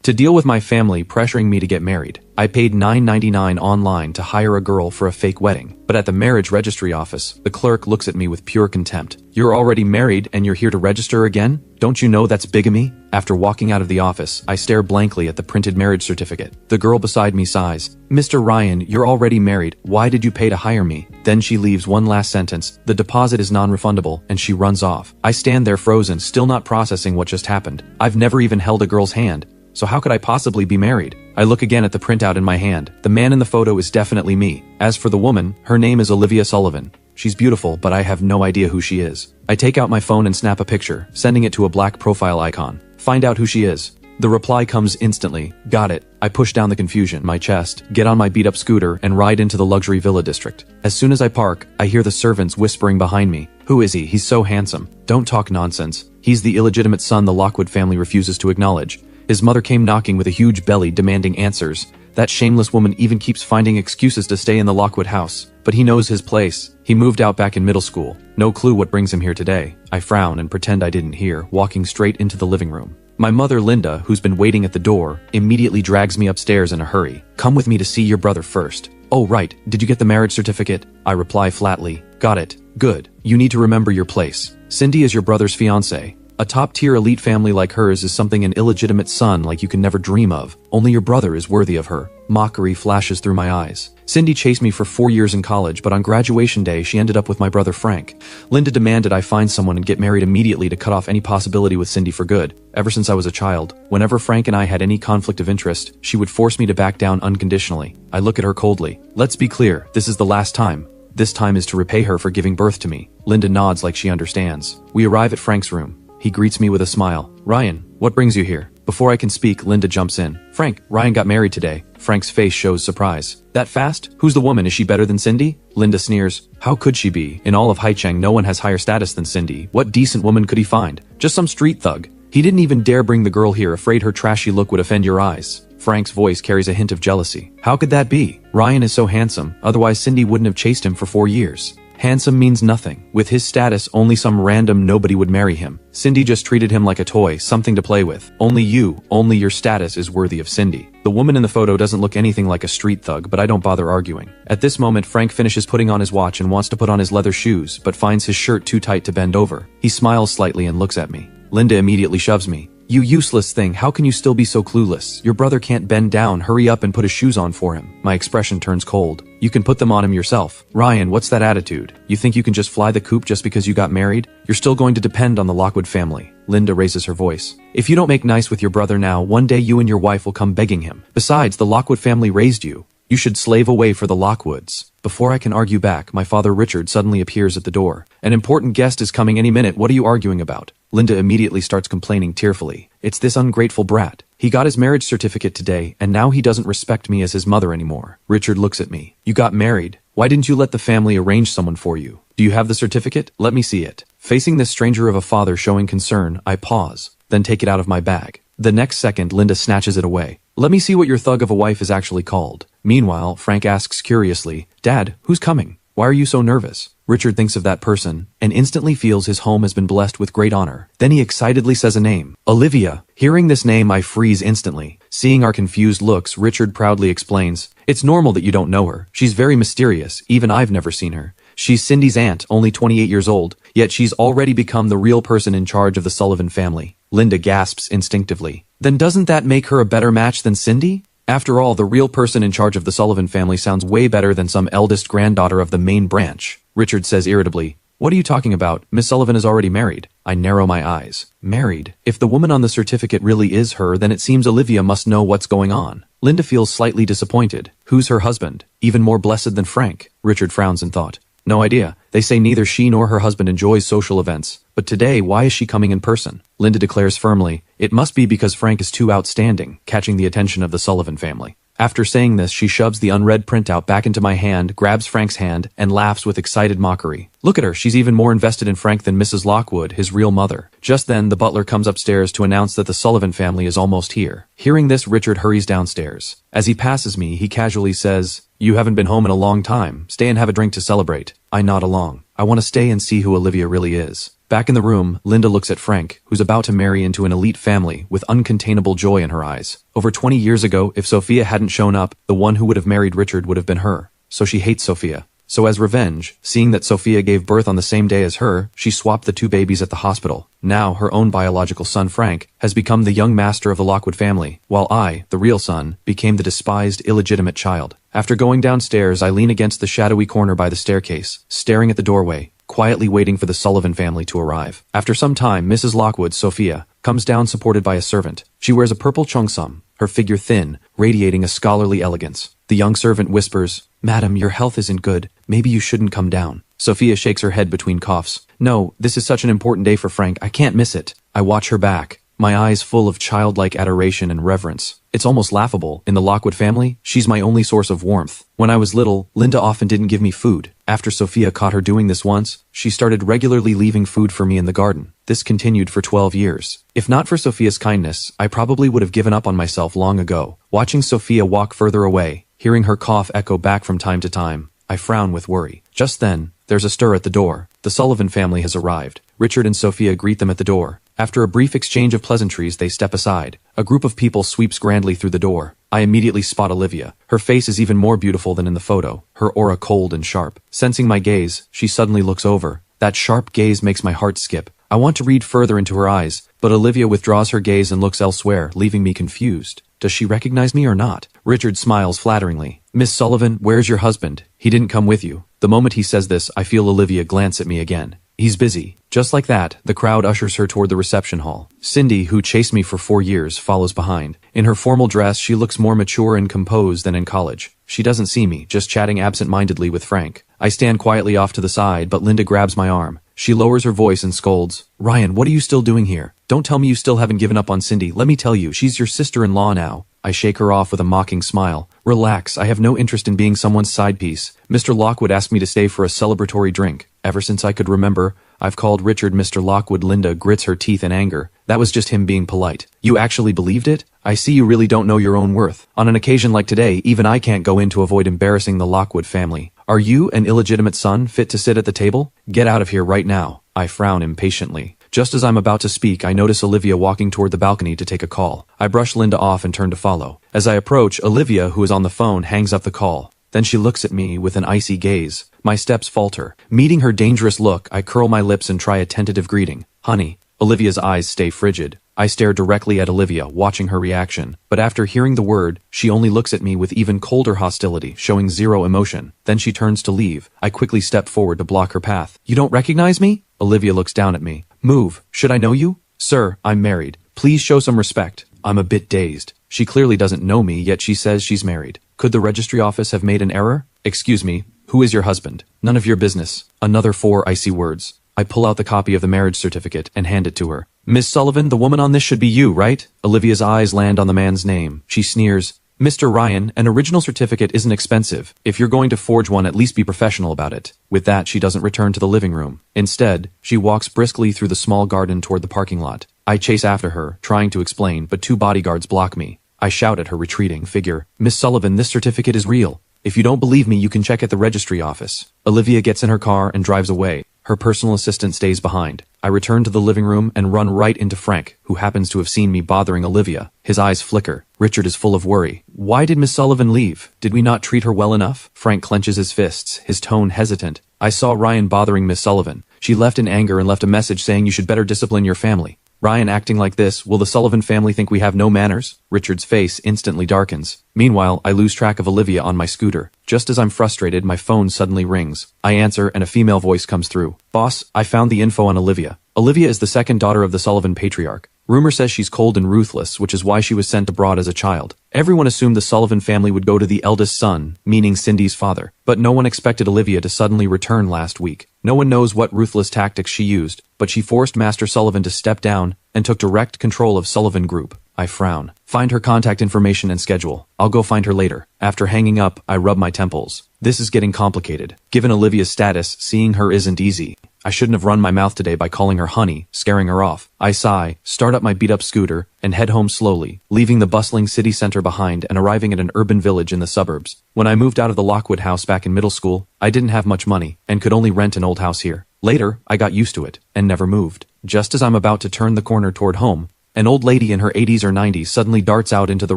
To deal with my family pressuring me to get married, I paid $9.99 online to hire a girl for a fake wedding. But at the marriage registry office, the clerk looks at me with pure contempt. You're already married and you're here to register again? Don't you know that's bigamy? After walking out of the office, I stare blankly at the printed marriage certificate. The girl beside me sighs. Mr. Ryan, you're already married. Why did you pay to hire me? Then she leaves one last sentence. The deposit is non-refundable, and she runs off. I stand there frozen, still not processing what just happened. I've never even held a girl's hand. So how could I possibly be married? I look again at the printout in my hand. The man in the photo is definitely me. As for the woman, her name is Olivia Sullivan. She's beautiful, but I have no idea who she is. I take out my phone and snap a picture, sending it to a black profile icon. Find out who she is. The reply comes instantly. Got it. I push down the confusion, my chest, get on my beat-up scooter, and ride into the luxury villa district. As soon as I park, I hear the servants whispering behind me. Who is he? He's so handsome. Don't talk nonsense. He's the illegitimate son the Lockwood family refuses to acknowledge. His mother came knocking with a huge belly demanding answers. That shameless woman even keeps finding excuses to stay in the Lockwood house. But he knows his place. He moved out back in middle school. No clue what brings him here today. I frown and pretend I didn't hear, walking straight into the living room. My mother, Linda, who's been waiting at the door, immediately drags me upstairs in a hurry. Come with me to see your brother first. Oh right, did you get the marriage certificate? I reply flatly. Got it. Good. You need to remember your place. Cindy is your brother's fiancée. A top-tier elite family like hers is something an illegitimate son like you can never dream of. Only your brother is worthy of her. Mockery flashes through my eyes. Cindy chased me for 4 years in college, but on graduation day she ended up with my brother Frank. Linda demanded I find someone and get married immediately to cut off any possibility with Cindy for good. Ever since I was a child, whenever Frank and I had any conflict of interest, she would force me to back down unconditionally. I look at her coldly. Let's be clear, this is the last time. This time is to repay her for giving birth to me. Linda nods like she understands. We arrive at Frank's room. He greets me with a smile. Ryan, what brings you here? Before I can speak, Linda jumps in. Frank, Ryan got married today. Frank's face shows surprise. That fast? Who's the woman? Is she better than Cindy? Linda sneers. How could she be? In all of Haicheng, no one has higher status than Cindy. What decent woman could he find? Just some street thug. He didn't even dare bring the girl here, afraid her trashy look would offend your eyes. Frank's voice carries a hint of jealousy. How could that be? Ryan is so handsome, otherwise Cindy wouldn't have chased him for 4 years. Handsome means nothing. With his status, only some random nobody would marry him. Cindy just treated him like a toy, something to play with. Only your status is worthy of Cindy. The woman in the photo doesn't look anything like a street thug, but I don't bother arguing. At this moment, Frank finishes putting on his watch and wants to put on his leather shoes, but finds his shirt too tight to bend over. He smiles slightly and looks at me. Linda immediately shoves me. You useless thing, how can you still be so clueless? Your brother can't bend down, hurry up and put his shoes on for him. My expression turns cold. You can put them on him yourself. Ryan, what's that attitude? You think you can just fly the coop just because you got married? You're still going to depend on the Lockwood family. Linda raises her voice. If you don't make nice with your brother now, one day you and your wife will come begging him. Besides, the Lockwood family raised you. You should slave away for the Lockwoods. Before I can argue back, my father Richard suddenly appears at the door. An important guest is coming any minute. What are you arguing about? Linda immediately starts complaining tearfully. It's this ungrateful brat. He got his marriage certificate today, and now he doesn't respect me as his mother anymore. Richard looks at me. You got married. Why didn't you let the family arrange someone for you? Do you have the certificate? Let me see it. Facing this stranger of a father showing concern, I pause, then take it out of my bag. The next second, Linda snatches it away. Let me see what your thug of a wife is actually called. Meanwhile, Frank asks curiously, Dad, who's coming? Why are you so nervous? Richard thinks of that person, and instantly feels his home has been blessed with great honor. Then he excitedly says a name. Olivia. Hearing this name, I freeze instantly. Seeing our confused looks, Richard proudly explains, It's normal that you don't know her. She's very mysterious. Even I've never seen her. She's Cindy's aunt, only 28 years old, yet she's already become the real person in charge of the Sullivan family. Linda gasps instinctively. Then doesn't that make her a better match than Cindy? After all, the real person in charge of the Sullivan family sounds way better than some eldest granddaughter of the main branch. Richard says irritably, What are you talking about? Miss Sullivan is already married. I narrow my eyes. Married? If the woman on the certificate really is her, then it seems Olivia must know what's going on. Linda feels slightly disappointed. Who's her husband? Even more blessed than Frank? Richard frowns in thought. No idea. They say neither she nor her husband enjoys social events. But today, why is she coming in person? Linda declares firmly, It must be because Frank is too outstanding, catching the attention of the Sullivan family. After saying this, she shoves the unread printout back into my hand, grabs Frank's hand, and laughs with excited mockery. Look at her, she's even more invested in Frank than Mrs. Lockwood, his real mother. Just then, the butler comes upstairs to announce that the Sullivan family is almost here. Hearing this, Richard hurries downstairs. As he passes me, he casually says, You haven't been home in a long time. Stay and have a drink to celebrate. I nod along. I want to stay and see who Olivia really is. Back in the room, Linda looks at Frank, who's about to marry into an elite family with uncontainable joy in her eyes. Over 20 years ago, if Sophia hadn't shown up, the one who would have married Richard would have been her. So she hates Sophia. So as revenge, seeing that Sophia gave birth on the same day as her, she swapped the two babies at the hospital. Now, her own biological son, Frank, has become the young master of the Lockwood family, while I, the real son, became the despised, illegitimate child. After going downstairs, I lean against the shadowy corner by the staircase, staring at the doorway, quietly waiting for the Sullivan family to arrive. After some time, Mrs. Lockwood, Sophia, comes down supported by a servant. She wears a purple cheongsam, her figure thin, radiating a scholarly elegance. The young servant whispers, "Madam, your health isn't good. Maybe you shouldn't come down." Sophia shakes her head between coughs. "No, this is such an important day for Frank. I can't miss it." I watch her back, my eyes full of childlike adoration and reverence. It's almost laughable. In the Lockwood family, she's my only source of warmth. When I was little, Linda often didn't give me food. After Sophia caught her doing this once, she started regularly leaving food for me in the garden. This continued for 12 years. If not for Sophia's kindness, I probably would have given up on myself long ago. Watching Sophia walk further away, hearing her cough echo back from time to time, I frown with worry. Just then, there's a stir at the door. The Sullivan family has arrived. Richard and Sophia greet them at the door. After a brief exchange of pleasantries, they step aside. A group of people sweeps grandly through the door. I immediately spot Olivia. Her face is even more beautiful than in the photo, her aura cold and sharp. Sensing my gaze, she suddenly looks over. That sharp gaze makes my heart skip. I want to read further into her eyes, but Olivia withdraws her gaze and looks elsewhere, leaving me confused. Does she recognize me or not? Richard smiles flatteringly. "Miss Sullivan, where's your husband? He didn't come with you." The moment he says this, I feel Olivia glance at me again. "He's busy." Just like that, the crowd ushers her toward the reception hall. Cindy, who chased me for 4 years, follows behind. In her formal dress, she looks more mature and composed than in college. She doesn't see me, just chatting absent-mindedly with Frank. I stand quietly off to the side, but Linda grabs my arm. She lowers her voice and scolds, "Ryan, what are you still doing here? Don't tell me you still haven't given up on Cindy. Let me tell you, she's your sister-in-law now." I shake her off with a mocking smile. "Relax, I have no interest in being someone's side piece. Mr. Lockwood asked me to stay for a celebratory drink. Ever since I could remember, I've called Richard Mr. Lockwood." Linda grits her teeth in anger. "That was just him being polite. You actually believed it? I see you really don't know your own worth. On an occasion like today, even I can't go in to avoid embarrassing the Lockwood family. Are you, an illegitimate son, fit to sit at the table? Get out of here right now." I frown impatiently. Just as I'm about to speak, I notice Olivia walking toward the balcony to take a call. I brush Linda off and turn to follow. As I approach, Olivia, who is on the phone, hangs up the call. Then she looks at me with an icy gaze. My steps falter. Meeting her dangerous look, I curl my lips and try a tentative greeting. "Honey." Olivia's eyes stay frigid. I stare directly at Olivia, watching her reaction. But after hearing the word, she only looks at me with even colder hostility, showing zero emotion. Then she turns to leave. I quickly step forward to block her path. "You don't recognize me?" Olivia looks down at me. "Move. Should I know you?" "Sir, I'm married. Please show some respect." I'm a bit dazed. She clearly doesn't know me, yet she says she's married. Could the registry office have made an error? "Excuse me, who is your husband?" "None of your business." Another 4 icy words. I pull out the copy of the marriage certificate and hand it to her. "Miss Sullivan, the woman on this should be you, right?" Olivia's eyes land on the man's name. She sneers. "Mr. Ryan, an original certificate isn't expensive. If you're going to forge one, at least be professional about it." With that, she doesn't return to the living room. Instead, she walks briskly through the small garden toward the parking lot. I chase after her, trying to explain, but 2 bodyguards block me. I shout at her retreating figure, "Miss Sullivan, this certificate is real. If you don't believe me, you can check at the registry office." Olivia gets in her car and drives away. Her personal assistant stays behind. I return to the living room and run right into Frank, who happens to have seen me bothering Olivia. His eyes flicker. Richard is full of worry. "Why did Miss Sullivan leave? Did we not treat her well enough?" Frank clenches his fists, his tone hesitant. "I saw Ryan bothering Miss Sullivan. She left in anger and left a message saying you should better discipline your family." "Ryan acting like this, will the Sullivan family think we have no manners?" Richard's face instantly darkens. Meanwhile, I lose track of Olivia on my scooter. Just as I'm frustrated, my phone suddenly rings. I answer and a female voice comes through. "Boss, I found the info on Olivia. Olivia is the second daughter of the Sullivan patriarch. Rumor says she's cold and ruthless, which is why she was sent abroad as a child. Everyone assumed the Sullivan family would go to the eldest son, meaning Cindy's father. But no one expected Olivia to suddenly return last week. No one knows what ruthless tactics she used, but she forced Master Sullivan to step down and took direct control of Sullivan Group." I frown. "Find her contact information and schedule. I'll go find her later." After hanging up, I rub my temples. This is getting complicated. Given Olivia's status, seeing her isn't easy. I shouldn't have run my mouth today by calling her honey, scaring her off. I sigh, start up my beat-up scooter, and head home slowly, leaving the bustling city center behind and arriving at an urban village in the suburbs. When I moved out of the Lockwood house back in middle school, I didn't have much money, and could only rent an old house here. Later, I got used to it, and never moved. Just as I'm about to turn the corner toward home, an old lady in her 80s or 90s suddenly darts out into the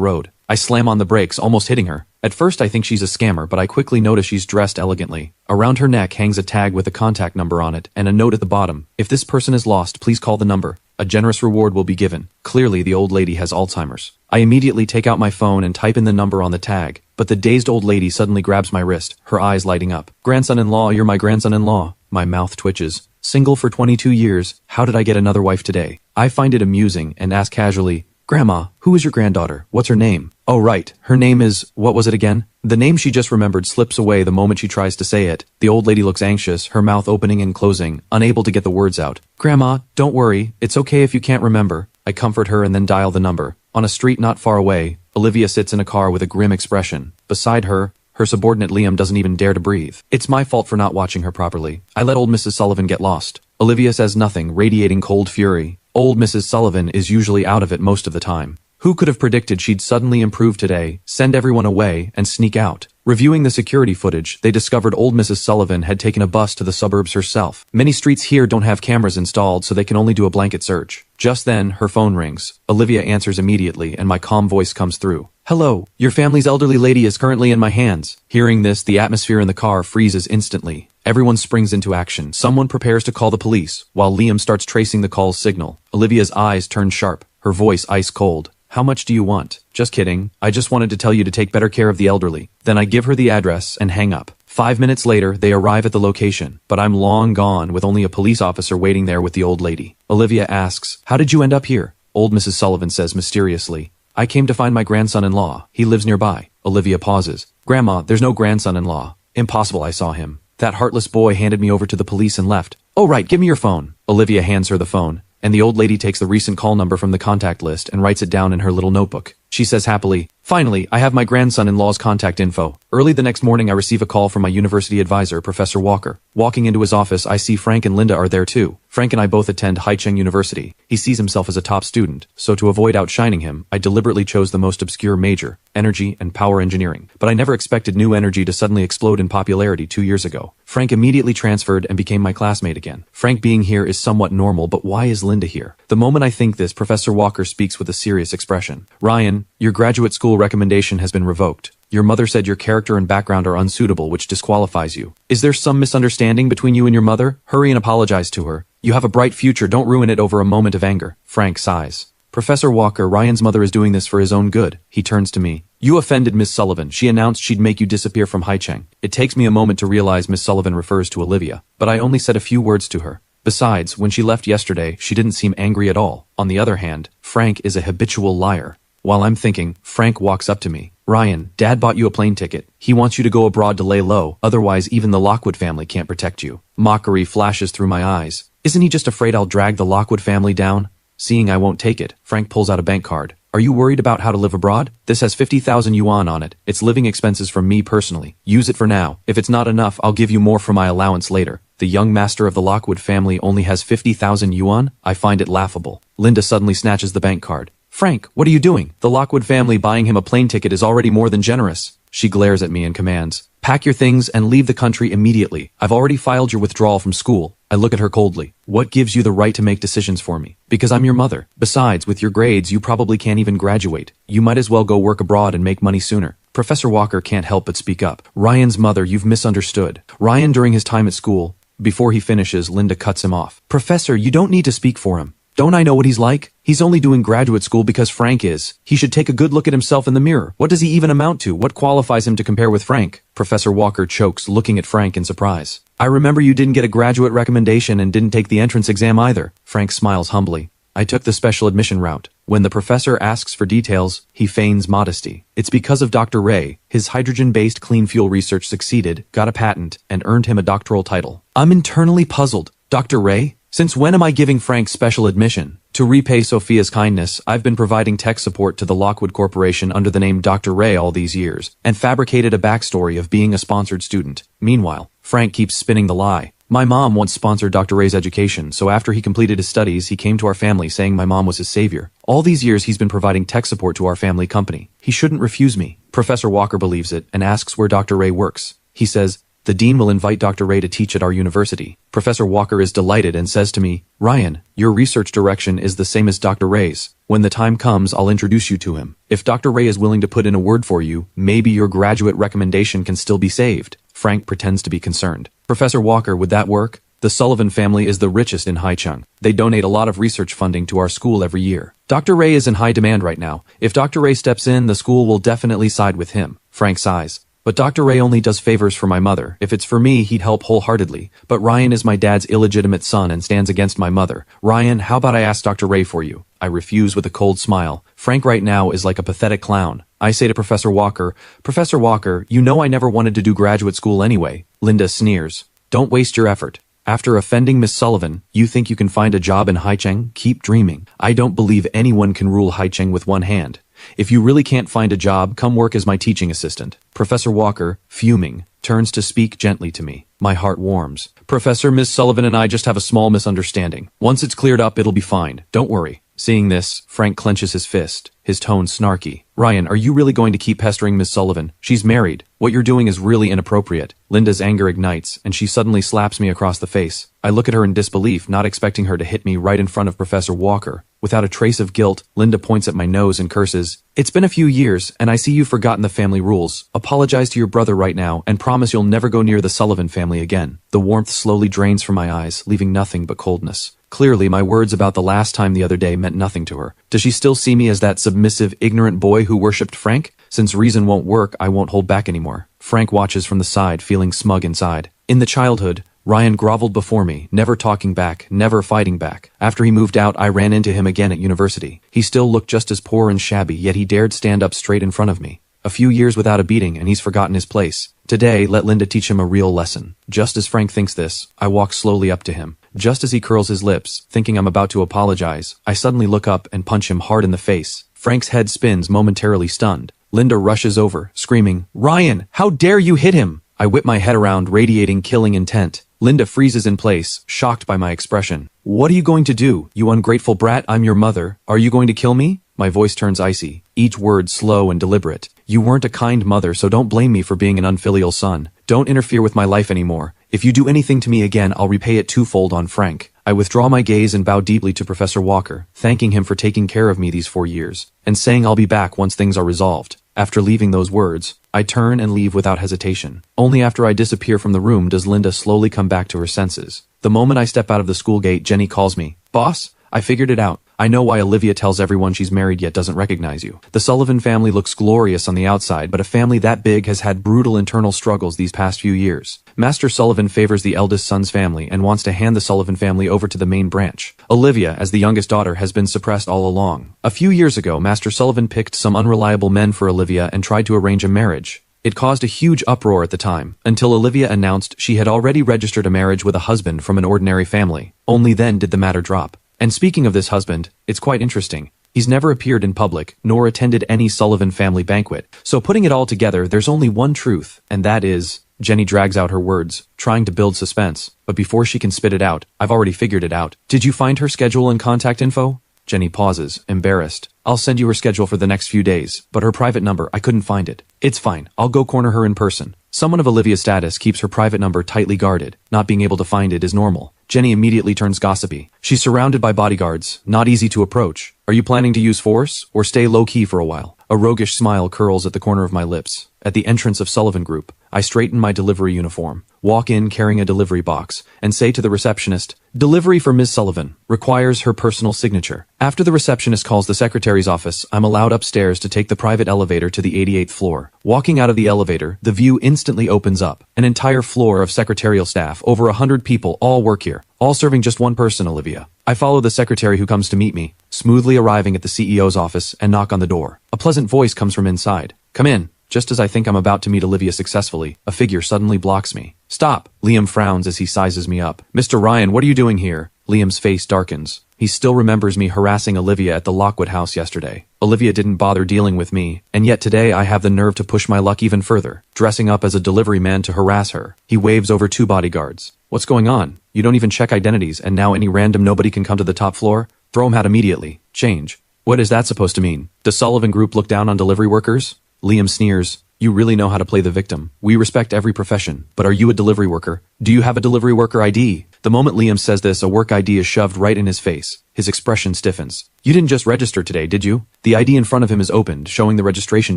road. I slam on the brakes, almost hitting her. At first I think she's a scammer, but I quickly notice she's dressed elegantly. Around her neck hangs a tag with a contact number on it, and a note at the bottom. If this person is lost, please call the number. A generous reward will be given. Clearly the old lady has Alzheimer's. I immediately take out my phone and type in the number on the tag, but the dazed old lady suddenly grabs my wrist, her eyes lighting up. Grandson-in-law, you're my grandson-in-law. My mouth twitches. Single for 22 years, how did I get another wife today? I find it amusing and ask casually, Grandma, who is your granddaughter? What's her name? Oh right, her name is, what was it again? The name she just remembered slips away the moment she tries to say it. The old lady looks anxious, her mouth opening and closing, unable to get the words out. Grandma, don't worry, it's okay if you can't remember. I comfort her and then dial the number. On a street not far away, Olivia sits in a car with a grim expression. Beside her, her subordinate Liam doesn't even dare to breathe. It's my fault for not watching her properly. I let old Mrs. Sullivan get lost. Olivia says nothing, radiating cold fury. Old Mrs. Sullivan is usually out of it most of the time. Who could have predicted she'd suddenly improve today, send everyone away, and sneak out? Reviewing the security footage, they discovered old Mrs. Sullivan had taken a bus to the suburbs herself. Many streets here don't have cameras installed, so they can only do a blanket search. Just then, her phone rings. Olivia answers immediately, and my calm voice comes through. Hello, your family's elderly lady is currently in my hands. Hearing this, the atmosphere in the car freezes instantly. Everyone springs into action. Someone prepares to call the police, while Liam starts tracing the call's signal. Olivia's eyes turn sharp, her voice ice cold. How much do you want? Just kidding. I just wanted to tell you to take better care of the elderly. Then I give her the address and hang up. 5 minutes later, they arrive at the location, but I'm long gone with only a police officer waiting there with the old lady. Olivia asks, how did you end up here? Old Mrs. Sullivan says mysteriously, I came to find my grandson-in-law. He lives nearby. Olivia pauses. Grandma, there's no grandson-in-law. Impossible, I saw him. That heartless boy handed me over to the police and left. Oh right, give me your phone. Olivia hands her the phone, and the old lady takes the recent call number from the contact list and writes it down in her little notebook. She says happily, finally, I have my grandson-in-law's contact info. Early the next morning, I receive a call from my university advisor, Professor Walker. Walking into his office, I see Frank and Linda are there too. Frank and I both attend Haicheng University. He sees himself as a top student, so to avoid outshining him, I deliberately chose the most obscure major, energy and power engineering. But I never expected new energy to suddenly explode in popularity 2 years ago. Frank immediately transferred and became my classmate again. Frank being here is somewhat normal, but why is Linda here? The moment I think this, Professor Walker speaks with a serious expression. Ryan, your graduate school recommendation has been revoked. Your mother said your character and background are unsuitable, which disqualifies you. Is there some misunderstanding between you and your mother? Hurry and apologize to her. You have a bright future, don't ruin it over a moment of anger. Frank sighs. Professor Walker, Ryan's mother is doing this for his own good. He turns to me. You offended Miss Sullivan. She announced she'd make you disappear from Haicheng. It takes me a moment to realize Miss Sullivan refers to Olivia, but I only said a few words to her. Besides, when she left yesterday, she didn't seem angry at all. On the other hand, Frank is a habitual liar. While I'm thinking, Frank walks up to me. Ryan, Dad bought you a plane ticket. He wants you to go abroad to lay low, otherwise even the Lockwood family can't protect you. Mockery flashes through my eyes. Isn't he just afraid I'll drag the Lockwood family down? Seeing I won't take it, Frank pulls out a bank card. Are you worried about how to live abroad? This has 50,000 yuan on it. It's living expenses from me personally. Use it for now. If it's not enough, I'll give you more for my allowance later. The young master of the Lockwood family only has 50,000 yuan? I find it laughable. Linda suddenly snatches the bank card. Frank, what are you doing? The Lockwood family buying him a plane ticket is already more than generous. She glares at me and commands, pack your things and leave the country immediately. I've already filed your withdrawal from school. I look at her coldly. What gives you the right to make decisions for me? Because I'm your mother. Besides, with your grades, you probably can't even graduate. You might as well go work abroad and make money sooner. Professor Walker can't help but speak up. Ryan's mother, you've misunderstood. Ryan during his time at school. Before he finishes, Linda cuts him off. Professor, you don't need to speak for him. Don't I know what he's like? He's only doing graduate school because Frank is. He should take a good look at himself in the mirror. What does he even amount to? What qualifies him to compare with Frank? Professor Walker chokes, looking at Frank in surprise. I remember you didn't get a graduate recommendation and didn't take the entrance exam either. Frank smiles humbly. I took the special admission route. When the professor asks for details, he feigns modesty. It's because of Dr. Ray. His hydrogen-based clean fuel research succeeded, got a patent, and earned him a doctoral title. I'm internally puzzled. Dr. Ray? Since when am I giving Frank special admission? To repay Sophia's kindness, I've been providing tech support to the Lockwood Corporation under the name Dr. Ray all these years, and fabricated a backstory of being a sponsored student. Meanwhile, Frank keeps spinning the lie. My mom once sponsored Dr. Ray's education, so after he completed his studies, he came to our family saying my mom was his savior. All these years he's been providing tech support to our family company. He shouldn't refuse me. Professor Walker believes it and asks where Dr. Ray works. He says, the dean will invite Dr. Ray to teach at our university. Professor Walker is delighted and says to me, Ryan, your research direction is the same as Dr. Ray's. When the time comes, I'll introduce you to him. If Dr. Ray is willing to put in a word for you, maybe your graduate recommendation can still be saved. Frank pretends to be concerned. Professor Walker, would that work? The Sullivan family is the richest in Haicheng. They donate a lot of research funding to our school every year. Dr. Ray is in high demand right now. If Dr. Ray steps in, the school will definitely side with him. Frank sighs. But Dr. Ray only does favors for my mother. If it's for me, he'd help wholeheartedly. But Ryan is my dad's illegitimate son and stands against my mother. Ryan, how about I ask Dr. Ray for you? I refuse with a cold smile. Frank right now is like a pathetic clown. I say to Professor Walker, Professor Walker, you know I never wanted to do graduate school anyway. Linda sneers. Don't waste your effort. After offending Miss Sullivan, you think you can find a job in Haicheng? Keep dreaming. I don't believe anyone can rule Haicheng with one hand. If you really can't find a job, come work as my teaching assistant. Professor Walker, fuming, turns to speak gently to me. My heart warms. Professor, Miss Sullivan and I just have a small misunderstanding. Once it's cleared up, it'll be fine. Don't worry. Seeing this, Frank clenches his fist, his tone snarky. Ryan, are you really going to keep pestering Miss Sullivan? She's married. What you're doing is really inappropriate. Linda's anger ignites, and she suddenly slaps me across the face. I look at her in disbelief, not expecting her to hit me right in front of Professor Walker. Without a trace of guilt, Linda points at my nose and curses. It's been a few years, and I see you've forgotten the family rules. Apologize to your brother right now, and promise you'll never go near the Sullivan family again. The warmth slowly drains from my eyes, leaving nothing but coldness. Clearly, my words about the last time the other day meant nothing to her. Does she still see me as that submissive, ignorant boy who worshipped Frank? Since reason won't work, I won't hold back anymore. Frank watches from the side, feeling smug inside. In the childhood, Ryan groveled before me, never talking back, never fighting back. After he moved out, I ran into him again at university. He still looked just as poor and shabby, yet he dared stand up straight in front of me. A few years without a beating, and he's forgotten his place. Today, let Linda teach him a real lesson. Just as Frank thinks this, I walk slowly up to him. Just as he curls his lips, thinking I'm about to apologize, I suddenly look up and punch him hard in the face. Frank's head spins, momentarily stunned. Linda rushes over, screaming, Ryan, how dare you hit him? I whip my head around, radiating killing intent. Linda freezes in place, shocked by my expression. What are you going to do, you ungrateful brat? I'm your mother. Are you going to kill me? My voice turns icy, each word slow and deliberate. You weren't a kind mother, so don't blame me for being an unfilial son. Don't interfere with my life anymore. If you do anything to me again, I'll repay it twofold on Frank. I withdraw my gaze and bow deeply to Professor Walker, thanking him for taking care of me these 4 years, and saying I'll be back once things are resolved. After leaving those words, I turn and leave without hesitation. Only after I disappear from the room does Linda slowly come back to her senses. The moment I step out of the school gate, Jenny calls me. Boss, I figured it out. I know why Olivia tells everyone she's married yet doesn't recognize you. The Sullivan family looks glorious on the outside, but a family that big has had brutal internal struggles these past few years. Master Sullivan favors the eldest son's family and wants to hand the Sullivan family over to the main branch. Olivia, as the youngest daughter, has been suppressed all along. A few years ago, Master Sullivan picked some unreliable men for Olivia and tried to arrange a marriage. It caused a huge uproar at the time, until Olivia announced she had already registered a marriage with a husband from an ordinary family. Only then did the matter drop. And speaking of this husband, it's quite interesting. He's never appeared in public, nor attended any Sullivan family banquet. So putting it all together, there's only one truth, and that is... Jenny drags out her words, trying to build suspense. But before she can spit it out, I've already figured it out. Did you find her schedule and contact info? Jenny pauses, embarrassed. I'll send you her schedule for the next few days, but her private number, I couldn't find it. It's fine, I'll go corner her in person. Someone of Olivia's status keeps her private number tightly guarded. Not being able to find it is normal. Jenny immediately turns gossipy. She's surrounded by bodyguards, not easy to approach. Are you planning to use force, or stay low-key for a while? A roguish smile curls at the corner of my lips. At the entrance of Sullivan Group, I straighten my delivery uniform, walk in carrying a delivery box, and say to the receptionist, "Delivery for Ms. Sullivan. Requires her personal signature." After the receptionist calls the secretary's office, I'm allowed upstairs to take the private elevator to the 88th floor. Walking out of the elevator, the view instantly opens up. An entire floor of secretarial staff, over 100 people, all work here. All serving just one person, Olivia. I follow the secretary who comes to meet me, smoothly arriving at the CEO's office, and knock on the door. A pleasant voice comes from inside. "Come in." Just as I think I'm about to meet Olivia successfully, a figure suddenly blocks me. "Stop!" Liam frowns as he sizes me up. "Mr. Ryan, what are you doing here?" Liam's face darkens. He still remembers me harassing Olivia at the Lockwood house yesterday. Olivia didn't bother dealing with me, and yet today I have the nerve to push my luck even further, dressing up as a delivery man to harass her. He waves over 2 bodyguards. What's going on? You don't even check identities and now any random nobody can come to the top floor? Throw him out immediately. Change. What is that supposed to mean? Does Sullivan Group look down on delivery workers? Liam sneers. You really know how to play the victim. We respect every profession, but are you a delivery worker? Do you have a delivery worker ID? The moment Liam says this, a work ID is shoved right in his face. His expression stiffens. You didn't just register today, did you? The ID in front of him is opened, showing the registration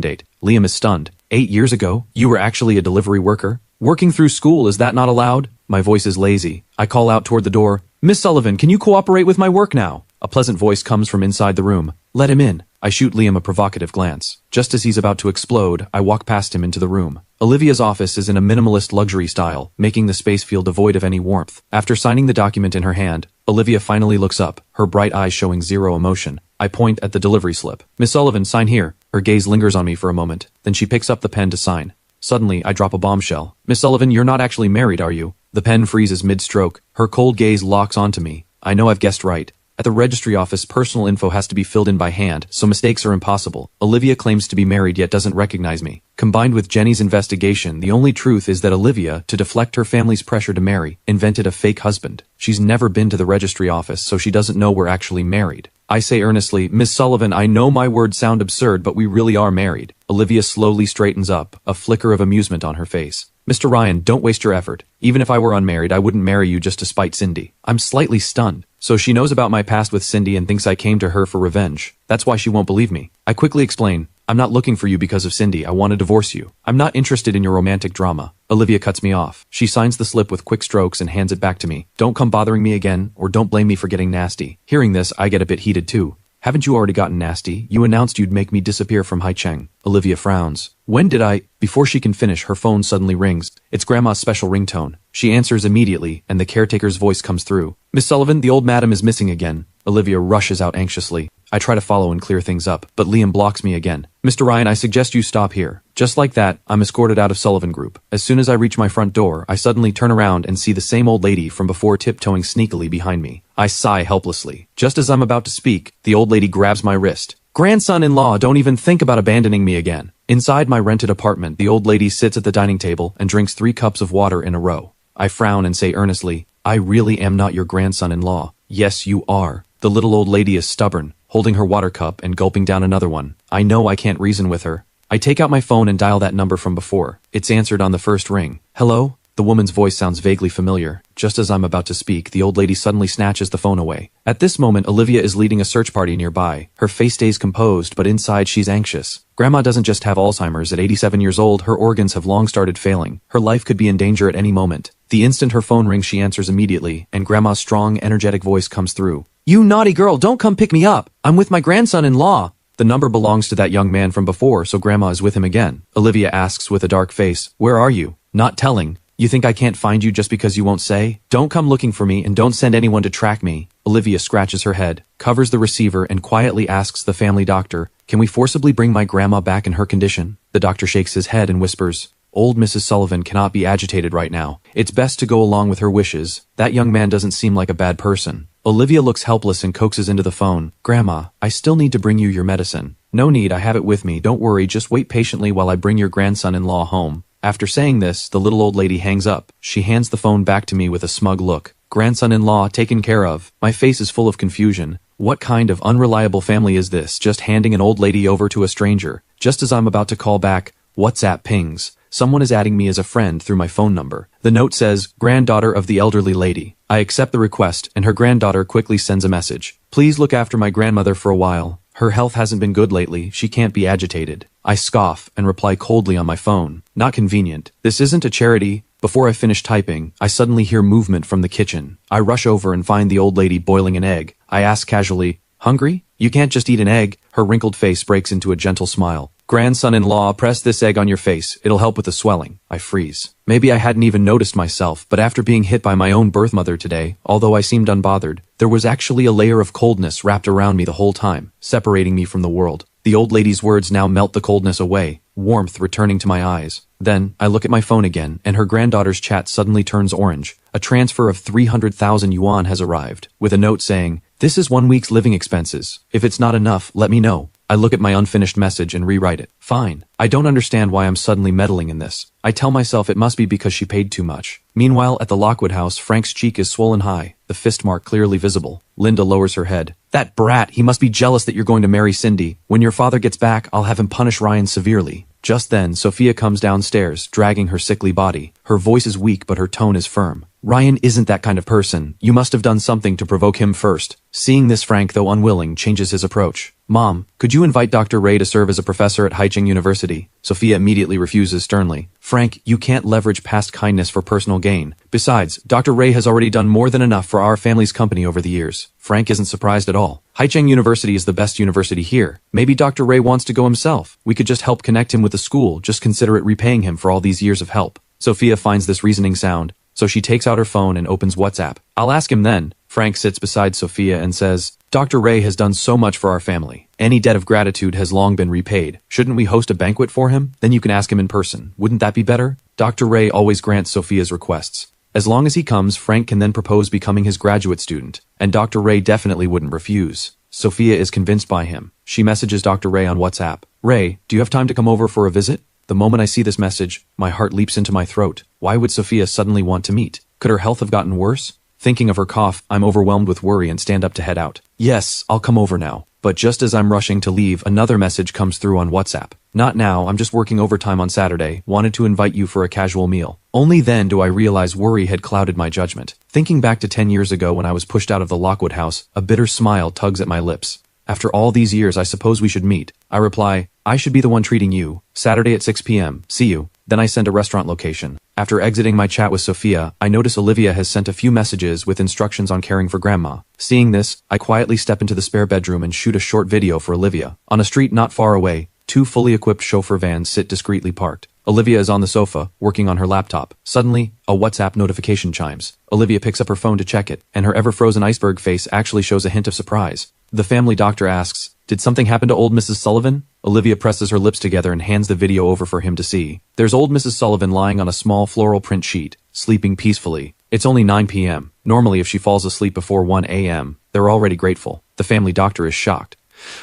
date. Liam is stunned. 8 years ago, you were actually a delivery worker? Working through school, is that not allowed? My voice is lazy. I call out toward the door. Miss Sullivan, can you cooperate with my work now? A pleasant voice comes from inside the room. Let him in. I shoot Liam a provocative glance. Just as he's about to explode, I walk past him into the room. Olivia's office is in a minimalist luxury style, making the space feel devoid of any warmth. After signing the document in her hand, Olivia finally looks up, her bright eyes showing zero emotion. I point at the delivery slip. Miss Sullivan, sign here. Her gaze lingers on me for a moment. Then she picks up the pen to sign. Suddenly, I drop a bombshell. Miss Sullivan, you're not actually married, are you? The pen freezes mid-stroke. Her cold gaze locks onto me. I know I've guessed right. At the registry office, personal info has to be filled in by hand, so mistakes are impossible. Olivia claims to be married yet doesn't recognize me. Combined with Jenny's investigation, the only truth is that Olivia, to deflect her family's pressure to marry, invented a fake husband. She's never been to the registry office, so she doesn't know we're actually married. I say earnestly, Miss Sullivan, I know my words sound absurd, but we really are married. Olivia slowly straightens up, a flicker of amusement on her face. Mr. Ryan, don't waste your effort. Even if I were unmarried, I wouldn't marry you just to spite Cindy. I'm slightly stunned. So she knows about my past with Cindy and thinks I came to her for revenge. That's why she won't believe me. I quickly explain, I'm not looking for you because of Cindy. I want to divorce you. I'm not interested in your romantic drama. Olivia cuts me off. She signs the slip with quick strokes and hands it back to me. Don't come bothering me again, or don't blame me for getting nasty. Hearing this, I get a bit heated too. Haven't you already gotten nasty? You announced you'd make me disappear from Haicheng. Olivia frowns. When did I? Before she can finish, her phone suddenly rings. It's Grandma's special ringtone. She answers immediately, and the caretaker's voice comes through. Miss Sullivan, the old madam is missing again. Olivia rushes out anxiously. I try to follow and clear things up, but Liam blocks me again. Mr. Ryan, I suggest you stop here. Just like that, I'm escorted out of Sullivan Group. As soon as I reach my front door, I suddenly turn around and see the same old lady from before tiptoeing sneakily behind me. I sigh helplessly. Just as I'm about to speak, the old lady grabs my wrist. Grandson-in-law, don't even think about abandoning me again. Inside my rented apartment, the old lady sits at the dining table and drinks 3 cups of water in a row. I frown and say earnestly, I really am not your grandson-in-law. Yes, you are. The little old lady is stubborn, holding her water cup and gulping down another one. I know I can't reason with her. I take out my phone and dial that number from before. It's answered on the first ring. Hello? The woman's voice sounds vaguely familiar. Just as I'm about to speak, the old lady suddenly snatches the phone away. At this moment, Olivia is leading a search party nearby. Her face stays composed, but inside she's anxious. Grandma doesn't just have Alzheimer's. At 87 years old, her organs have long started failing. Her life could be in danger at any moment. The instant her phone rings, she answers immediately, and Grandma's strong, energetic voice comes through. You naughty girl, don't come pick me up. I'm with my grandson-in-law. The number belongs to that young man from before, so Grandma is with him again. Olivia asks with a dark face, where are you? Not telling. You think I can't find you just because you won't say? Don't come looking for me and don't send anyone to track me. Olivia scratches her head, covers the receiver, and quietly asks the family doctor, can we forcibly bring my grandma back in her condition? The doctor shakes his head and whispers, old Mrs. Sullivan cannot be agitated right now. It's best to go along with her wishes. That young man doesn't seem like a bad person. Olivia looks helpless and coaxes into the phone. Grandma, I still need to bring you your medicine. No need, I have it with me. Don't worry, just wait patiently while I bring your grandson-in-law home. After saying this, the little old lady hangs up. She hands the phone back to me with a smug look. Grandson-in-law taken care of. My face is full of confusion. What kind of unreliable family is this, just handing an old lady over to a stranger? Just as I'm about to call back, WhatsApp pings. Someone is adding me as a friend through my phone number. The note says, granddaughter of the elderly lady. I accept the request, and her granddaughter quickly sends a message. Please look after my grandmother for a while. Her health hasn't been good lately. She can't be agitated. I scoff and reply coldly on my phone. Not convenient. This isn't a charity. Before I finish typing, I suddenly hear movement from the kitchen. I rush over and find the old lady boiling an egg. I ask casually, hungry? You can't just eat an egg. Her wrinkled face breaks into a gentle smile. Grandson-in-law, press this egg on your face. It'll help with the swelling. I freeze. Maybe I hadn't even noticed myself, but after being hit by my own birth mother today, although I seemed unbothered, there was actually a layer of coldness wrapped around me the whole time, separating me from the world. The old lady's words now melt the coldness away, warmth returning to my eyes. Then, I look at my phone again, and her granddaughter's chat suddenly turns orange. A transfer of 300,000 yuan has arrived, with a note saying, this is 1 week's living expenses. If it's not enough, let me know. I look at my unfinished message and rewrite it. Fine. I don't understand why I'm suddenly meddling in this. I tell myself it must be because she paid too much. Meanwhile, at the Lockwood house, Frank's cheek is swollen high, the fist mark clearly visible. Linda lowers her head. That brat, he must be jealous that you're going to marry Cindy. When your father gets back, I'll have him punish Ryan severely. Just then, Sophia comes downstairs, dragging her sickly body. Her voice is weak, but her tone is firm. Ryan isn't that kind of person. You must have done something to provoke him first. Seeing this, Frank, though unwilling, changes his approach. Mom, could you invite Dr. Ray to serve as a professor at Haicheng University? Sophia immediately refuses sternly. Frank, you can't leverage past kindness for personal gain. Besides, Dr. Ray has already done more than enough for our family's company over the years. Frank isn't surprised at all. Haicheng University is the best university here. Maybe Dr. Ray wants to go himself. We could just help connect him with the school, just consider it repaying him for all these years of help. Sophia finds this reasoning sound, so she takes out her phone and opens WhatsApp. I'll ask him then. Frank sits beside Sophia and says, Dr. Ray has done so much for our family. Any debt of gratitude has long been repaid. Shouldn't we host a banquet for him? Then you can ask him in person. Wouldn't that be better? Dr. Ray always grants Sophia's requests. As long as he comes, Frank can then propose becoming his graduate student, and Dr. Ray definitely wouldn't refuse. Sophia is convinced by him. She messages Dr. Ray on WhatsApp. Ray, do you have time to come over for a visit? The moment I see this message, my heart leaps into my throat. Why would Sophia suddenly want to meet? Could her health have gotten worse? Thinking of her cough, I'm overwhelmed with worry and stand up to head out. Yes, I'll come over now. But just as I'm rushing to leave, another message comes through on WhatsApp. Not now, I'm just working overtime on Saturday, wanted to invite you for a casual meal. Only then do I realize worry had clouded my judgment. Thinking back to 10 years ago when I was pushed out of the Lockwood house, a bitter smile tugs at my lips. After all these years, I suppose we should meet. I reply, I should be the one treating you. Saturday at 6 p.m. See you. Then I send a restaurant location. After exiting my chat with Sophia, I notice Olivia has sent a few messages with instructions on caring for Grandma. Seeing this, I quietly step into the spare bedroom and shoot a short video for Olivia. On a street not far away, two fully equipped chauffeur vans sit discreetly parked. Olivia is on the sofa, working on her laptop. Suddenly, a WhatsApp notification chimes. Olivia picks up her phone to check it, and her ever-frozen iceberg face actually shows a hint of surprise. The family doctor asks, Did something happen to old Mrs. Sullivan? Olivia presses her lips together and hands the video over for him to see. There's old Mrs. Sullivan lying on a small floral print sheet, sleeping peacefully. It's only 9 p.m. Normally, if she falls asleep before 1 a.m., they're already grateful. The family doctor is shocked.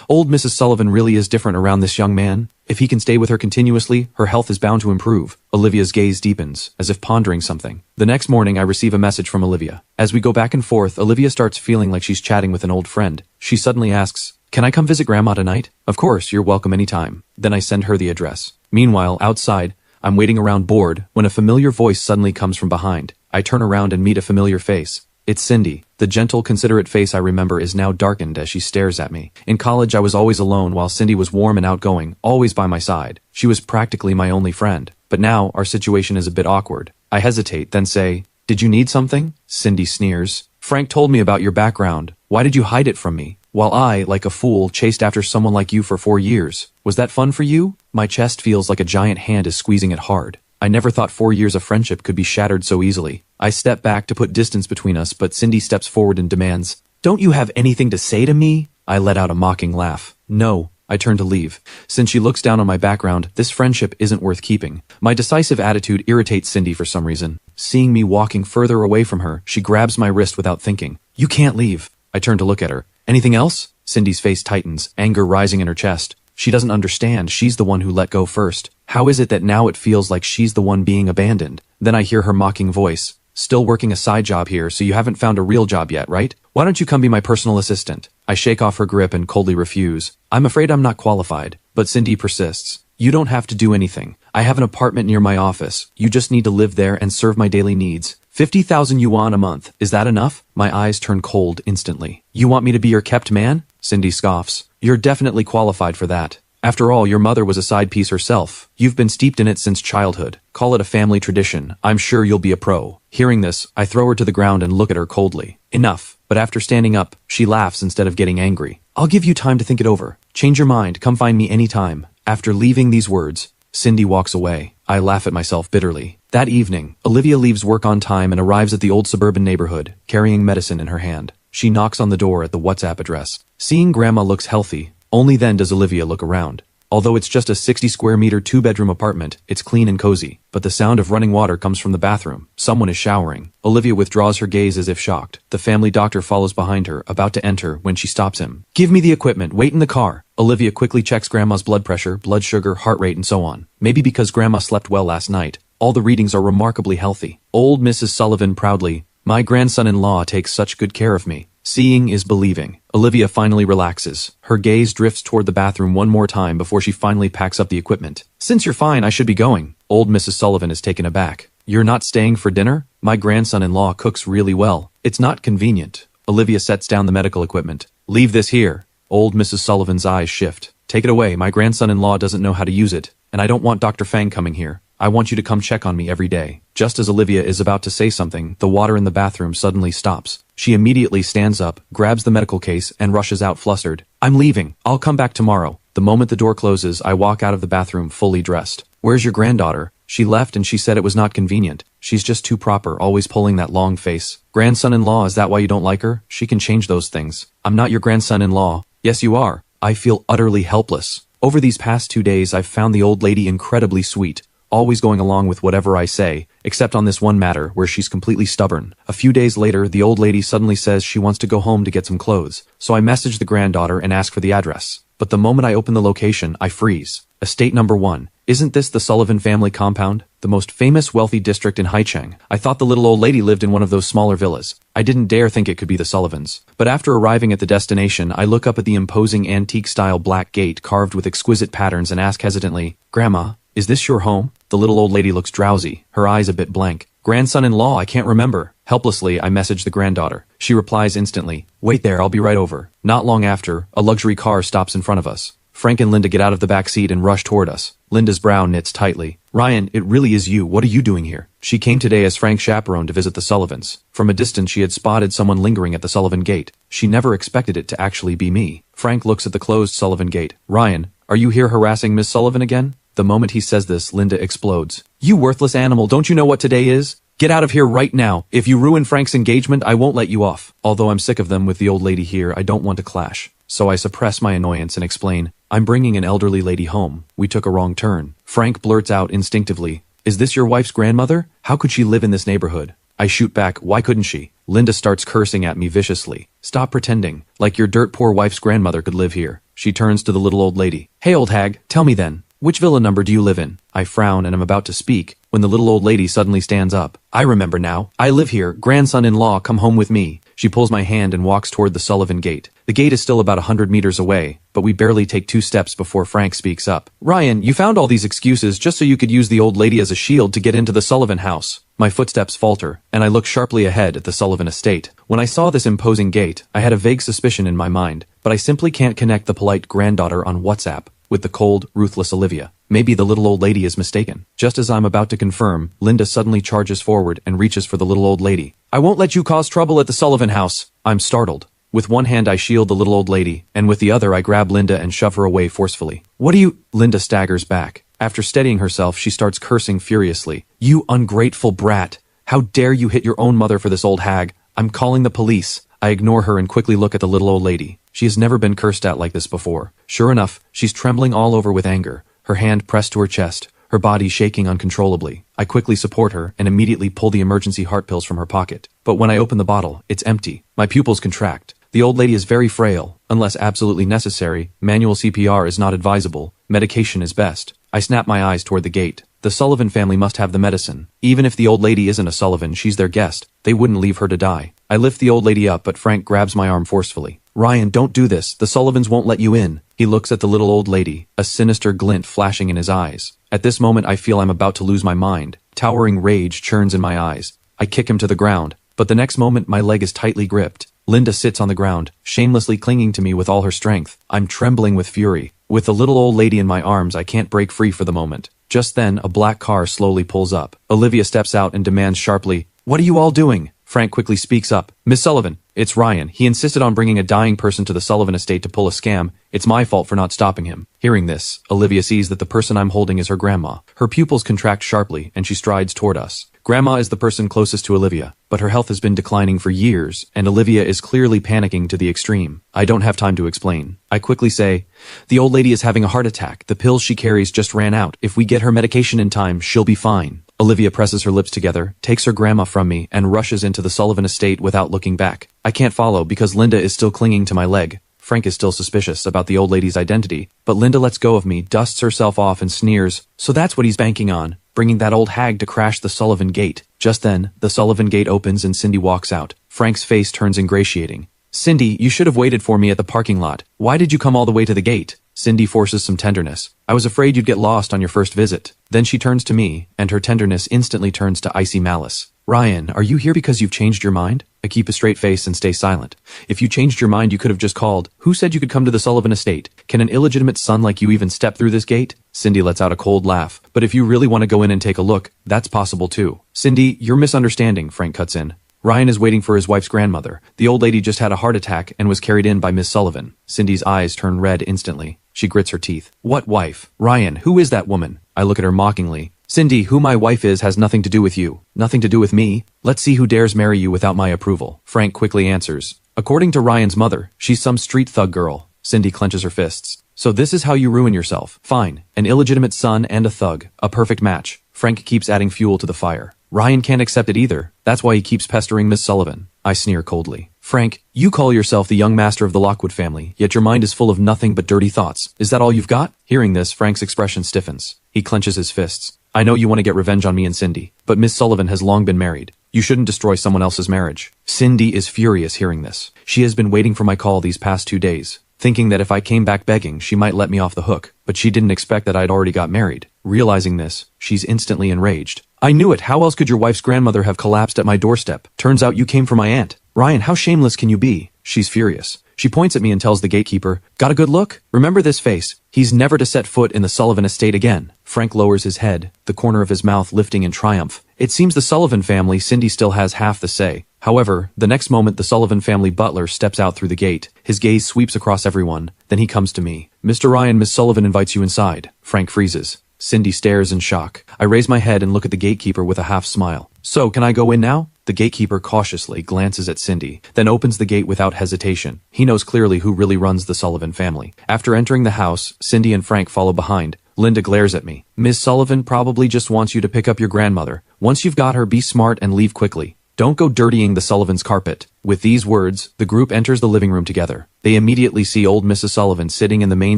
Old Mrs. Sullivan really is different around this young man. If he can stay with her continuously, her health is bound to improve. Olivia's gaze deepens, as if pondering something. The next morning, I receive a message from Olivia. As we go back and forth, Olivia starts feeling like she's chatting with an old friend. She suddenly asks, Can I come visit Grandma tonight? Of course, you're welcome anytime. Then I send her the address. Meanwhile, outside, I'm waiting around bored when a familiar voice suddenly comes from behind. I turn around and meet a familiar face. It's Cindy. The gentle, considerate face I remember is now darkened as she stares at me. In college, I was always alone while Cindy was warm and outgoing, always by my side. She was practically my only friend. But now, our situation is a bit awkward. I hesitate, then say, Did you need something? Cindy sneers. Frank told me about your background. Why did you hide it from me? While I, like a fool, chased after someone like you for 4 years. Was that fun for you? My chest feels like a giant hand is squeezing it hard. I never thought 4 years of friendship could be shattered so easily. I step back to put distance between us, but Cindy steps forward and demands, Don't you have anything to say to me? I let out a mocking laugh. No. I turn to leave. Since she looks down on my background, this friendship isn't worth keeping. My decisive attitude irritates Cindy for some reason. Seeing me walking further away from her, she grabs my wrist without thinking. You can't leave. I turn to look at her. Anything else? Cindy's face tightens, anger rising in her chest. She doesn't understand. She's the one who let go first. How is it that now it feels like she's the one being abandoned? Then I hear her mocking voice. Still working a side job here, so you haven't found a real job yet, right? Why don't you come be my personal assistant? I shake off her grip and coldly refuse. I'm afraid I'm not qualified. But Cindy persists. You don't have to do anything. I have an apartment near my office. You just need to live there and serve my daily needs. 50,000 yuan a month. Is that enough? My eyes turn cold instantly. You want me to be your kept man? Cindy scoffs. You're definitely qualified for that. After all, your mother was a side piece herself. You've been steeped in it since childhood. Call it a family tradition. I'm sure you'll be a pro. Hearing this, I throw her to the ground and look at her coldly. Enough. But after standing up, she laughs instead of getting angry. I'll give you time to think it over. Change your mind. Come find me anytime. After leaving these words, Cindy walks away. I laugh at myself bitterly. That evening, Olivia leaves work on time and arrives at the old suburban neighborhood, carrying medicine in her hand. She knocks on the door at the WhatsApp address. Seeing Grandma looks healthy, only then does Olivia look around. Although it's just a 60 square meter 2-bedroom apartment, it's clean and cozy. But the sound of running water comes from the bathroom. Someone is showering. Olivia withdraws her gaze as if shocked. The family doctor follows behind her, about to enter, when she stops him. "Give me the equipment, wait in the car." Olivia quickly checks Grandma's blood pressure, blood sugar, heart rate, and so on. Maybe because Grandma slept well last night, all the readings are remarkably healthy. Old Mrs. Sullivan proudly, "My grandson-in-law takes such good care of me." Seeing is believing. Olivia finally relaxes. Her gaze drifts toward the bathroom one more time before she finally packs up the equipment. "Since you're fine, I should be going." Old Mrs. Sullivan is taken aback. "You're not staying for dinner? My grandson-in-law cooks really well. It's not convenient." Olivia sets down the medical equipment. "Leave this here." Old Mrs. Sullivan's eyes shift. "Take it away. My grandson-in-law doesn't know how to use it, and I don't want Dr. Fang coming here. I want you to come check on me every day." Just as Olivia is about to say something, the water in the bathroom suddenly stops. She immediately stands up, grabs the medical case, and rushes out flustered. "I'm leaving. I'll come back tomorrow." The moment the door closes, I walk out of the bathroom fully dressed. "Where's your granddaughter?" "She left and she said it was not convenient. She's just too proper, always pulling that long face." "Grandson-in-law, is that why you don't like her? She can change those things." "I'm not your grandson-in-law." "Yes, you are." I feel utterly helpless. Over these past 2 days, I've found the old lady incredibly sweet, always going along with whatever I say, except on this one matter where she's completely stubborn. A few days later, the old lady suddenly says she wants to go home to get some clothes, so I message the granddaughter and ask for the address. But the moment I open the location, I freeze. Estate number 1. Isn't this the Sullivan family compound? The most famous wealthy district in Haicheng. I thought the little old lady lived in one of those smaller villas. I didn't dare think it could be the Sullivans. But after arriving at the destination, I look up at the imposing antique-style black gate carved with exquisite patterns and ask hesitantly, "Grandma, is this your home?" The little old lady looks drowsy, her eyes a bit blank. "Grandson-in-law, I can't remember." Helplessly, I message the granddaughter. She replies instantly, "Wait there, I'll be right over." Not long after, a luxury car stops in front of us. Frank and Linda get out of the back seat and rush toward us. Linda's brow knits tightly. "Ryan, it really is you. What are you doing here?" She came today as Frank's chaperone to visit the Sullivans. From a distance, she had spotted someone lingering at the Sullivan gate. She never expected it to actually be me. Frank looks at the closed Sullivan gate. "Ryan, are you here harassing Miss Sullivan again?" The moment he says this, Linda explodes. "You worthless animal, don't you know what today is? Get out of here right now. If you ruin Frank's engagement, I won't let you off." Although I'm sick of them with the old lady here, I don't want to clash. So I suppress my annoyance and explain, "I'm bringing an elderly lady home. We took a wrong turn." Frank blurts out instinctively, "Is this your wife's grandmother? How could she live in this neighborhood?" I shoot back, "Why couldn't she?" Linda starts cursing at me viciously. "Stop pretending, like your dirt poor wife's grandmother could live here." She turns to the little old lady. "Hey old hag, tell me then, which villa number do you live in?" I frown and am about to speak, when the little old lady suddenly stands up. "I remember now. I live here. Grandson-in-law, come home with me." She pulls my hand and walks toward the Sullivan gate. The gate is still about 100 meters away, but we barely take 2 steps before Frank speaks up. "Ryan, you found all these excuses just so you could use the old lady as a shield to get into the Sullivan house." My footsteps falter, and I look sharply ahead at the Sullivan estate. When I saw this imposing gate, I had a vague suspicion in my mind, but I simply can't connect the polite granddaughter on WhatsApp with the cold, ruthless Olivia. Maybe the little old lady is mistaken. Just as I'm about to confirm, Linda suddenly charges forward and reaches for the little old lady. "I won't let you cause trouble at the Sullivan house." I'm startled. With one hand I shield the little old lady, and with the other I grab Linda and shove her away forcefully. "What are you—" Linda staggers back. After steadying herself, she starts cursing furiously. "You ungrateful brat! How dare you hit your own mother for this old hag? I'm calling the police." I ignore her and quickly look at the little old lady. She has never been cursed at like this before. Sure enough, she's trembling all over with anger, her hand pressed to her chest, her body shaking uncontrollably. I quickly support her and immediately pull the emergency heart pills from her pocket. But when I open the bottle, it's empty. My pupils contract. The old lady is very frail. Unless absolutely necessary, manual CPR is not advisable. Medication is best. I snap my eyes toward the gate. The Sullivan family must have the medicine. Even if the old lady isn't a Sullivan, she's their guest. They wouldn't leave her to die. I lift the old lady up, but Frank grabs my arm forcefully. "Ryan, don't do this. The Sullivans won't let you in." He looks at the little old lady, a sinister glint flashing in his eyes. At this moment I feel I'm about to lose my mind. Towering rage churns in my eyes. I kick him to the ground, but the next moment my leg is tightly gripped. Linda sits on the ground, shamelessly clinging to me with all her strength. I'm trembling with fury. With the little old lady in my arms, I can't break free for the moment. Just then, a black car slowly pulls up. Olivia steps out and demands sharply, "What are you all doing?" Frank quickly speaks up. "Miss Sullivan, it's Ryan. He insisted on bringing a dying person to the Sullivan estate to pull a scam. It's my fault for not stopping him." Hearing this, Olivia sees that the person I'm holding is her grandma. Her pupils contract sharply, and she strides toward us. Grandma is the person closest to Olivia, but her health has been declining for years, and Olivia is clearly panicking to the extreme. I don't have time to explain. I quickly say, the old lady is having a heart attack. The pills she carries just ran out. If we get her medication in time, she'll be fine. Olivia presses her lips together, takes her grandma from me, and rushes into the Sullivan estate without looking back. I can't follow because Linda is still clinging to my leg. Frank is still suspicious about the old lady's identity, but Linda lets go of me, dusts herself off, and sneers. So that's what he's banking on, bringing that old hag to crash the Sullivan gate. Just then, the Sullivan gate opens and Cindy walks out. Frank's face turns ingratiating. Cindy, you should have waited for me at the parking lot. Why did you come all the way to the gate? Cindy forces some tenderness. I was afraid you'd get lost on your first visit. Then she turns to me, and her tenderness instantly turns to icy malice. Ryan, are you here because you've changed your mind? I keep a straight face and stay silent. If you changed your mind, you could have just called. Who said you could come to the Sullivan estate? Can an illegitimate son like you even step through this gate? Cindy lets out a cold laugh. But if you really want to go in and take a look, that's possible too. Cindy, you're misunderstanding, Frank cuts in. Ryan is waiting for his wife's grandmother. The old lady just had a heart attack and was carried in by Miss Sullivan. Cindy's eyes turn red instantly. She grits her teeth. What wife? Ryan, who is that woman? I look at her mockingly. Cindy, who my wife is has nothing to do with you. Nothing to do with me. Let's see who dares marry you without my approval. Frank quickly answers. According to Ryan's mother, she's some street thug girl. Cindy clenches her fists. So this is how you ruin yourself. Fine. An illegitimate son and a thug. A perfect match. Frank keeps adding fuel to the fire. Ryan can't accept it either. That's why he keeps pestering Miss Sullivan. I sneer coldly. Frank, you call yourself the young master of the Lockwood family, yet your mind is full of nothing but dirty thoughts. Is that all you've got? Hearing this, Frank's expression stiffens. He clenches his fists. I know you want to get revenge on me and Cindy, but Miss Sullivan has long been married. You shouldn't destroy someone else's marriage. Cindy is furious hearing this. She has been waiting for my call these past 2 days, thinking that if I came back begging, she might let me off the hook, but she didn't expect that I'd already got married. Realizing this, she's instantly enraged. I knew it. How else could your wife's grandmother have collapsed at my doorstep? Turns out you came for my aunt. Ryan, how shameless can you be? She's furious. She points at me and tells the gatekeeper, got a good look? Remember this face. He's never to set foot in the Sullivan estate again. Frank lowers his head, the corner of his mouth lifting in triumph. It seems the Sullivan family, Cindy still has half the say. However, the next moment the Sullivan family butler steps out through the gate. His gaze sweeps across everyone. Then he comes to me. Mr. Ryan, Miss Sullivan invites you inside. Frank freezes. Cindy stares in shock. I raise my head and look at the gatekeeper with a half smile. So, can I go in now? The gatekeeper cautiously glances at Cindy, then opens the gate without hesitation. He knows clearly who really runs the Sullivan family. After entering the house, Cindy and Frank follow behind. Linda glares at me. Miss Sullivan probably just wants you to pick up your grandmother. Once you've got her, be smart and leave quickly. Don't go dirtying the Sullivan's carpet. With these words, the group enters the living room together. They immediately see old Mrs. Sullivan sitting in the main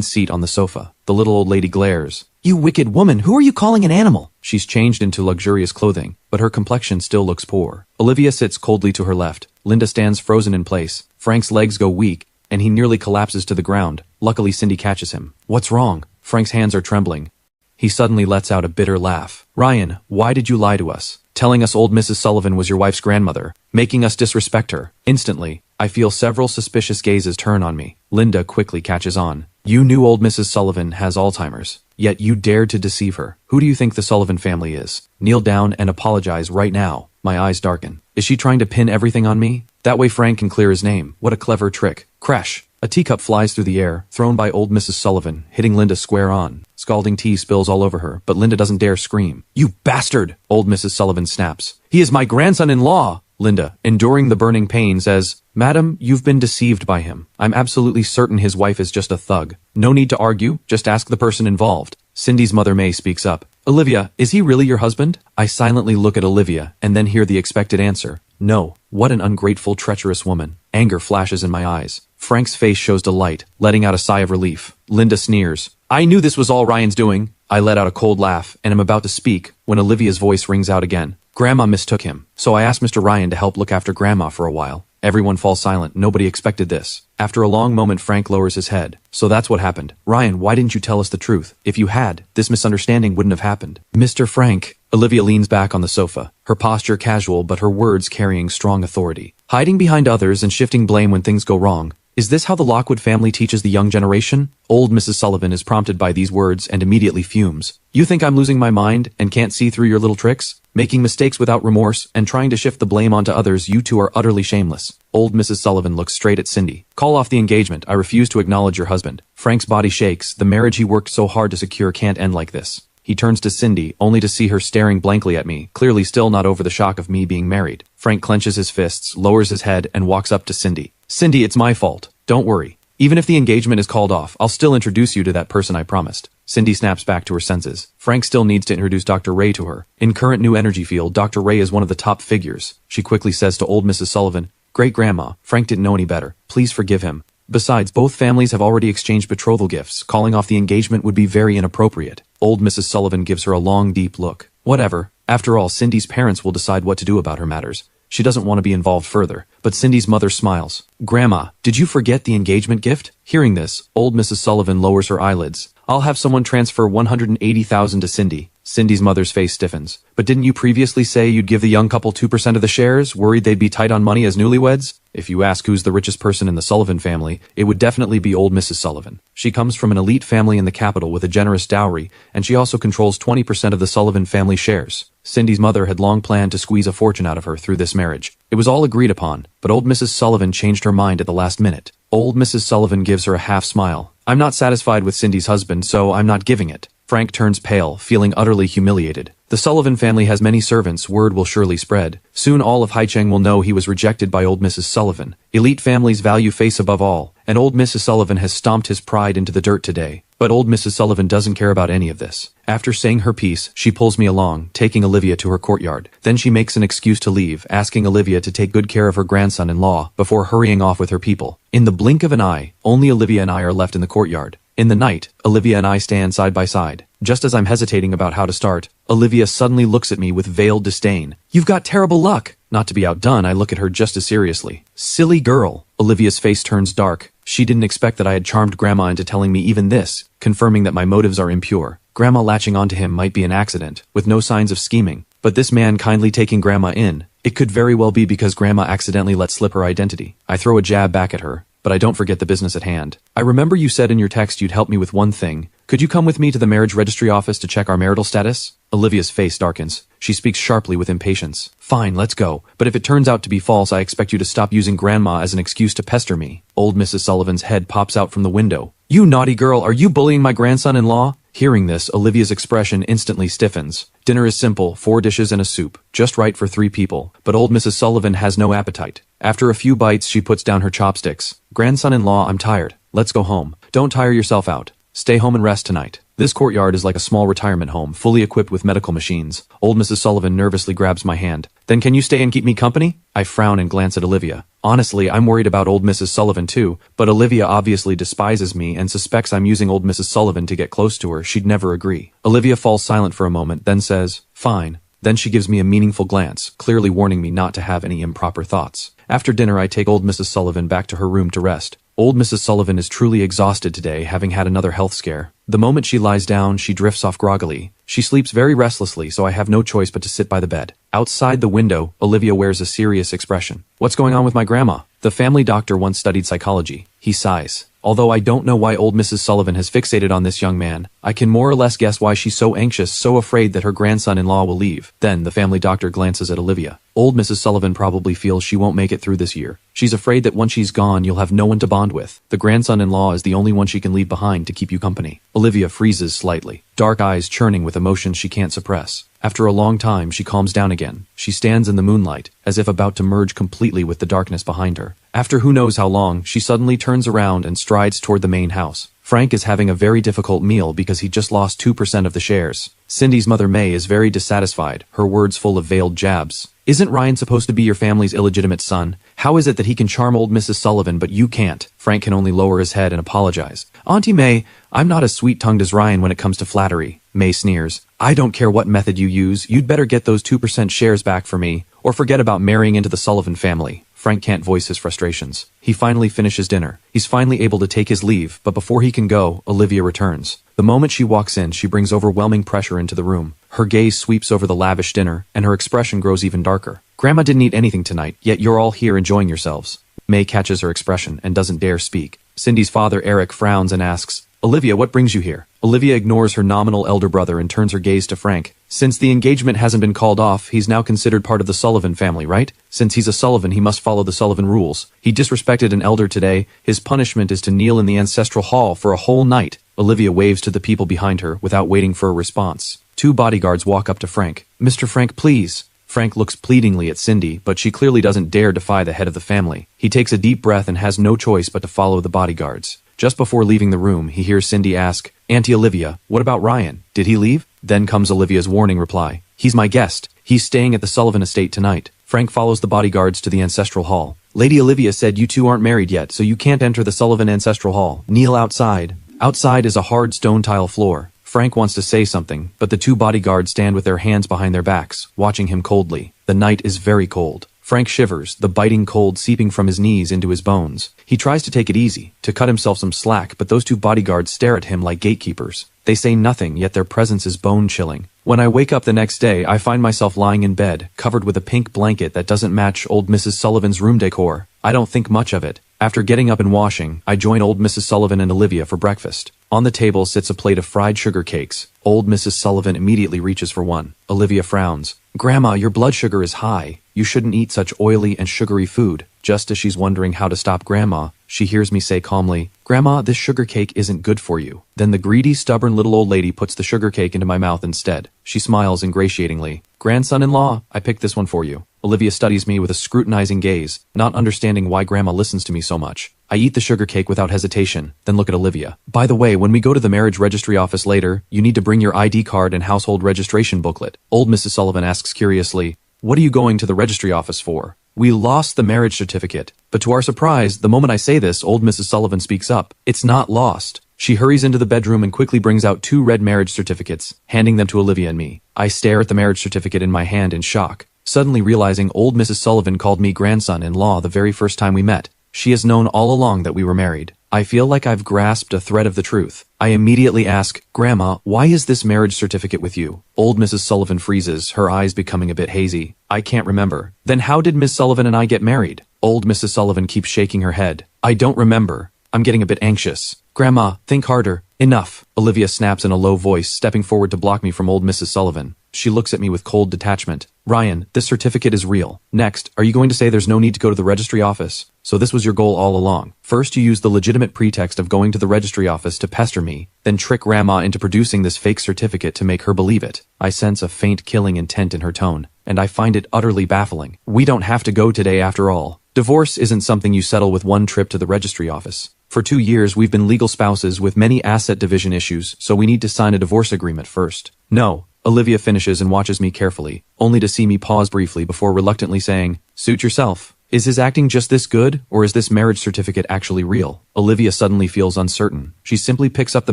seat on the sofa. The little old lady glares. You wicked woman, who are you calling an animal? She's changed into luxurious clothing, but her complexion still looks poor. Olivia sits coldly to her left. Linda stands frozen in place. Frank's legs go weak, and he nearly collapses to the ground. Luckily, Cindy catches him. What's wrong? Frank's hands are trembling. He suddenly lets out a bitter laugh. Ryan, why did you lie to us? Telling us old Mrs. Sullivan was your wife's grandmother, making us disrespect her. Instantly, I feel several suspicious gazes turn on me. Linda quickly catches on. You knew old Mrs. Sullivan has Alzheimer's, yet you dared to deceive her. Who do you think the Sullivan family is? Kneel down and apologize right now. My eyes darken. Is she trying to pin everything on me? That way Frank can clear his name. What a clever trick. Crash! A teacup flies through the air, thrown by old Mrs. Sullivan, hitting Linda square on. Scalding tea spills all over her, but Linda doesn't dare scream. You bastard! Old Mrs. Sullivan snaps. He is my grandson-in-law! Linda, enduring the burning pain, says, Madam, you've been deceived by him. I'm absolutely certain his wife is just a thug. No need to argue, just ask the person involved. Cindy's mother May speaks up. Olivia, is he really your husband? I silently look at Olivia, and then hear the expected answer. No. What an ungrateful, treacherous woman. Anger flashes in my eyes. Frank's face shows delight, letting out a sigh of relief. Linda sneers. I knew this was all Ryan's doing. I let out a cold laugh, and am about to speak, when Olivia's voice rings out again. Grandma mistook him, so I asked Mr. Ryan to help look after Grandma for a while. Everyone falls silent. Nobody expected this. After a long moment, Frank lowers his head. So that's what happened. Ryan, why didn't you tell us the truth? If you had, this misunderstanding wouldn't have happened. Mr. Frank. Olivia leans back on the sofa, her posture casual but her words carrying strong authority. Hiding behind others and shifting blame when things go wrong. Is this how the Lockwood family teaches the young generation? Old Mrs. Sullivan is prompted by these words and immediately fumes. You think I'm losing my mind and can't see through your little tricks? Making mistakes without remorse and trying to shift the blame onto others, you two are utterly shameless. Old Mrs. Sullivan looks straight at Cindy. Call off the engagement. I refuse to acknowledge your husband. Frank's body shakes. The marriage he worked so hard to secure can't end like this. He turns to Cindy, only to see her staring blankly at me, clearly still not over the shock of me being married. Frank clenches his fists, lowers his head, and walks up to Cindy. Cindy, it's my fault. Don't worry. Even if the engagement is called off, I'll still introduce you to that person I promised. Cindy snaps back to her senses. Frank still needs to introduce Dr. Ray to her. In current new energy field, Dr. Ray is one of the top figures. She quickly says to old Mrs. Sullivan, "Great-grandma, Frank didn't know any better. Please forgive him. Besides, both families have already exchanged betrothal gifts. Calling off the engagement would be very inappropriate." Old Mrs. Sullivan gives her a long, deep look. Whatever. After all, Cindy's parents will decide what to do about her matters. She doesn't want to be involved further, but Cindy's mother smiles. "Grandma, did you forget the engagement gift?" Hearing this, old Mrs. Sullivan lowers her eyelids. "I'll have someone transfer $180,000 to Cindy." Cindy's mother's face stiffens. "But didn't you previously say you'd give the young couple 2% of the shares, worried they'd be tight on money as newlyweds?" If you ask who's the richest person in the Sullivan family, it would definitely be old Mrs. Sullivan. She comes from an elite family in the capital with a generous dowry, and she also controls 20% of the Sullivan family shares. Cindy's mother had long planned to squeeze a fortune out of her through this marriage. It was all agreed upon, but old Mrs. Sullivan changed her mind at the last minute. Old Mrs. Sullivan gives her a half smile. "I'm not satisfied with Cindy's husband, so I'm not giving it." Frank turns pale, feeling utterly humiliated. The Sullivan family has many servants, word will surely spread. Soon all of Haicheng will know he was rejected by old Mrs. Sullivan. Elite families value face above all, and old Mrs. Sullivan has stomped his pride into the dirt today. But old Mrs. Sullivan doesn't care about any of this. After saying her piece, she pulls me along, taking Olivia to her courtyard. Then she makes an excuse to leave, asking Olivia to take good care of her grandson-in-law before hurrying off with her people. In the blink of an eye, only Olivia and I are left in the courtyard. In the night, Olivia and I stand side by side. Just as I'm hesitating about how to start, Olivia suddenly looks at me with veiled disdain. "You've got terrible luck!" Not to be outdone, I look at her just as seriously. "Silly girl!" Olivia's face turns dark. She didn't expect that I had charmed Grandma into telling me even this, confirming that my motives are impure. Grandma latching onto him might be an accident, with no signs of scheming. But this man kindly taking Grandma in, it could very well be because Grandma accidentally let slip her identity. I throw a jab back at her, but I don't forget the business at hand. "I remember you said in your text you'd help me with one thing. Could you come with me to the marriage registry office to check our marital status?" Olivia's face darkens. She speaks sharply with impatience. "Fine, let's go. But if it turns out to be false, I expect you to stop using Grandma as an excuse to pester me." Old Mrs. Sullivan's head pops out from the window. "You naughty girl, are you bullying my grandson-in-law?" Hearing this, Olivia's expression instantly stiffens. Dinner is simple, 4 dishes and a soup, just right for 3 people, but old Mrs. Sullivan has no appetite. After a few bites, she puts down her chopsticks. "Grandson-in-law, I'm tired. Let's go home. Don't tire yourself out. Stay home and rest tonight." This courtyard is like a small retirement home, fully equipped with medical machines. Old Mrs. Sullivan nervously grabs my hand. "Then can you stay and keep me company?" I frown and glance at Olivia. Honestly, I'm worried about old Mrs. Sullivan too, but Olivia obviously despises me and suspects I'm using old Mrs. Sullivan to get close to her. She'd never agree. Olivia falls silent for a moment, then says, "Fine." Then she gives me a meaningful glance, clearly warning me not to have any improper thoughts. After dinner, I take old Mrs. Sullivan back to her room to rest. Old Mrs. Sullivan is truly exhausted today, having had another health scare. The moment she lies down, she drifts off groggily. She sleeps very restlessly, so I have no choice but to sit by the bed. Outside the window, Olivia wears a serious expression. "What's going on with my grandma?" The family doctor once studied psychology. He sighs. "Although I don't know why old Mrs. Sullivan has fixated on this young man, I can more or less guess why she's so anxious, so afraid that her grandson-in-law will leave." Then the family doctor glances at Olivia. "Old Mrs. Sullivan probably feels she won't make it through this year. She's afraid that once she's gone, you'll have no one to bond with. The grandson-in-law is the only one she can leave behind to keep you company." Olivia freezes slightly, dark eyes churning with emotions she can't suppress. After a long time, she calms down again. She stands in the moonlight, as if about to merge completely with the darkness behind her. After who knows how long, she suddenly turns around and strides toward the main house. Frank is having a very difficult meal because he just lost 2% of the shares. Cindy's mother May is very dissatisfied, her words full of veiled jabs. "Isn't Ryan supposed to be your family's illegitimate son? How is it that he can charm old Mrs. Sullivan but you can't?" Frank can only lower his head and apologize. "Auntie May, I'm not as sweet-tongued as Ryan when it comes to flattery." May sneers. "I don't care what method you use, you'd better get those 2% shares back for me, or forget about marrying into the Sullivan family." Frank can't voice his frustrations. He finally finishes dinner. He's finally able to take his leave, but before he can go, Olivia returns. The moment she walks in, she brings overwhelming pressure into the room. Her gaze sweeps over the lavish dinner, and her expression grows even darker. "Grandma didn't eat anything tonight, yet you're all here enjoying yourselves." May catches her expression and doesn't dare speak. Cindy's father, Eric, frowns and asks, "Olivia, what brings you here?" Olivia ignores her nominal elder brother and turns her gaze to Frank. "Since the engagement hasn't been called off, he's now considered part of the Sullivan family, right? Since he's a Sullivan, he must follow the Sullivan rules. He disrespected an elder today. His punishment is to kneel in the ancestral hall for a whole night." Olivia waves to the people behind her without waiting for a response. Two bodyguards walk up to Frank. Mr. Frank, please. Frank looks pleadingly at Cindy, but she clearly doesn't dare defy the head of the family. He takes a deep breath and has no choice but to follow the bodyguards. Just before leaving the room, he hears Cindy ask, Auntie Olivia, what about Ryan? Did he leave? Then comes Olivia's warning reply. He's my guest. He's staying at the Sullivan estate tonight. Frank follows the bodyguards to the ancestral hall. Lady Olivia said you two aren't married yet, so you can't enter the Sullivan ancestral hall. Kneel outside. Outside is a hard stone tile floor. Frank wants to say something, but the two bodyguards stand with their hands behind their backs, watching him coldly. The night is very cold. Frank shivers, the biting cold seeping from his knees into his bones. He tries to take it easy, to cut himself some slack, but those two bodyguards stare at him like gatekeepers. They say nothing, yet their presence is bone-chilling. When I wake up the next day, I find myself lying in bed, covered with a pink blanket that doesn't match old Mrs. Sullivan's room decor. I don't think much of it. After getting up and washing, I join old Mrs. Sullivan and Olivia for breakfast. On the table sits a plate of fried sugar cakes. Old Mrs. Sullivan immediately reaches for one. Olivia frowns. Grandma, your blood sugar is high. You shouldn't eat such oily and sugary food. Just as she's wondering how to stop Grandma, she hears me say calmly, Grandma, this sugar cake isn't good for you. Then the greedy, stubborn little old lady puts the sugar cake into my mouth instead. She smiles ingratiatingly. Grandson-in-law, I picked this one for you. Olivia studies me with a scrutinizing gaze, not understanding why Grandma listens to me so much. I eat the sugar cake without hesitation, then look at Olivia. By the way, when we go to the marriage registry office later, you need to bring your ID card and household registration booklet. Old Mrs. Sullivan asks curiously, what are you going to the registry office for? We lost the marriage certificate. But to our surprise, the moment I say this, old Mrs. Sullivan speaks up. It's not lost. She hurries into the bedroom and quickly brings out 2 red marriage certificates, handing them to Olivia and me. I stare at the marriage certificate in my hand in shock, suddenly realizing old Mrs. Sullivan called me grandson-in-law the very first time we met. She has known all along that we were married. I feel like I've grasped a thread of the truth. I immediately ask, Grandma, why is this marriage certificate with you? Old Mrs. Sullivan freezes, her eyes becoming a bit hazy. I can't remember. Then how did Miss Sullivan and I get married? Old Mrs. Sullivan keeps shaking her head. I don't remember. I'm getting a bit anxious. Grandma, think harder. Enough. Olivia snaps in a low voice, stepping forward to block me from old Mrs. Sullivan. She looks at me with cold detachment. Ryan, this certificate is real. Next, are you going to say there's no need to go to the registry office? So this was your goal all along. First you used the legitimate pretext of going to the registry office to pester me, then trick Grandma into producing this fake certificate to make her believe it. I sense a faint killing intent in her tone, and I find it utterly baffling. We don't have to go today after all. Divorce isn't something you settle with one trip to the registry office. For 2 years we've been legal spouses with many asset division issues, so we need to sign a divorce agreement first. No. Olivia finishes and watches me carefully, only to see me pause briefly before reluctantly saying, suit yourself. Is his acting just this good, or is this marriage certificate actually real? Olivia suddenly feels uncertain. She simply picks up the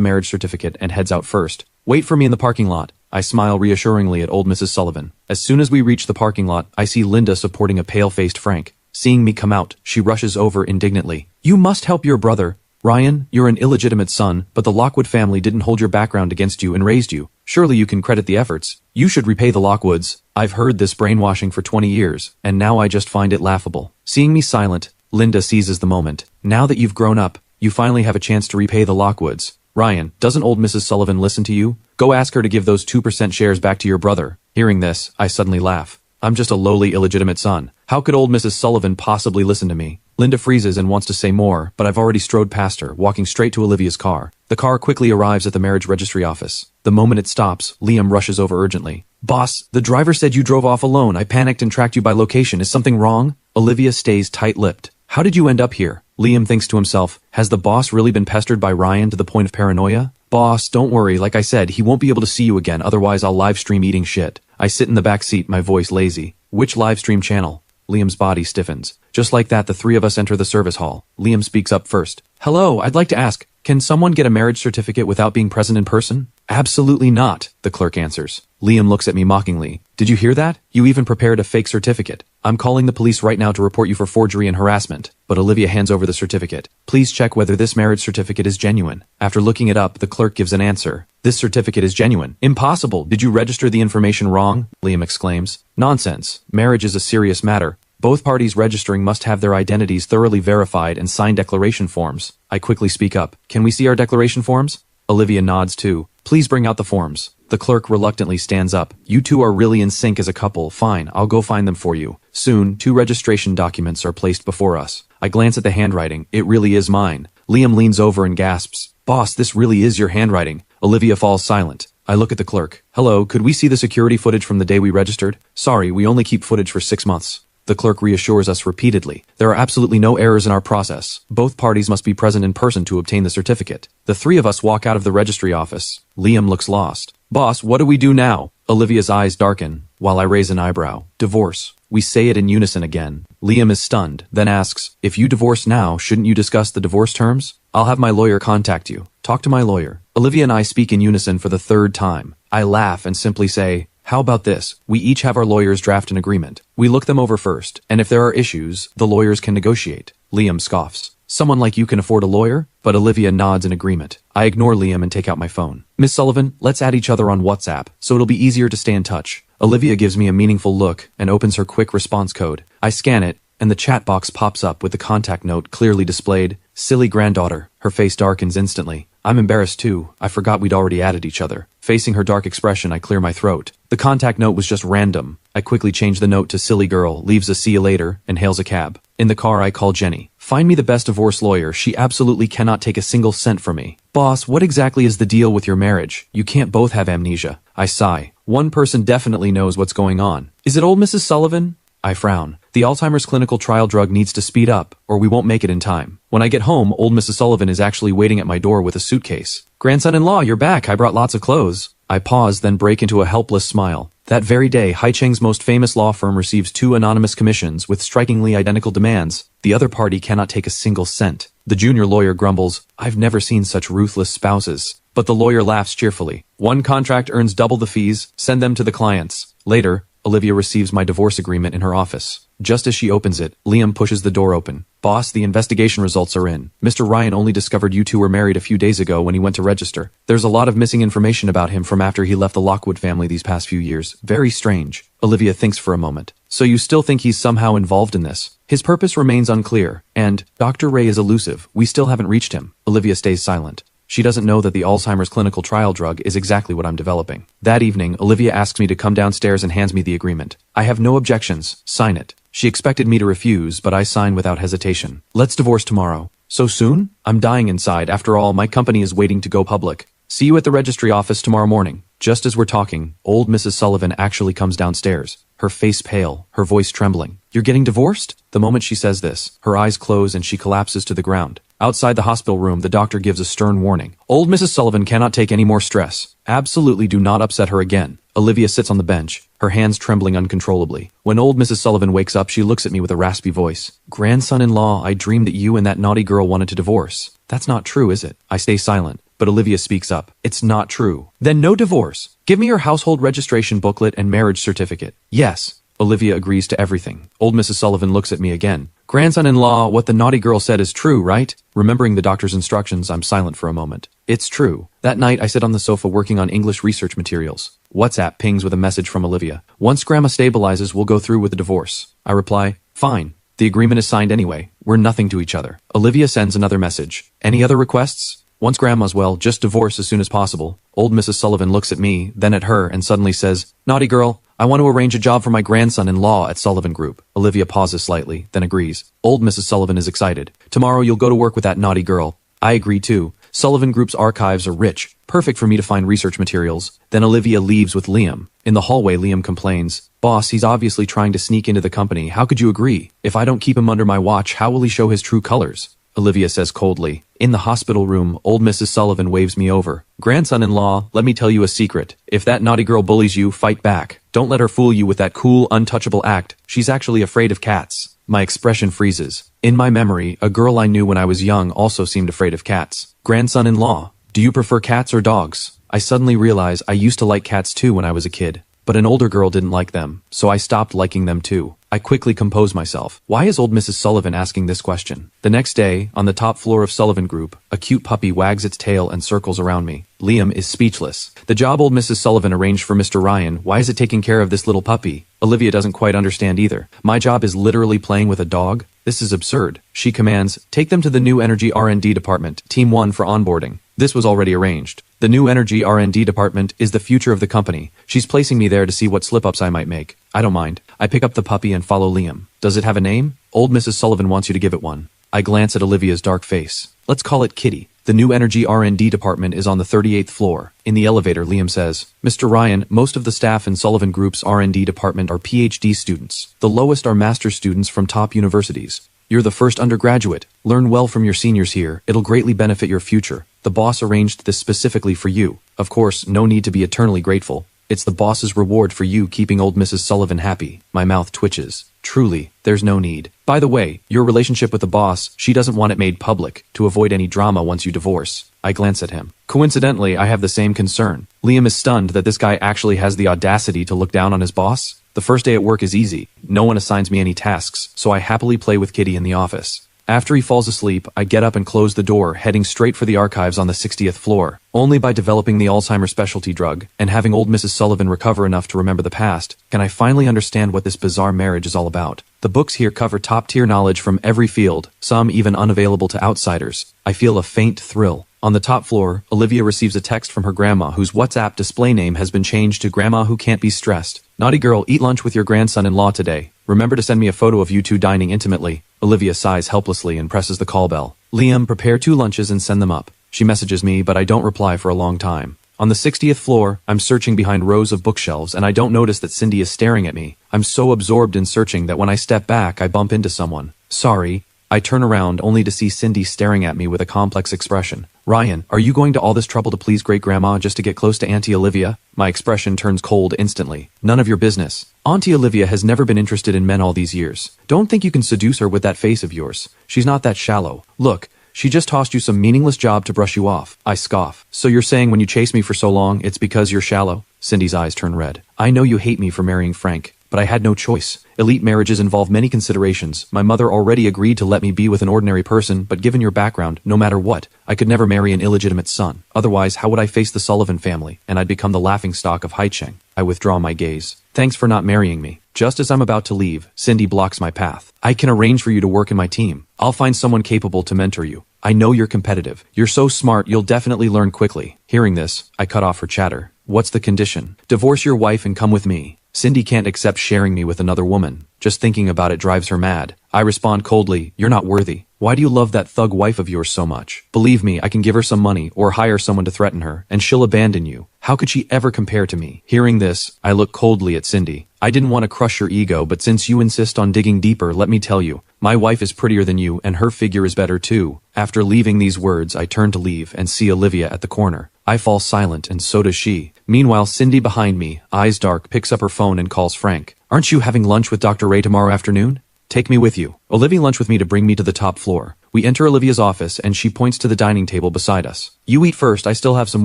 marriage certificate and heads out first. Wait for me in the parking lot. I smile reassuringly at old Mrs. Sullivan. As soon as we reach the parking lot, I see Linda supporting a pale-faced Frank. Seeing me come out, she rushes over indignantly. You must help your brother. Ryan, you're an illegitimate son, but the Lockwood family didn't hold your background against you and raised you. Surely you can credit the efforts. You should repay the Lockwoods. I've heard this brainwashing for 20 years, and now I just find it laughable. Seeing me silent, Linda seizes the moment. Now that you've grown up, you finally have a chance to repay the Lockwoods. Ryan, doesn't old Mrs. Sullivan listen to you? Go ask her to give those 2% shares back to your brother. Hearing this, I suddenly laugh. I'm just a lowly illegitimate son. How could old Mrs. Sullivan possibly listen to me? Linda freezes and wants to say more, but I've already strode past her, walking straight to Olivia's car. The car quickly arrives at the marriage registry office. The moment it stops, Liam rushes over urgently. Boss, the driver said you drove off alone. I panicked and tracked you by location. Is something wrong? Olivia stays tight-lipped. How did you end up here? Liam thinks to himself, has the boss really been pestered by Ryan to the point of paranoia? Boss, don't worry. Like I said, he won't be able to see you again, otherwise I'll live stream eating shit. I sit in the back seat, my voice lazy. Which live stream channel? Liam's body stiffens. Just like that, the 3 of us enter the service hall. Liam speaks up first. Hello, I'd like to ask, can someone get a marriage certificate without being present in person? Absolutely not, the clerk answers. Liam looks at me mockingly. Did you hear that? You even prepared a fake certificate. I'm calling the police right now to report you for forgery and harassment. But Olivia hands over the certificate. Please check whether this marriage certificate is genuine. After looking it up, the clerk gives an answer. This certificate is genuine. Impossible. Did you register the information wrong? Liam exclaims. Nonsense. Marriage is a serious matter. Both parties registering must have their identities thoroughly verified and sign declaration forms. I quickly speak up. Can we see our declaration forms? Olivia nods too. Please bring out the forms. The clerk reluctantly stands up. You two are really in sync as a couple. Fine, I'll go find them for you. Soon, 2 registration documents are placed before us. I glance at the handwriting. It really is mine. Liam leans over and gasps. Boss, this really is your handwriting. Olivia falls silent. I look at the clerk. Hello, could we see the security footage from the day we registered? Sorry, we only keep footage for 6 months. The clerk reassures us repeatedly. There are absolutely no errors in our process. Both parties must be present in person to obtain the certificate. The three of us walk out of the registry office. Liam looks lost. Boss, what do we do now? Olivia's eyes darken, while I raise an eyebrow. Divorce. We say it in unison again. Liam is stunned, then asks, if you divorce now, shouldn't you discuss the divorce terms? I'll have my lawyer contact you. Talk to my lawyer. Olivia and I speak in unison for the third time. I laugh and simply say, how about this? We each have our lawyers draft an agreement. We look them over first, and if there are issues, the lawyers can negotiate. Liam scoffs. Someone like you can afford a lawyer? But Olivia nods in agreement. I ignore Liam and take out my phone. Miss Sullivan, let's add each other on WhatsApp, so it'll be easier to stay in touch. Olivia gives me a meaningful look and opens her quick response code. I scan it, and the chat box pops up with the contact note clearly displayed. Silly granddaughter. Her face darkens instantly. I'm embarrassed too. I forgot we'd already added each other. Facing her dark expression, I clear my throat. The contact note was just random. I quickly change the note to silly girl, leaves a see you later, and hails a cab. In the car, I call Jenny. Find me the best divorce lawyer. She absolutely cannot take a single cent from me. Boss, what exactly is the deal with your marriage? You can't both have amnesia. I sigh. One person definitely knows what's going on. Is it old Mrs. Sullivan? I frown. The Alzheimer's clinical trial drug needs to speed up, or we won't make it in time. When I get home, old Mrs. Sullivan is actually waiting at my door with a suitcase. Grandson-in-law, you're back. I brought lots of clothes. I pause, then break into a helpless smile. That very day, Haicheng's most famous law firm receives 2 anonymous commissions with strikingly identical demands. The other party cannot take a single cent. The junior lawyer grumbles, I've never seen such ruthless spouses. But the lawyer laughs cheerfully. One contract earns double the fees, send them to the clients. Later, Olivia receives my divorce agreement in her office. Just as she opens it, Liam pushes the door open. Boss, the investigation results are in. Mr. Ryan only discovered you two were married a few days ago when he went to register. There's a lot of missing information about him from after he left the Lockwood family these past few years. Very strange. Olivia thinks for a moment. So you still think he's somehow involved in this? His purpose remains unclear, and Dr. Ray is elusive. We still haven't reached him. Olivia stays silent. She doesn't know that the Alzheimer's clinical trial drug is exactly what I'm developing. That evening, Olivia asks me to come downstairs and hands me the agreement. I have no objections. Sign it. She expected me to refuse, but I sign without hesitation. Let's divorce tomorrow. So soon? I'm dying inside. After all, my company is waiting to go public. See you at the registry office tomorrow morning. Just as we're talking, old Mrs. Sullivan actually comes downstairs. Her face pale, her voice trembling. You're getting divorced? The moment she says this, her eyes close and she collapses to the ground. Outside the hospital room, the doctor gives a stern warning. Old Mrs. Sullivan cannot take any more stress. Absolutely do not upset her again. Olivia sits on the bench, her hands trembling uncontrollably. When old Mrs. Sullivan wakes up, she looks at me with a raspy voice. Grandson-in-law, I dreamed that you and that naughty girl wanted to divorce. That's not true, is it? I stay silent, but Olivia speaks up. It's not true. Then no divorce. Give me your household registration booklet and marriage certificate. Yes. Olivia agrees to everything. Old Mrs. Sullivan looks at me again. Grandson-in-law, what the naughty girl said is true, right? Remembering the doctor's instructions, I'm silent for a moment. It's true. That night, I sit on the sofa working on English research materials. WhatsApp pings with a message from Olivia. Once Grandma stabilizes, we'll go through with the divorce. I reply, fine. The agreement is signed anyway. We're nothing to each other. Olivia sends another message. Any other requests? Once Grandma's well, just divorce as soon as possible. Old Mrs. Sullivan looks at me, then at her, and suddenly says, naughty girl, I want to arrange a job for my grandson-in-law at Sullivan Group. Olivia pauses slightly, then agrees. Old Mrs. Sullivan is excited. Tomorrow you'll go to work with that naughty girl. I agree too. Sullivan Group's archives are rich, perfect for me to find research materials. Then Olivia leaves with Liam. In the hallway, Liam complains, Boss, he's obviously trying to sneak into the company. How could you agree? If I don't keep him under my watch, how will he show his true colors? Olivia says coldly. In the hospital room, old Mrs. Sullivan waves me over. Grandson-in-law, let me tell you a secret. If that naughty girl bullies you, fight back. Don't let her fool you with that cool, untouchable act. She's actually afraid of cats. My expression freezes. In my memory, a girl I knew when I was young also seemed afraid of cats. Grandson-in-law, do you prefer cats or dogs? I suddenly realize I used to like cats too when I was a kid. But an older girl didn't like them, so I stopped liking them too. I quickly compose myself. Why is old Mrs. Sullivan asking this question? The next day, on the top floor of Sullivan Group, a cute puppy wags its tail and circles around me. Liam is speechless. The job old Mrs. Sullivan arranged for Mr. Ryan, why is it taking care of this little puppy? Olivia doesn't quite understand either. My job is literally playing with a dog? This is absurd. She commands, take them to the new energy R&D department, team 1 for onboarding. This was already arranged. The new energy R&D department is the future of the company. She's placing me there to see what slip-ups I might make. I don't mind. I pick up the puppy and follow Liam. Does it have a name? Old Mrs. Sullivan wants you to give it one. I glance at Olivia's dark face. Let's call it Kitty. The new energy R&D department is on the 38th floor. In the elevator, Liam says, Mr. Ryan, most of the staff in Sullivan Group's R&D department are PhD students. The lowest are master's students from top universities. You're the first undergraduate. Learn well from your seniors here. It'll greatly benefit your future. The boss arranged this specifically for you. Of course, no need to be eternally grateful. It's the boss's reward for you keeping old Mrs. Sullivan happy. My mouth twitches. Truly, there's no need. By the way, your relationship with the boss, she doesn't want it made public, to avoid any drama once you divorce. I glance at him. Coincidentally, I have the same concern. Liam is stunned that this guy actually has the audacity to look down on his boss. The first day at work is easy. No one assigns me any tasks, so I happily play with Kitty in the office. After he falls asleep, I get up and close the door, heading straight for the archives on the 60th floor. Only by developing the Alzheimer's specialty drug, and having old Mrs. Sullivan recover enough to remember the past, can I finally understand what this bizarre marriage is all about. The books here cover top-tier knowledge from every field, some even unavailable to outsiders. I feel a faint thrill. On the top floor, Olivia receives a text from her grandma, whose WhatsApp display name has been changed to Grandma Who Can't Be Stressed. Naughty girl, eat lunch with your grandson-in-law today. Remember to send me a photo of you two dining intimately. Olivia sighs helplessly and presses the call bell. Liam, prepare 2 lunches and send them up. She messages me, but I don't reply for a long time. On the 60th floor, I'm searching behind rows of bookshelves and I don't notice that Cindy is staring at me. I'm so absorbed in searching that when I step back, I bump into someone. Sorry. I turn around only to see Cindy staring at me with a complex expression. Ryan, are you going to all this trouble to please great-grandma just to get close to Auntie Olivia? My expression turns cold instantly. None of your business. Auntie Olivia has never been interested in men all these years. Don't think you can seduce her with that face of yours. She's not that shallow. Look, she just tossed you some meaningless job to brush you off. I scoff. So you're saying when you chase me for so long, it's because you're shallow? Cindy's eyes turn red. I know you hate me for marrying Frank, but I had no choice. Elite marriages involve many considerations. My mother already agreed to let me be with an ordinary person, but given your background, no matter what, I could never marry an illegitimate son. Otherwise, how would I face the Sullivan family? And I'd become the laughingstock of Haicheng. I withdraw my gaze. Thanks for not marrying me. Just as I'm about to leave, Cindy blocks my path. I can arrange for you to work in my team. I'll find someone capable to mentor you. I know you're competitive. You're so smart, you'll definitely learn quickly. Hearing this, I cut off her chatter. What's the condition? Divorce your wife and come with me. Cindy can't accept sharing me with another woman. Just thinking about it drives her mad. I respond coldly, you're not worthy. Why do you love that thug wife of yours so much? Believe me, I can give her some money or hire someone to threaten her, and she'll abandon you. How could she ever compare to me? Hearing this, I look coldly at Cindy. I didn't want to crush your ego, but since you insist on digging deeper, let me tell you, my wife is prettier than you, and her figure is better too. After leaving these words, I turn to leave and see Olivia at the corner. I fall silent, and so does she. Meanwhile, Cindy behind me, eyes dark, picks up her phone and calls Frank. Aren't you having lunch with Dr. Ray tomorrow afternoon? Take me with you. Olivia lunch with me to bring me to the top floor. We enter Olivia's office and she points to the dining table beside us. You eat first, I still have some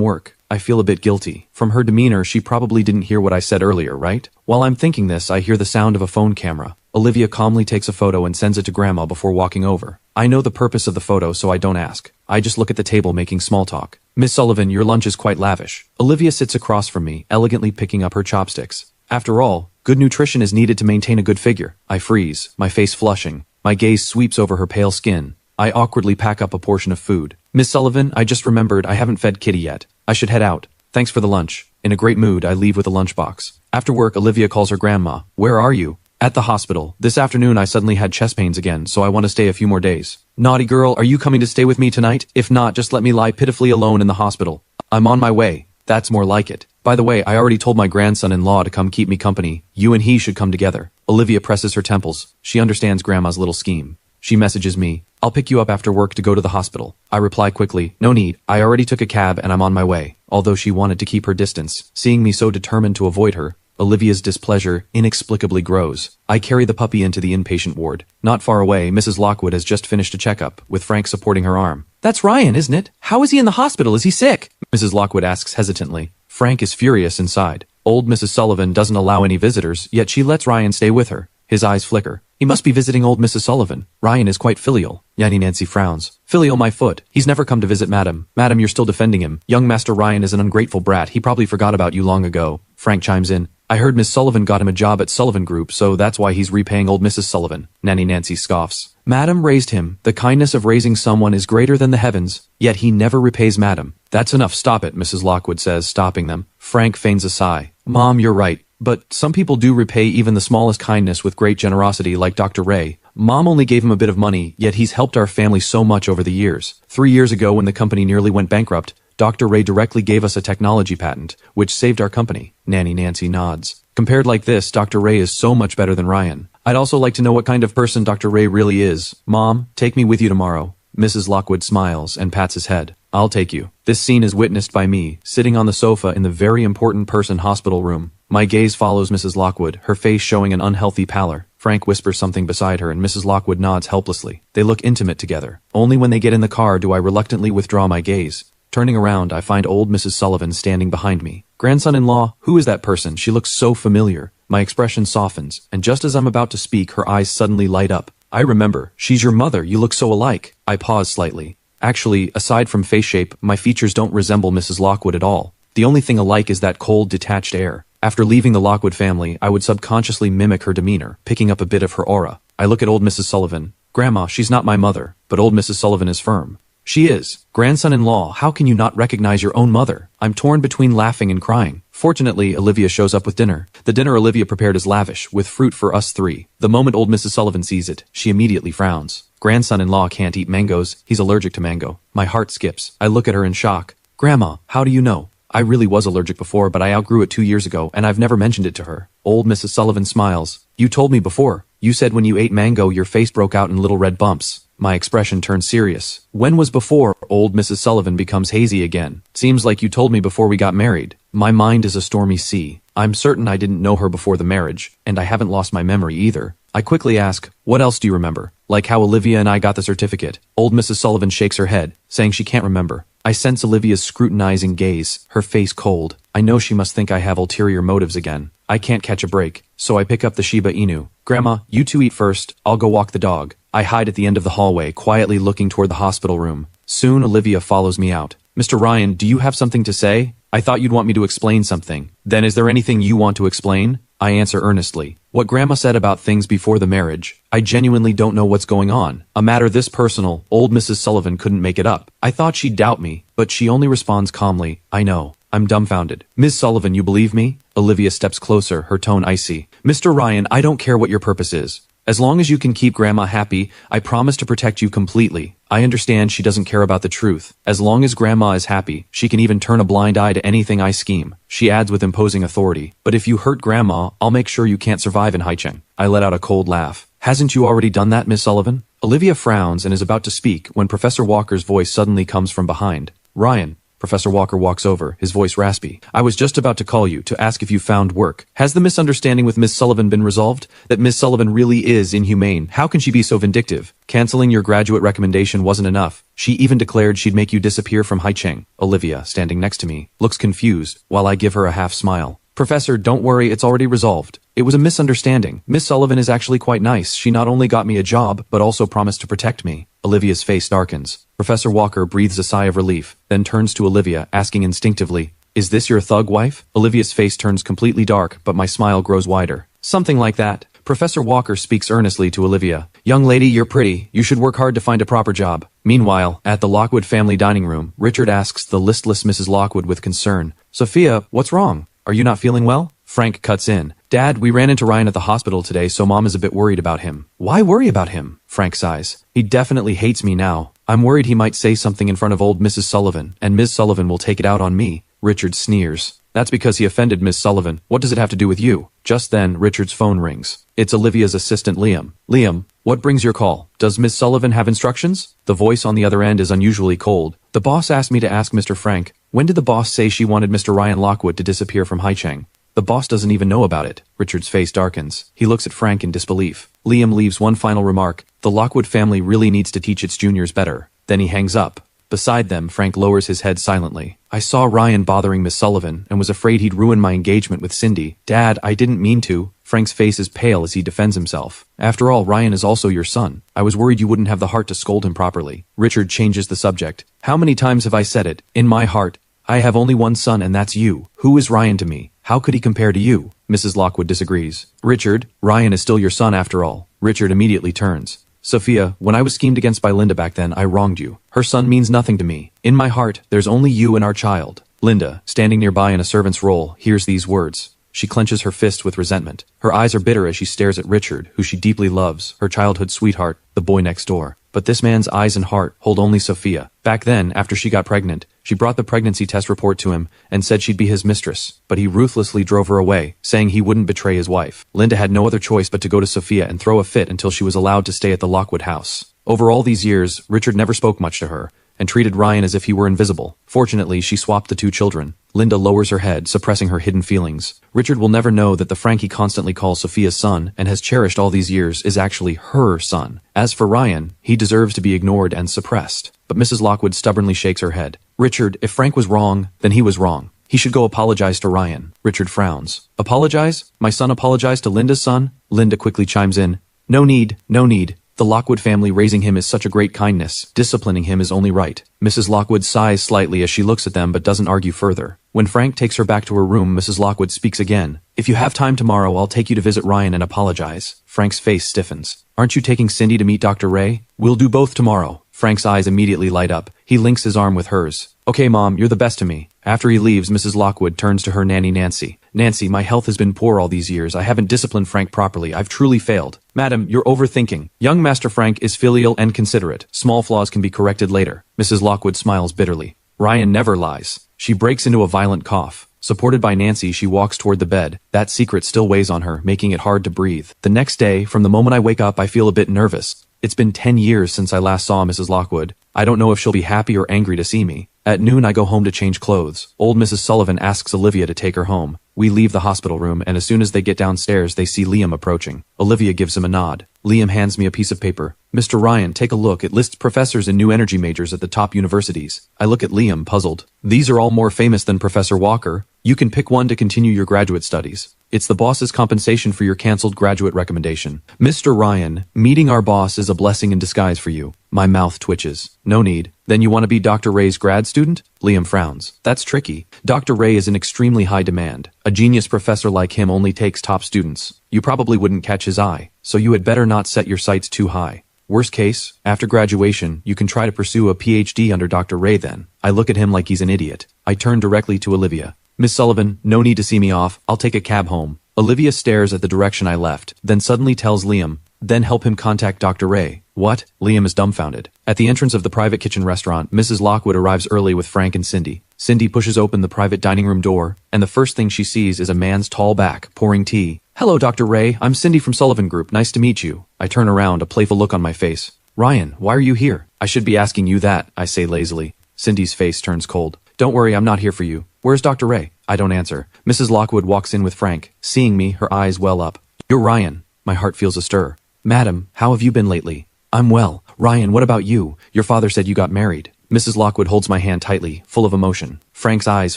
work. I feel a bit guilty. From her demeanor, she probably didn't hear what I said earlier, right? While I'm thinking this, I hear the sound of a phone camera. Olivia calmly takes a photo and sends it to Grandma before walking over. I know the purpose of the photo, so I don't ask. I just look at the table making small talk. Miss Sullivan, your lunch is quite lavish. Olivia sits across from me, elegantly picking up her chopsticks. After all, good nutrition is needed to maintain a good figure. I freeze, my face flushing. My gaze sweeps over her pale skin. I awkwardly pack up a portion of food. Miss Sullivan, I just remembered I haven't fed Kitty yet. I should head out. Thanks for the lunch. In a great mood, I leave with a lunchbox. After work, Olivia calls her grandma. Where are you? At the hospital. This afternoon I suddenly had chest pains again, so I want to stay a few more days. Naughty girl, are you coming to stay with me tonight? If not, just let me lie pitifully alone in the hospital. I'm on my way. That's more like it. By the way, I already told my grandson-in-law to come keep me company. You and he should come together. Olivia presses her temples. She understands Grandma's little scheme. She messages me. I'll pick you up after work to go to the hospital. I reply quickly. No need. I already took a cab and I'm on my way. Although she wanted to keep her distance. Seeing me so determined to avoid her, Olivia's displeasure inexplicably grows. I carry the puppy into the inpatient ward. Not far away, Mrs. Lockwood has just finished a checkup, with Frank supporting her arm. That's Ryan, isn't it? How is he in the hospital? Is he sick? Mrs. Lockwood asks hesitantly. Frank is furious inside. Old Mrs. Sullivan doesn't allow any visitors, yet she lets Ryan stay with her. His eyes flicker. He must be visiting old Mrs. Sullivan. Ryan is quite filial. Yanni Nancy frowns. Filial my foot. He's never come to visit Madam. Madam, you're still defending him. Young Master Ryan is an ungrateful brat. He probably forgot about you long ago. Frank chimes in. I heard Miss Sullivan got him a job at Sullivan Group, so that's why he's repaying old Mrs. Sullivan. Nanny Nancy scoffs. Madam raised him. The kindness of raising someone is greater than the heavens, yet he never repays Madam. That's enough. Stop it, Mrs. Lockwood says, stopping them. Frank feigns a sigh. Mom, you're right. But some people do repay even the smallest kindness with great generosity, like Dr. Ray. Mom only gave him a bit of money, yet he's helped our family so much over the years. 3 years ago when the company nearly went bankrupt, Dr. Ray directly gave us a technology patent, which saved our company. Nanny Nancy nods. Compared like this, Dr. Ray is so much better than Ryan. I'd also like to know what kind of person Dr. Ray really is. Mom, take me with you tomorrow. Mrs. Lockwood smiles and pats his head. I'll take you. This scene is witnessed by me, sitting on the sofa in the very important person hospital room. My gaze follows Mrs. Lockwood, her face showing an unhealthy pallor. Frank whispers something beside her and Mrs. Lockwood nods helplessly. They look intimate together. Only when they get in the car do I reluctantly withdraw my gaze. Turning around, I find old Mrs. Sullivan standing behind me. Grandson-in-law, who is that person? She looks so familiar. My expression softens, and just as I'm about to speak, her eyes suddenly light up. I remember. She's your mother. You look so alike. I pause slightly. Actually, aside from face shape, my features don't resemble Mrs. Lockwood at all. The only thing alike is that cold, detached air. After leaving the Lockwood family, I would subconsciously mimic her demeanor, picking up a bit of her aura. I look at old Mrs. Sullivan. Grandma, she's not my mother, but old Mrs. Sullivan is firm. She is. Grandson-in-law, how can you not recognize your own mother? I'm torn between laughing and crying. Fortunately, Olivia shows up with dinner. The dinner Olivia prepared is lavish, with fruit for us three. The moment old Mrs. Sullivan sees it, she immediately frowns. Grandson-in-law can't eat mangoes. He's allergic to mango. My heart skips. I look at her in shock. Grandma, how do you know? I really was allergic before, but I outgrew it 2 years ago, and I've never mentioned it to her. Old Mrs. Sullivan smiles. You told me before. You said when you ate mango, your face broke out in little red bumps. My expression turned serious. When was before? Old Mrs. Sullivan becomes hazy again. Seems like you told me before we got married. My mind is a stormy sea. I'm certain I didn't know her before the marriage, and I haven't lost my memory either. I quickly ask, what else do you remember? Like how Olivia and I got the certificate. Old Mrs. Sullivan shakes her head, saying she can't remember. I sense Olivia's scrutinizing gaze, her face cold. I know she must think I have ulterior motives again. I can't catch a break, so I pick up the Shiba Inu. Grandma, you two eat first. I'll go walk the dog. I hide at the end of the hallway, quietly looking toward the hospital room. Soon Olivia follows me out. Mr. Ryan, do you have something to say? I thought you'd want me to explain something. Then is there anything you want to explain? I answer earnestly. What Grandma said about things before the marriage, I genuinely don't know what's going on. A matter this personal, old Mrs. Sullivan couldn't make it up. I thought she'd doubt me, but she only responds calmly, I know. I'm dumbfounded. Ms. Sullivan, you believe me? Olivia steps closer, her tone icy. Mr. Ryan, I don't care what your purpose is. As long as you can keep Grandma happy, I promise to protect you completely. I understand she doesn't care about the truth. As long as Grandma is happy, she can even turn a blind eye to anything I scheme. She adds with imposing authority. But if you hurt Grandma, I'll make sure you can't survive in Haicheng. I let out a cold laugh. Hasn't you already done that, Miss Sullivan? Olivia frowns and is about to speak when Professor Walker's voice suddenly comes from behind. Ryan. Professor Walker walks over, his voice raspy. I was just about to call you to ask if you found work. Has the misunderstanding with Miss Sullivan been resolved? That Miss Sullivan really is inhumane. How can she be so vindictive? Canceling your graduate recommendation wasn't enough. She even declared she'd make you disappear from Haicheng. Olivia, standing next to me, looks confused, while I give her a half smile. Professor, don't worry, it's already resolved. It was a misunderstanding. Miss Sullivan is actually quite nice. She not only got me a job, but also promised to protect me. Olivia's face darkens. Professor Walker breathes a sigh of relief, then turns to Olivia, asking instinctively, Is this your thug wife? Olivia's face turns completely dark, but my smile grows wider. Something like that. Professor Walker speaks earnestly to Olivia. Young lady, you're pretty. You should work hard to find a proper job. Meanwhile, at the Lockwood family dining room, Richard asks the listless Mrs. Lockwood with concern, Sophia, what's wrong? Are you not feeling well? Frank cuts in. Dad, we ran into Ryan at the hospital today, so Mom is a bit worried about him. Why worry about him? Frank sighs. He definitely hates me now. I'm worried he might say something in front of old Mrs. Sullivan, and Ms. Sullivan will take it out on me. Richard sneers. That's because he offended Miss Sullivan. What does it have to do with you? Just then, Richard's phone rings. It's Olivia's assistant, Liam. Liam, what brings your call? Does Miss Sullivan have instructions? The voice on the other end is unusually cold. The boss asked me to ask Mr. Frank, when did the boss say she wanted Mr. Ryan Lockwood to disappear from Haicheng? The boss doesn't even know about it. Richard's face darkens. He looks at Frank in disbelief. Liam leaves one final remark. The Lockwood family really needs to teach its juniors better. Then he hangs up. Beside them, Frank lowers his head silently. I saw Ryan bothering Miss Sullivan and was afraid he'd ruin my engagement with Cindy. Dad, I didn't mean to. Frank's face is pale as he defends himself. After all, Ryan is also your son. I was worried you wouldn't have the heart to scold him properly. Richard changes the subject. How many times have I said it? In my heart, I have only one son and that's you. Who is Ryan to me? How could he compare to you? Mrs. Lockwood disagrees. Richard, Ryan is still your son after all. Richard immediately turns. Sophia, when I was schemed against by Linda back then, I wronged you. Her son means nothing to me. In my heart, there's only you and our child. Linda, standing nearby in a servant's role, hears these words. She clenches her fists with resentment. Her eyes are bitter as she stares at Richard, who she deeply loves, her childhood sweetheart, the boy next door. But this man's eyes and heart hold only Sophia. Back then, after she got pregnant, she brought the pregnancy test report to him and said she'd be his mistress, but he ruthlessly drove her away, saying he wouldn't betray his wife. Linda had no other choice but to go to Sophia and throw a fit until she was allowed to stay at the Lockwood house. Over all these years, Richard never spoke much to her, and treated Ryan as if he were invisible. Fortunately, she swapped the two children. Linda lowers her head, suppressing her hidden feelings. Richard will never know that the Frank he constantly calls Sophia's son and has cherished all these years is actually her son. As for Ryan, he deserves to be ignored and suppressed. But Mrs. Lockwood stubbornly shakes her head. Richard, if Frank was wrong, then he was wrong. He should go apologize to Ryan. Richard frowns. Apologize? My son apologized to Linda's son? Linda quickly chimes in. No need, no need. The Lockwood family raising him is such a great kindness. Disciplining him is only right. Mrs. Lockwood sighs slightly as she looks at them but doesn't argue further. When Frank takes her back to her room, Mrs. Lockwood speaks again. If you have time tomorrow, I'll take you to visit Ryan and apologize. Frank's face stiffens. Aren't you taking Cindy to meet Dr. Ray? We'll do both tomorrow. Frank's eyes immediately light up. He links his arm with hers. Okay, Mom, you're the best to me. After he leaves, Mrs. Lockwood turns to her nanny Nancy. Nancy, my health has been poor all these years. I haven't disciplined Frank properly. I've truly failed. Madam, you're overthinking. Young Master Frank is filial and considerate. Small flaws can be corrected later. Mrs. Lockwood smiles bitterly. Ryan never lies. She breaks into a violent cough. Supported by Nancy, she walks toward the bed. That secret still weighs on her, making it hard to breathe. The next day, from the moment I wake up, I feel a bit nervous. It's been 10 years since I last saw Mrs. Lockwood. I don't know if she'll be happy or angry to see me. At noon, I go home to change clothes. Old Mrs. Sullivan asks Olivia to take her home. We leave the hospital room, and as soon as they get downstairs, they see Liam approaching. Olivia gives him a nod. Liam hands me a piece of paper. Mr. Ryan, take a look. It lists professors and new energy majors at the top universities. I look at Liam, puzzled. These are all more famous than Professor Walker. You can pick one to continue your graduate studies. It's the boss's compensation for your cancelled graduate recommendation. Mr. Ryan, meeting our boss is a blessing in disguise for you. My mouth twitches. No need. Then you want to be Dr. Ray's grad student? Liam frowns. That's tricky. Dr. Ray is in extremely high demand. A genius professor like him only takes top students. You probably wouldn't catch his eye, so you had better not set your sights too high. Worst case, after graduation, you can try to pursue a PhD under Dr. Ray then. I look at him like he's an idiot. I turn directly to Olivia. Miss Sullivan, no need to see me off. I'll take a cab home. Olivia stares at the direction I left, then suddenly tells Liam, then help him contact Dr. Ray. What? Liam is dumbfounded. At the entrance of the private kitchen restaurant, Mrs. Lockwood arrives early with Frank and Cindy. Cindy pushes open the private dining room door, and the first thing she sees is a man's tall back, pouring tea. Hello, Dr. Ray. I'm Cindy from Sullivan Group. Nice to meet you. I turn around, a playful look on my face. Ryan, why are you here? I should be asking you that, I say lazily. Cindy's face turns cold. Don't worry, I'm not here for you. Where's Dr. Ray? I don't answer. Mrs. Lockwood walks in with Frank. Seeing me, her eyes well up. You're Ryan. My heart feels a stir. Madam, how have you been lately? I'm well. Ryan, what about you? Your father said you got married. Mrs. Lockwood holds my hand tightly, full of emotion. Frank's eyes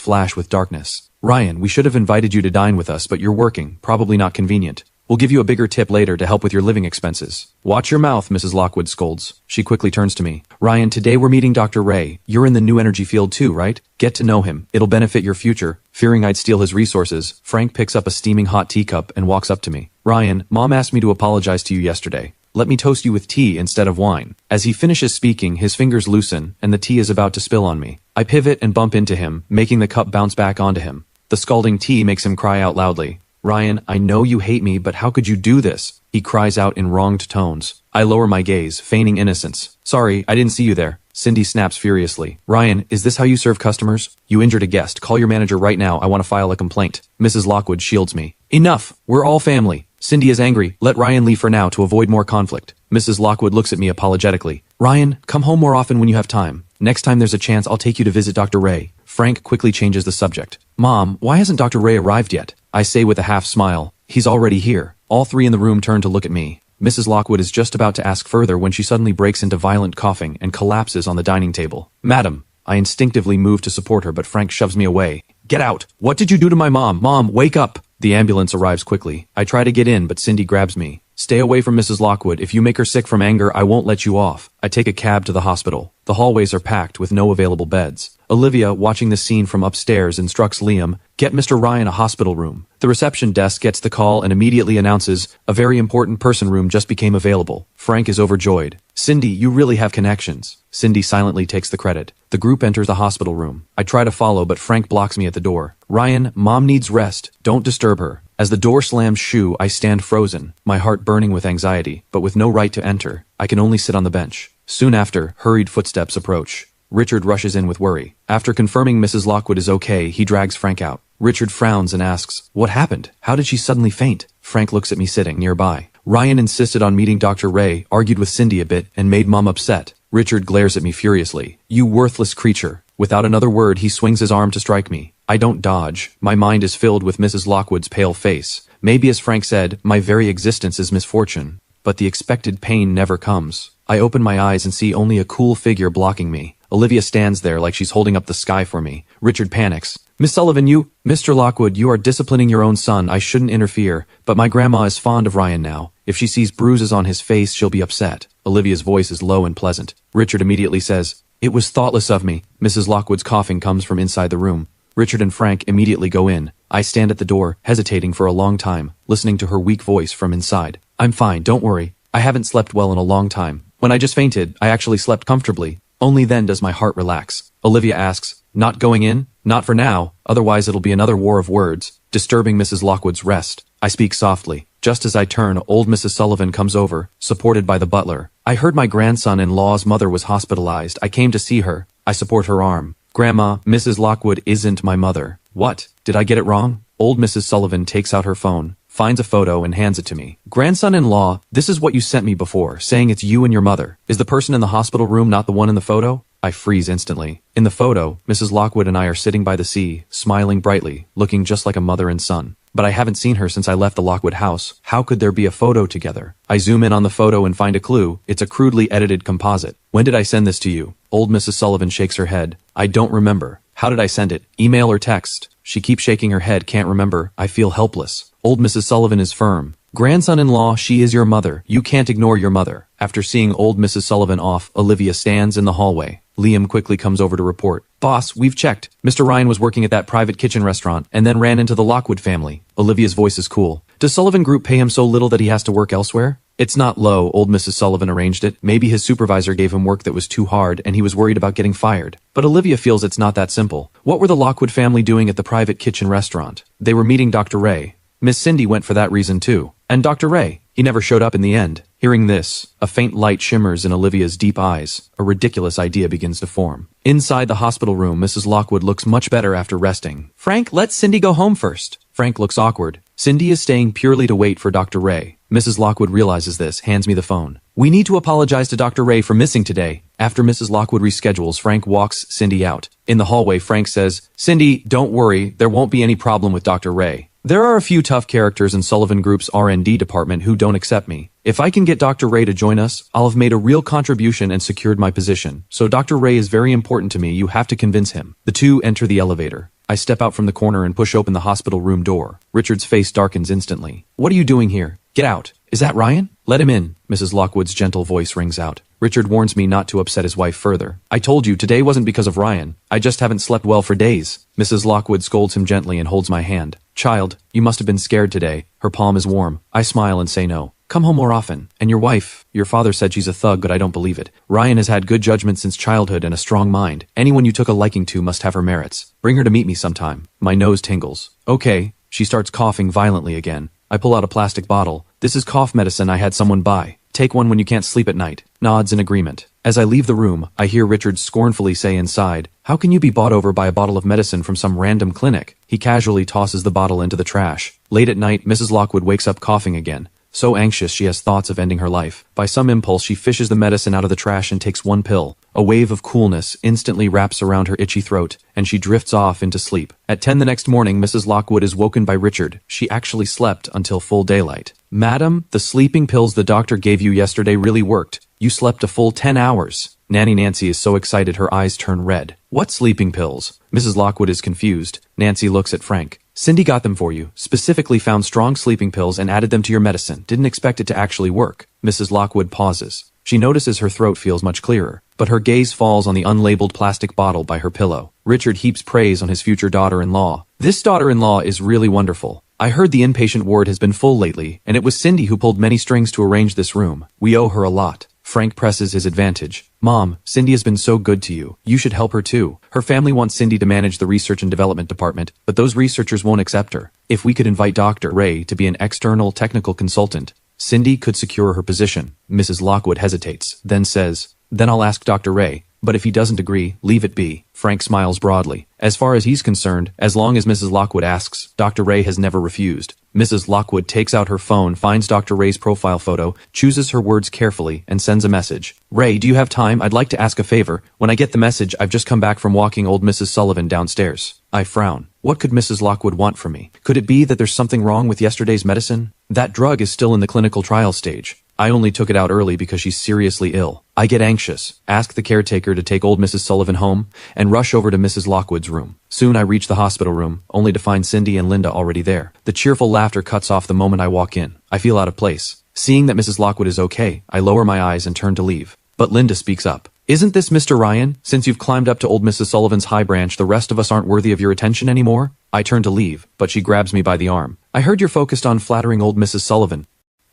flash with darkness. Ryan, we should have invited you to dine with us, but you're working. Probably not convenient. We'll give you a bigger tip later to help with your living expenses. Watch your mouth, Mrs. Lockwood scolds. She quickly turns to me. Ryan, today we're meeting Dr. Ray. You're in the new energy field too, right? Get to know him. It'll benefit your future. Fearing I'd steal his resources, Frank picks up a steaming hot teacup and walks up to me. Ryan, Mom asked me to apologize to you yesterday. Let me toast you with tea instead of wine. As he finishes speaking, his fingers loosen, and the tea is about to spill on me. I pivot and bump into him, making the cup bounce back onto him. The scalding tea makes him cry out loudly. Ryan, I know you hate me, but how could you do this? He cries out in wronged tones. I lower my gaze, feigning innocence. Sorry, I didn't see you there. Cindy snaps furiously. Ryan, is this how you serve customers? You injured a guest. Call your manager right now. I want to file a complaint. Mrs. Lockwood shields me. Enough! We're all family. Cindy is angry. Let Ryan leave for now to avoid more conflict. Mrs. Lockwood looks at me apologetically. Ryan, come home more often when you have time. Next time there's a chance, I'll take you to visit Dr. Ray. Frank quickly changes the subject. Mom, why hasn't Dr. Ray arrived yet? I say with a half smile. He's already here. All three in the room turn to look at me. Mrs. Lockwood is just about to ask further when she suddenly breaks into violent coughing and collapses on the dining table. Madam, I instinctively move to support her, but Frank shoves me away. Get out! What did you do to my mom? Mom, wake up! The ambulance arrives quickly. I try to get in, but Cindy grabs me. Stay away from Mrs. Lockwood. If you make her sick from anger, I won't let you off. I take a cab to the hospital. The hallways are packed with no available beds. Olivia, watching the scene from upstairs, instructs Liam, get Mr. Ryan a hospital room. The reception desk gets the call and immediately announces, a very important person room just became available. Frank is overjoyed. Cindy, you really have connections. Cindy silently takes the credit. The group enters the hospital room. I try to follow, but Frank blocks me at the door. Ryan, Mom needs rest. Don't disturb her. As the door slams shoo, I stand frozen, my heart burning with anxiety, but with no right to enter. I can only sit on the bench. Soon after, hurried footsteps approach. Richard rushes in with worry. After confirming Mrs. Lockwood is okay, he drags Frank out. Richard frowns and asks, "What happened? How did she suddenly faint?" Frank looks at me sitting nearby. Ryan insisted on meeting Dr. Ray, argued with Cindy a bit, and made Mom upset. Richard glares at me furiously. "You worthless creature." Without another word, he swings his arm to strike me. I don't dodge. My mind is filled with Mrs. Lockwood's pale face. Maybe, as Frank said, my very existence is misfortune. But the expected pain never comes. I open my eyes and see only a cool figure blocking me. Olivia stands there like she's holding up the sky for me. Richard panics. "Miss Sullivan, you—" "Mr. Lockwood, you are disciplining your own son. I shouldn't interfere. But my grandma is fond of Ryan now. If she sees bruises on his face, she'll be upset." Olivia's voice is low and pleasant. Richard immediately says, "It was thoughtless of me." Mrs. Lockwood's coughing comes from inside the room. Richard and Frank immediately go in. I stand at the door, hesitating for a long time, listening to her weak voice from inside. "I'm fine, don't worry. I haven't slept well in a long time. When I just fainted, I actually slept comfortably. Only then does my heart relax." Olivia asks, "Not going in?" "Not for now, otherwise it'll be another war of words, disturbing Mrs. Lockwood's rest." I speak softly. Just as I turn, old Mrs. Sullivan comes over, supported by the butler. "I heard my grandson-in-law's mother was hospitalized. I came to see her." I support her arm. "Grandma, Mrs. Lockwood isn't my mother." "What? Did I get it wrong?" Old Mrs. Sullivan takes out her phone, finds a photo, and hands it to me. "Grandson-in-law, this is what you sent me before, saying it's you and your mother. Is the person in the hospital room not the one in the photo?" I freeze instantly. In the photo, Mrs. Lockwood and I are sitting by the sea, smiling brightly, looking just like a mother and son. But I haven't seen her since I left the Lockwood house. How could there be a photo together? I zoom in on the photo and find a clue. It's a crudely edited composite. "When did I send this to you?" Old Mrs. Sullivan shakes her head. "I don't remember." "How did I send it? Email or text?" She keeps shaking her head, can't remember. I feel helpless. Old Mrs. Sullivan is firm. "Grandson-in-law, she is your mother. You can't ignore your mother." After seeing old Mrs. Sullivan off, Olivia stands in the hallway. Liam quickly comes over to report. "Boss, we've checked. Mr. Ryan was working at that private kitchen restaurant and then ran into the Lockwood family." Olivia's voice is cool. "Does Sullivan Group pay him so little that he has to work elsewhere?" "It's not low," old Mrs. Sullivan arranged it. "Maybe his supervisor gave him work that was too hard and he was worried about getting fired." But Olivia feels it's not that simple. "What were the Lockwood family doing at the private kitchen restaurant?" "They were meeting Dr. Ray. Miss Cindy went for that reason too. And Dr. Ray, he never showed up in the end." Hearing this, a faint light shimmers in Olivia's deep eyes. A ridiculous idea begins to form. Inside the hospital room, Mrs. Lockwood looks much better after resting. "Frank, let Cindy go home first." Frank looks awkward. Cindy is staying purely to wait for Dr. Ray. Mrs. Lockwood realizes this, hands me the phone. "We need to apologize to Dr. Ray for missing today." After Mrs. Lockwood reschedules, Frank walks Cindy out. In the hallway, Frank says, "Cindy, don't worry, there won't be any problem with Dr. Ray. There are a few tough characters in Sullivan Group's R&D department who don't accept me. If I can get Dr. Ray to join us, I'll have made a real contribution and secured my position. So Dr. Ray is very important to me. You have to convince him." The two enter the elevator. I step out from the corner and push open the hospital room door. Richard's face darkens instantly. "What are you doing here? Get out." "Is that Ryan?" "Let him in." Mrs. Lockwood's gentle voice rings out. Richard warns me not to upset his wife further. "I told you, today wasn't because of Ryan. I just haven't slept well for days." Mrs. Lockwood scolds him gently and holds my hand. "Child, you must have been scared today." Her palm is warm. I smile and say no. "Come home more often. And your wife, your father said she's a thug, but I don't believe it. Ryan has had good judgment since childhood and a strong mind. Anyone you took a liking to must have her merits. Bring her to meet me sometime." My nose tingles. "Okay." She starts coughing violently again. I pull out a plastic bottle. "This is cough medicine I had someone buy. Take one when you can't sleep at night." Nods in agreement. As I leave the room, I hear Richard scornfully say inside, "How can you be bought over by a bottle of medicine from some random clinic?" He casually tosses the bottle into the trash. Late at night, Mrs. Lockwood wakes up coughing again. So anxious she has thoughts of ending her life. By some impulse, she fishes the medicine out of the trash and takes one pill. A wave of coolness instantly wraps around her itchy throat, and she drifts off into sleep. At 10 the next morning, Mrs. Lockwood is woken by Richard. She actually slept until full daylight. "Madam, the sleeping pills the doctor gave you yesterday really worked. You slept a full 10 hours. Nanny Nancy is so excited her eyes turn red. "What sleeping pills?" Mrs. Lockwood is confused. Nancy looks at Frank. "Cindy got them for you. Specifically found strong sleeping pills and added them to your medicine. Didn't expect it to actually work." Mrs. Lockwood pauses. She notices her throat feels much clearer, but her gaze falls on the unlabeled plastic bottle by her pillow. Richard heaps praise on his future daughter-in-law. "This daughter-in-law is really wonderful. I heard the inpatient ward has been full lately, and it was Cindy who pulled many strings to arrange this room. We owe her a lot." Frank presses his advantage. Mom, Cindy has been so good to you. You should help her too. Her family wants Cindy to manage the research and development department, but those researchers won't accept her. If we could invite Dr. Ray to be an external technical consultant, Cindy could secure her position. Mrs. Lockwood hesitates, then says, then I'll ask Dr. Ray. But if he doesn't agree, leave it be. Frank smiles broadly. As far as he's concerned, as long as Mrs. Lockwood asks, Dr. Ray has never refused. Mrs. Lockwood takes out her phone, finds Dr. Ray's profile photo, chooses her words carefully, and sends a message. Ray, do you have time? I'd like to ask a favor. When I get the message, I've just come back from walking old Mrs. Sullivan downstairs. I frown. What could Mrs. Lockwood want from me? Could it be that there's something wrong with yesterday's medicine? That drug is still in the clinical trial stage. I only took it out early because she's seriously ill. I get anxious, ask the caretaker to take old Mrs. Sullivan home, and rush over to Mrs. Lockwood's room. Soon I reach the hospital room, only to find Cindy and Linda already there. The cheerful laughter cuts off the moment I walk in. I feel out of place. Seeing that Mrs. Lockwood is okay, I lower my eyes and turn to leave. But Linda speaks up. Isn't this Mr. Ryan? Since you've climbed up to old Mrs. Sullivan's high branch, the rest of us aren't worthy of your attention anymore? I turn to leave, but she grabs me by the arm. I heard you're focused on flattering old Mrs. Sullivan.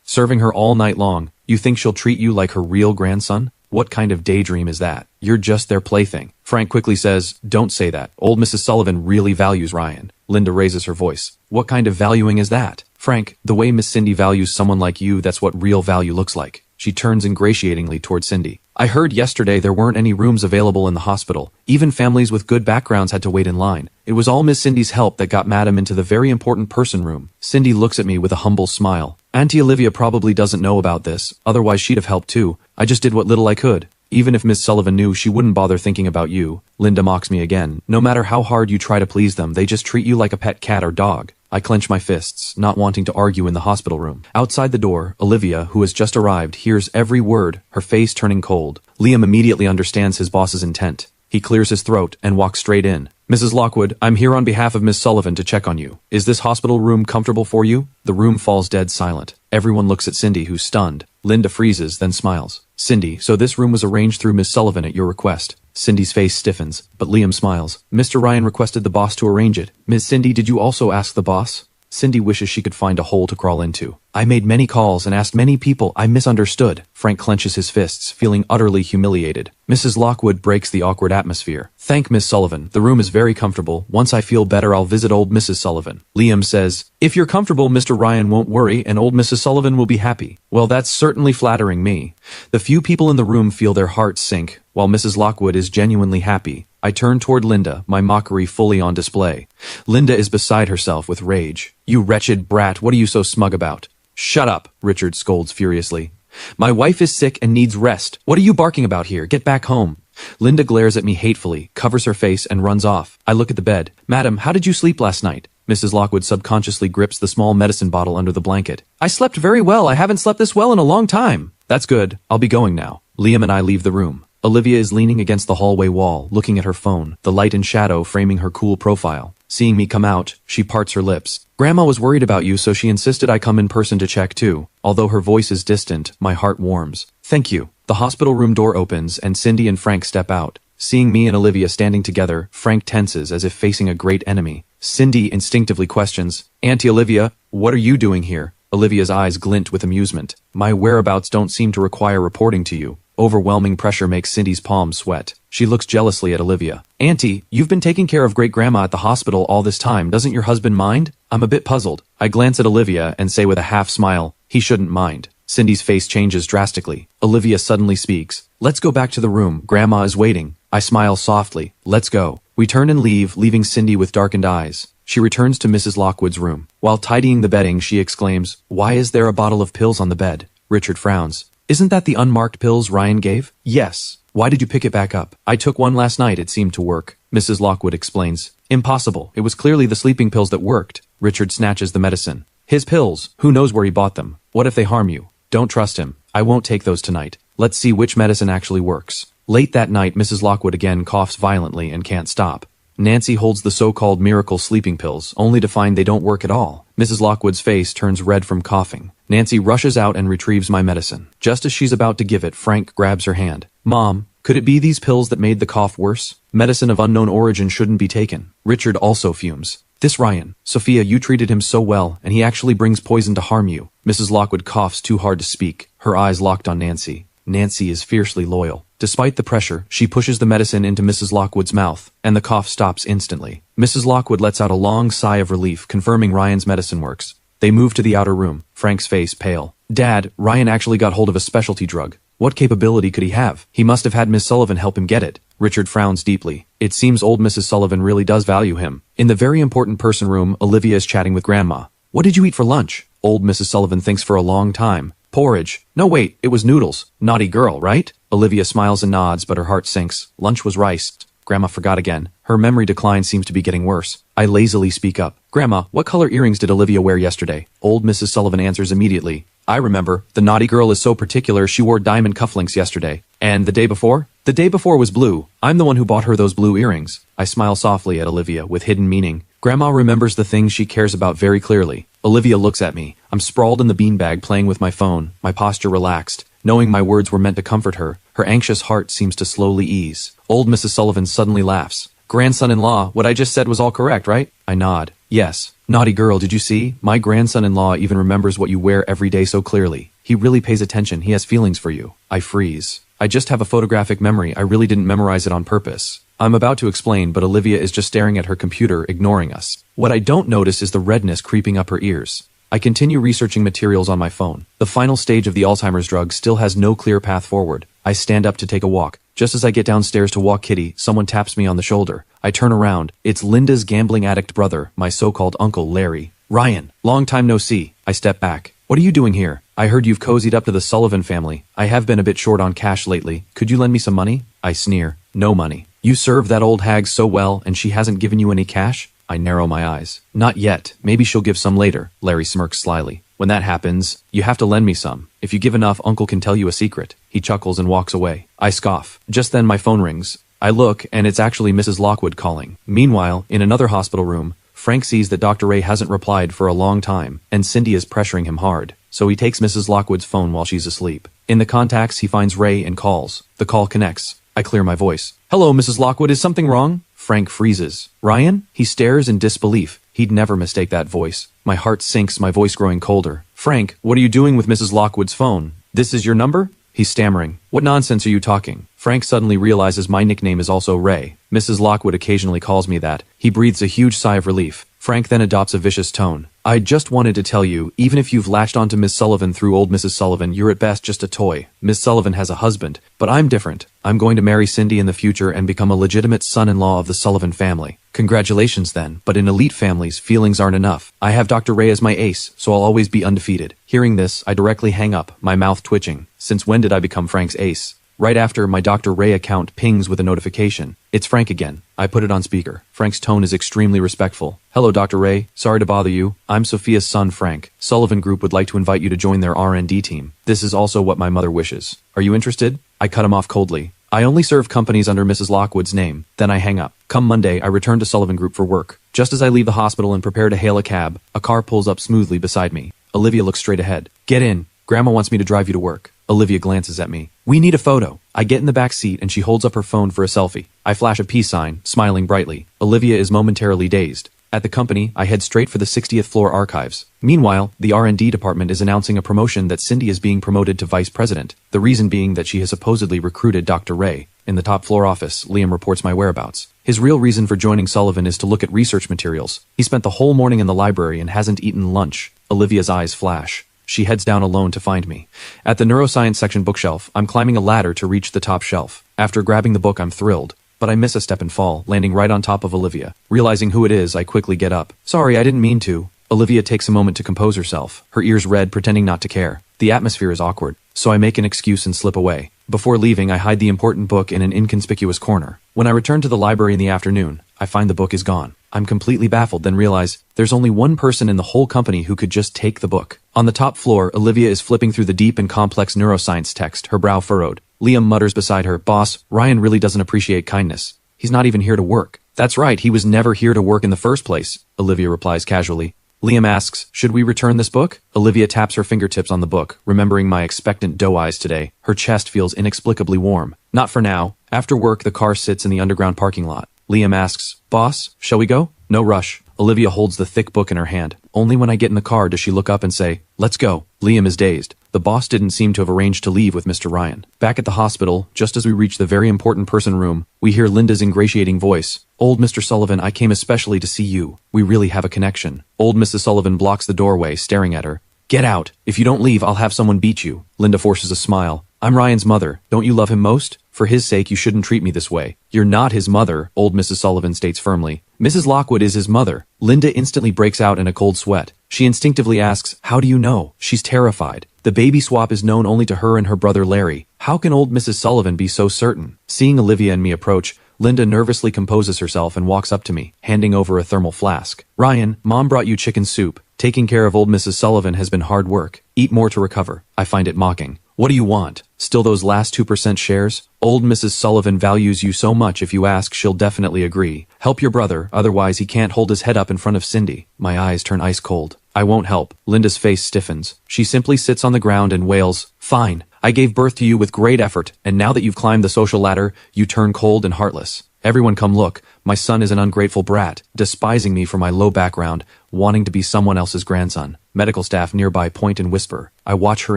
Serving her all night long. You think she'll treat you like her real grandson? What kind of daydream is that? You're just their plaything. Frank quickly says, don't say that. Old Mrs. Sullivan really values Ryan. Linda raises her voice. What kind of valuing is that? Frank, the way Miss Cindy values someone like you, that's what real value looks like. She turns ingratiatingly toward Cindy. I heard yesterday there weren't any rooms available in the hospital. Even families with good backgrounds had to wait in line. It was all Miss Cindy's help that got Madam into the very important person room. Cindy looks at me with a humble smile. Auntie Olivia probably doesn't know about this, otherwise she'd have helped too. I just did what little I could. Even if Miss Sullivan knew, she wouldn't bother thinking about you. Linda mocks me again. No matter how hard you try to please them, they just treat you like a pet cat or dog. I clench my fists, not wanting to argue in the hospital room. Outside the door, Olivia, who has just arrived, hears every word, her face turning cold. Liam immediately understands his boss's intent. He clears his throat and walks straight in. Mrs. Lockwood, I'm here on behalf of Miss Sullivan to check on you. Is this hospital room comfortable for you? The room falls dead silent. Everyone looks at Cindy, who's stunned. Linda freezes, then smiles. Cindy, so this room was arranged through Miss Sullivan at your request. Cindy's face stiffens, but Liam smiles. Mr. Ryan requested the boss to arrange it. Miss Cindy, did you also ask the boss? Cindy wishes she could find a hole to crawl into. I made many calls and asked many people. I misunderstood. Frank clenches his fists, feeling utterly humiliated. Mrs. Lockwood breaks the awkward atmosphere. Thank Miss Sullivan. The room is very comfortable. Once I feel better, I'll visit old Mrs. Sullivan. Liam says, if you're comfortable, Mr. Ryan won't worry and old Mrs. Sullivan will be happy. Well, that's certainly flattering me. The few people in the room feel their hearts sink, while Mrs. Lockwood is genuinely happy. I turn toward Linda, my mockery fully on display. Linda is beside herself with rage. You wretched brat, what are you so smug about? Shut up, Richard scolds furiously. My wife is sick and needs rest. What are you barking about here? Get back home. Linda glares at me hatefully, covers her face, and runs off. I look at the bed. Madam, how did you sleep last night? Mrs. Lockwood subconsciously grips the small medicine bottle under the blanket. I slept very well. I haven't slept this well in a long time. That's good. I'll be going now. Liam and I leave the room. Olivia is leaning against the hallway wall, looking at her phone, the light and shadow framing her cool profile. Seeing me come out, she parts her lips. Grandma was worried about you, so she insisted I come in person to check too. Although her voice is distant, my heart warms. Thank you. The hospital room door opens, and Cindy and Frank step out. Seeing me and Olivia standing together, Frank tenses as if facing a great enemy. Cindy instinctively questions, Auntie Olivia, what are you doing here? Olivia's eyes glint with amusement. My whereabouts don't seem to require reporting to you. Overwhelming pressure makes Cindy's palms sweat. She looks jealously at Olivia. Auntie, you've been taking care of great-grandma at the hospital all this time. Doesn't your husband mind? I'm a bit puzzled. I glance at Olivia and say with a half smile, he shouldn't mind. Cindy's face changes drastically. Olivia suddenly speaks. Let's go back to the room. Grandma is waiting. I smile softly. Let's go. We turn and leave, leaving Cindy with darkened eyes. She returns to Mrs. Lockwood's room. While tidying the bedding, she exclaims, Why is there a bottle of pills on the bed? Richard frowns. Isn't that the unmarked pills Ryan gave? Yes. Why did you pick it back up? I took one last night. It seemed to work. Mrs. Lockwood explains. Impossible. It was clearly the sleeping pills that worked. Richard snatches the medicine. His pills. Who knows where he bought them? What if they harm you? Don't trust him. I won't take those tonight. Let's see which medicine actually works. Late that night, Mrs. Lockwood again coughs violently and can't stop. Nancy holds the so-called miracle sleeping pills, only to find they don't work at all. Mrs. Lockwood's face turns red from coughing. Nancy rushes out and retrieves my medicine. Just as she's about to give it, Frank grabs her hand. Mom, could it be these pills that made the cough worse? Medicine of unknown origin shouldn't be taken. Richard also fumes. This Ryan. Sophia, you treated him so well, and he actually brings poison to harm you. Mrs. Lockwood coughs too hard to speak, her eyes locked on Nancy. Nancy is fiercely loyal. Despite the pressure, she pushes the medicine into Mrs. Lockwood's mouth, and the cough stops instantly. Mrs. Lockwood lets out a long sigh of relief, confirming Ryan's medicine works. They move to the outer room, Frank's face pale. Dad, Ryan actually got hold of a specialty drug. What capability could he have? He must have had Miss Sullivan help him get it. Richard frowns deeply. It seems old Mrs. Sullivan really does value him. In the very important person room, Olivia is chatting with Grandma. What did you eat for lunch? Old Mrs. Sullivan thinks for a long time. Porridge. No wait, it was noodles. Naughty girl, right? Olivia smiles and nods, but her heart sinks. Lunch was rice. Grandma forgot again. Her memory decline seems to be getting worse. I lazily speak up. Grandma, what color earrings did Olivia wear yesterday? Old Mrs. Sullivan answers immediately. I remember. The naughty girl is so particular she wore diamond cufflinks yesterday. And the day before? The day before was blue. I'm the one who bought her those blue earrings. I smile softly at Olivia with hidden meaning. Grandma remembers the things she cares about very clearly. Olivia looks at me. I'm sprawled in the beanbag playing with my phone, my posture relaxed. Knowing my words were meant to comfort her, her anxious heart seems to slowly ease. Old Mrs. Sullivan suddenly laughs. Grandson-in-law, what I just said was all correct, right? I nod. Yes. Naughty girl, did you see? My grandson-in-law even remembers what you wear every day so clearly. He really pays attention. He has feelings for you. I freeze. I just have a photographic memory. I really didn't memorize it on purpose. I'm about to explain, but Olivia is just staring at her computer, ignoring us. What I don't notice is the redness creeping up her ears. I continue researching materials on my phone. The final stage of the Alzheimer's drug still has no clear path forward. I stand up to take a walk. Just as I get downstairs to walk Kitty, someone taps me on the shoulder. I turn around. It's Linda's gambling addict brother, my so-called uncle, Larry. Ryan, long time no see. I step back. What are you doing here? I heard you've cozied up to the Sullivan family. I have been a bit short on cash lately. Could you lend me some money? I sneer. No money. You serve that old hag so well and she hasn't given you any cash? I narrow my eyes. Not yet. Maybe she'll give some later. Larry smirks slyly. When that happens, you have to lend me some. If you give enough, Uncle can tell you a secret. He chuckles and walks away. I scoff. Just then my phone rings. I look, and it's actually Mrs. Lockwood calling. Meanwhile, in another hospital room, Frank sees that Dr. Ray hasn't replied for a long time, and Cindy is pressuring him hard. So he takes Mrs. Lockwood's phone while she's asleep. In the contacts, he finds Ray and calls. The call connects. I clear my voice. Hello, Mrs. Lockwood, is something wrong? Frank freezes. Ryan? He stares in disbelief. He'd never mistake that voice. My heart sinks, my voice growing colder. Frank, what are you doing with Mrs. Lockwood's phone? This is your number? He's stammering. What nonsense are you talking? Frank suddenly realizes my nickname is also Ray. Mrs. Lockwood occasionally calls me that. He breathes a huge sigh of relief. Frank then adopts a vicious tone. I just wanted to tell you, even if you've latched onto Miss Sullivan through old Mrs. Sullivan, you're at best just a toy. Miss Sullivan has a husband, but I'm different. I'm going to marry Cindy in the future and become a legitimate son-in-law of the Sullivan family. Congratulations then, but in elite families, feelings aren't enough. I have Dr. Ray as my ace, so I'll always be undefeated. Hearing this, I directly hang up, my mouth twitching. Since when did I become Frank's ace? Right after, my Dr. Ray account pings with a notification. It's Frank again. I put it on speaker. Frank's tone is extremely respectful. Hello, Dr. Ray. Sorry to bother you. I'm Sophia's son, Frank. Sullivan Group would like to invite you to join their R&D team. This is also what my mother wishes. Are you interested? I cut him off coldly. I only serve companies under Mrs. Lockwood's name. Then I hang up. Come Monday, I return to Sullivan Group for work. Just as I leave the hospital and prepare to hail a cab, a car pulls up smoothly beside me. Olivia looks straight ahead. Get in. Grandma wants me to drive you to work. Olivia glances at me. We need a photo. I get in the back seat and she holds up her phone for a selfie. I flash a peace sign, smiling brightly. Olivia is momentarily dazed. At the company, I head straight for the 60th floor archives. Meanwhile, the R&D department is announcing a promotion that Cindy is being promoted to vice president. The reason being that she has supposedly recruited Dr. Ray. In the top floor office, Liam reports my whereabouts. His real reason for joining Sullivan is to look at research materials. He spent the whole morning in the library and hasn't eaten lunch. Olivia's eyes flash. She heads down alone to find me. At the neuroscience section bookshelf, I'm climbing a ladder to reach the top shelf. After grabbing the book, I'm thrilled. But I miss a step and fall, landing right on top of Olivia. Realizing who it is, I quickly get up. Sorry, I didn't mean to. Olivia takes a moment to compose herself, her ears red, pretending not to care. The atmosphere is awkward, so I make an excuse and slip away. Before leaving, I hide the important book in an inconspicuous corner. When I return to the library in the afternoon, I find the book is gone. I'm completely baffled, then realize there's only one person in the whole company who could just take the book. On the top floor, Olivia is flipping through the deep and complex neuroscience text, her brow furrowed. Liam mutters beside her, Boss, Ryan really doesn't appreciate kindness. He's not even here to work. That's right, he was never here to work in the first place, Olivia replies casually. Liam asks, should we return this book? Olivia taps her fingertips on the book, remembering my expectant doe eyes today. Her chest feels inexplicably warm. Not for now. After work, the car sits in the underground parking lot. Liam asks, Boss, shall we go? No rush. Olivia holds the thick book in her hand. Only when I get in the car does she look up and say, let's go. Liam is dazed. The The boss didn't seem to have arranged to leave with Mr. Ryan. Back at the hospital, just as we reach the very important person room, we hear Linda's ingratiating voice. Old Mr. Sullivan, I came especially to see you. We really have a connection. Old Mrs. Sullivan blocks the doorway, staring at her. Get out. If you don't leave, I'll have someone beat you. Linda forces a smile. I'm Ryan's mother. Don't you love him most? For his sake, you shouldn't treat me this way. You're not his mother, old Mrs. Sullivan states firmly. Mrs. Lockwood is his mother. Linda instantly breaks out in a cold sweat. She instinctively asks, how do you know? She's terrified. The baby swap is known only to her and her brother Larry. How can old Mrs. Sullivan be so certain? Seeing Olivia and me approach, Linda nervously composes herself and walks up to me, handing over a thermal flask. Ryan, Mom brought you chicken soup. Taking care of old Mrs. Sullivan has been hard work. Eat more to recover. I find it mocking. What do you want? Still those last 2% shares? Old Mrs. Sullivan values you so much, if you ask, she'll definitely agree. Help your brother, otherwise he can't hold his head up in front of Cindy. My eyes turn ice cold. I won't help. Linda's face stiffens. She simply sits on the ground and wails, fine. I gave birth to you with great effort, and now that you've climbed the social ladder, you turn cold and heartless. Everyone come look. My son is an ungrateful brat, despising me for my low background, wanting to be someone else's grandson. Medical staff nearby point and whisper. I watch her